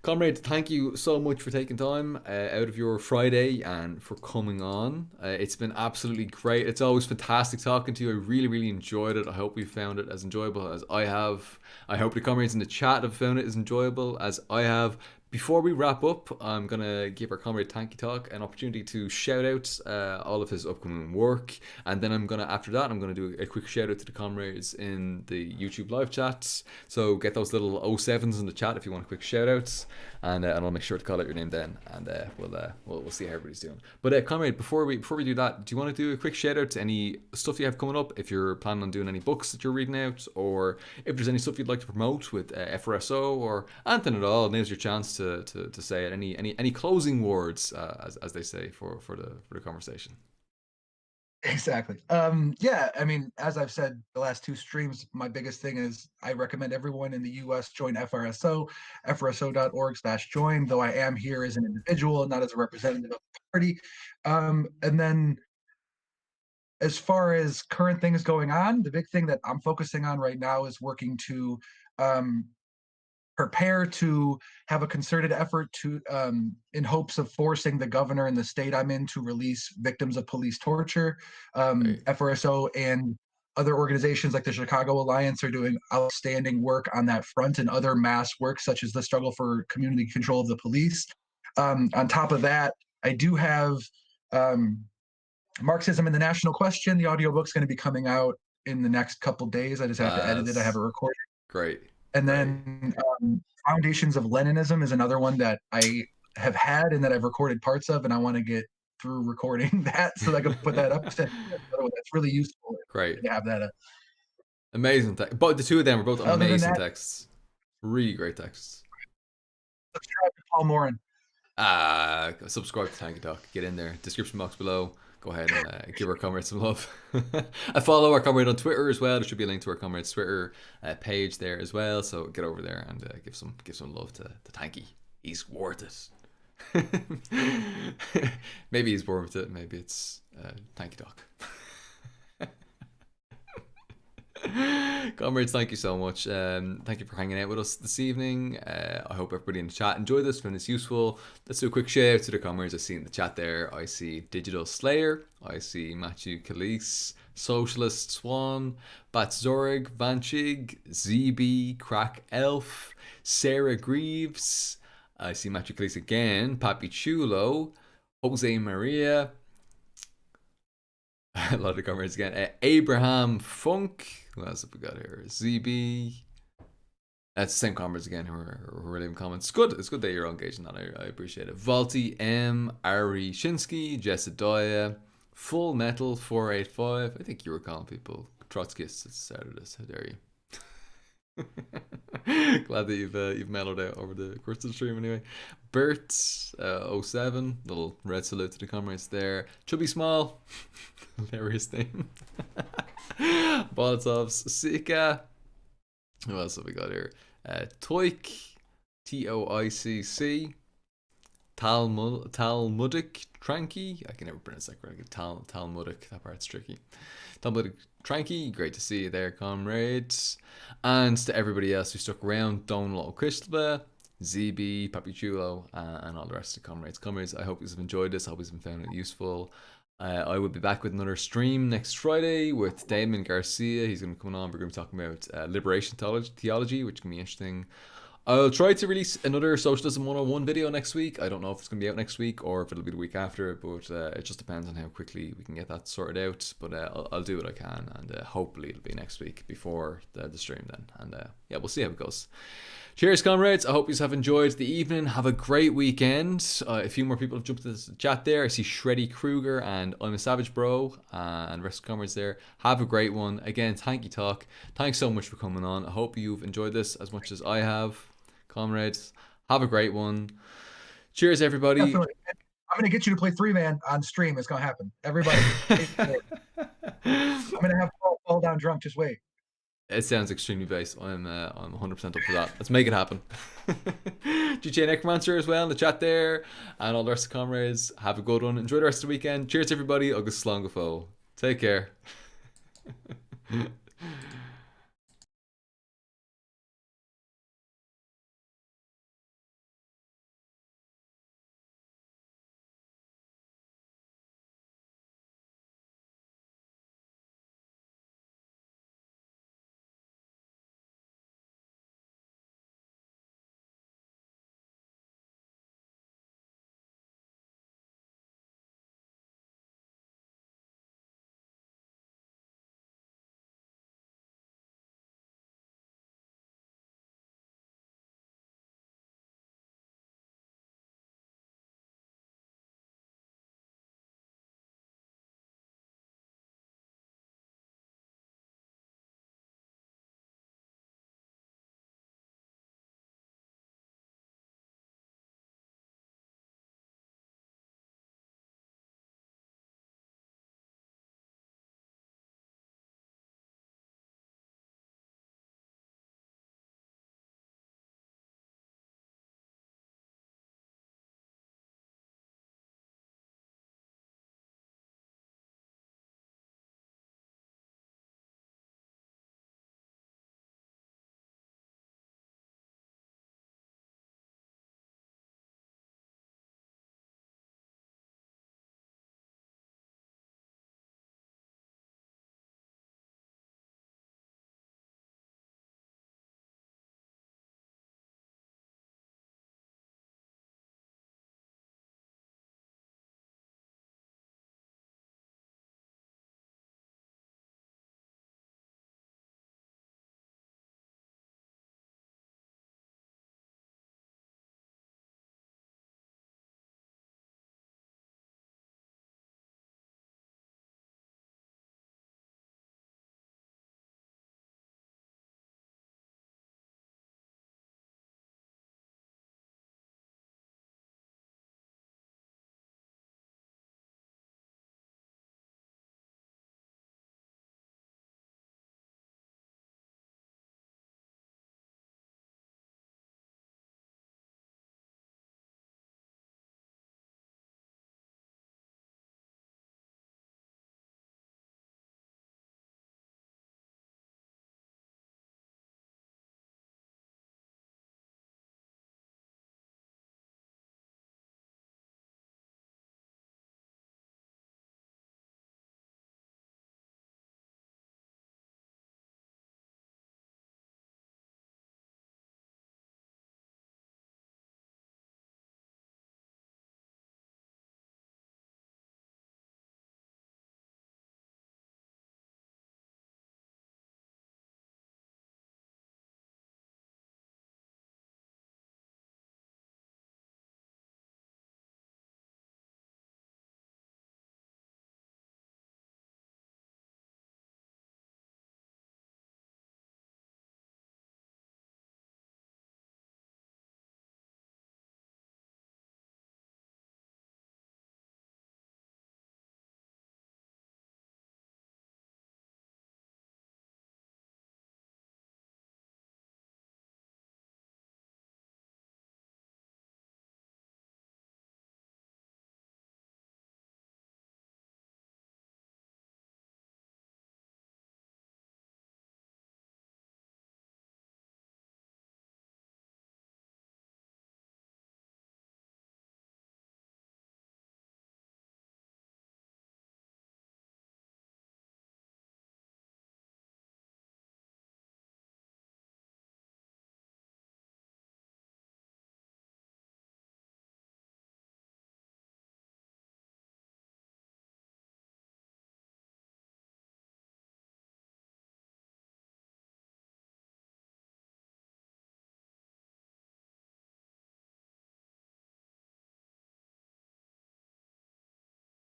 Comrade, thank you so much for taking time out of your Friday and for coming on. It's been absolutely great. It's always fantastic talking to you. I really, really enjoyed it. I hope you found it as enjoyable as I have. I hope the comrades in the chat have found it as enjoyable as I have. Before we wrap up, I'm going to give our comrade Tankie Talk an opportunity to shout out all of his upcoming work. And then after that, I'm going to do a quick shout out to the comrades in the YouTube live chats. So get those little 07s in the chat if you want a quick shout outs. And I'll make sure to call out your name then. And we'll see how everybody's doing. But comrade, before we do that, do you want to do a quick shout out to any stuff you have coming up? If you're planning on doing any books that you're reading out, or if there's any stuff you'd like to promote with FRSO or anything at all, now's your chance to say it. Any closing words, as they say, for the conversation. Exactly. Yeah, I mean, as I've said the last two streams, my biggest thing is I recommend everyone in the US join FRSO, FRSO.org/join, though I am here as an individual, not as a representative of the party. And then as far as current things going on, the big thing that I'm focusing on right now is working to um, prepare to have a concerted effort to in hopes of forcing the governor in the state I'm in to release victims of police torture. Right. FRSO and other organizations like the Chicago Alliance are doing outstanding work on that front, and other mass work such as the struggle for community control of the police. On top of that, I do have Marxism and the National Question. The audiobook's going to be coming out in the next couple days. I just have to edit it. I have a recording. Great. And Great. then Foundations of Leninism is another one that I have had and that I've recorded parts of, and I want to get through recording that so that I can put that up. That's really useful Great. to have that. Amazing. But the two of them are both Other than amazing that, texts. Really great texts. subscribe to Paul Morin. Subscribe to Tankie Talk. Get in there. Description box below. Go ahead and give our comrade some love. I follow our comrade on Twitter as well. There should be a link to our comrade's Twitter page there as well. So get over there and give some love to Tankie. He's worth it. Maybe he's worth it. Maybe it's Tankie Talk. Comrades, thank you so much. Thank you for hanging out with us this evening. I hope everybody in the chat enjoyed this, found this useful. Let's do a quick shout out to the comrades I see in the chat there. I see Digital Slayer, I see Matthew Calise, Socialist Swan, Batzorig, Vanchig, ZB, Crack Elf, Sarah Greaves, I see Matthew Cleese again, Papi Chulo, Jose Maria, a lot of comments again, Abraham Funk, who else have we got here? ZB. That's the same comments again who are leaving comments. It's good that you're engaged in that. I appreciate it. Valti M, Ari Shinsky, Jessidoya, Full Metal 485. I think you were calling people Trotskyists at the start of this. How dare you? Glad that you've mellowed out over the course of the stream anyway. Bert 07, little red salute to the comrades there. Chubby Small, hilarious name. Bolotovs, Sika. Who else have we got here? Toik, Toicc, Talmudic Tranky. I can never pronounce that correctly. Talmudic, that part's tricky. Talmudic Tranky, great to see you there, comrades. And to everybody else who stuck around, Donald Crystalba, ZB, Papi Chulo, and all the rest of the comrades. I hope you've enjoyed this. I hope you've found it useful. I will be back with another stream next Friday with Damon Garcia. He's going to come on. We're going to be talking about liberation theology, which can be interesting. I'll try to release another Socialism 101 video next week. I don't know if it's going to be out next week or if it'll be the week after, but it just depends on how quickly we can get that sorted out. But I'll do what I can, and hopefully it'll be next week before the stream then. And yeah, we'll see how it goes. Cheers, comrades. I hope you have enjoyed the evening. Have a great weekend. A few more people have jumped into the chat there. I see Shreddy Kruger and I'm a Savage Bro and the rest of the comrades there. Have a great one. Again, Tankie Talk. Thanks so much for coming on. I hope you've enjoyed this as much as I have. Comrades, have a great one. Cheers, everybody. Definitely. I'm going to get you to play 3-man on stream. It's going to happen. Everybody. I'm going to have Paul fall down drunk. Just wait. It sounds extremely base. I'm 100% up for that. Let's make it happen. GJ Necromancer as well in the chat there. And all the rest of the comrades. Have a good one. Enjoy the rest of the weekend. Cheers, everybody. Agus Slán go fóill. Take care.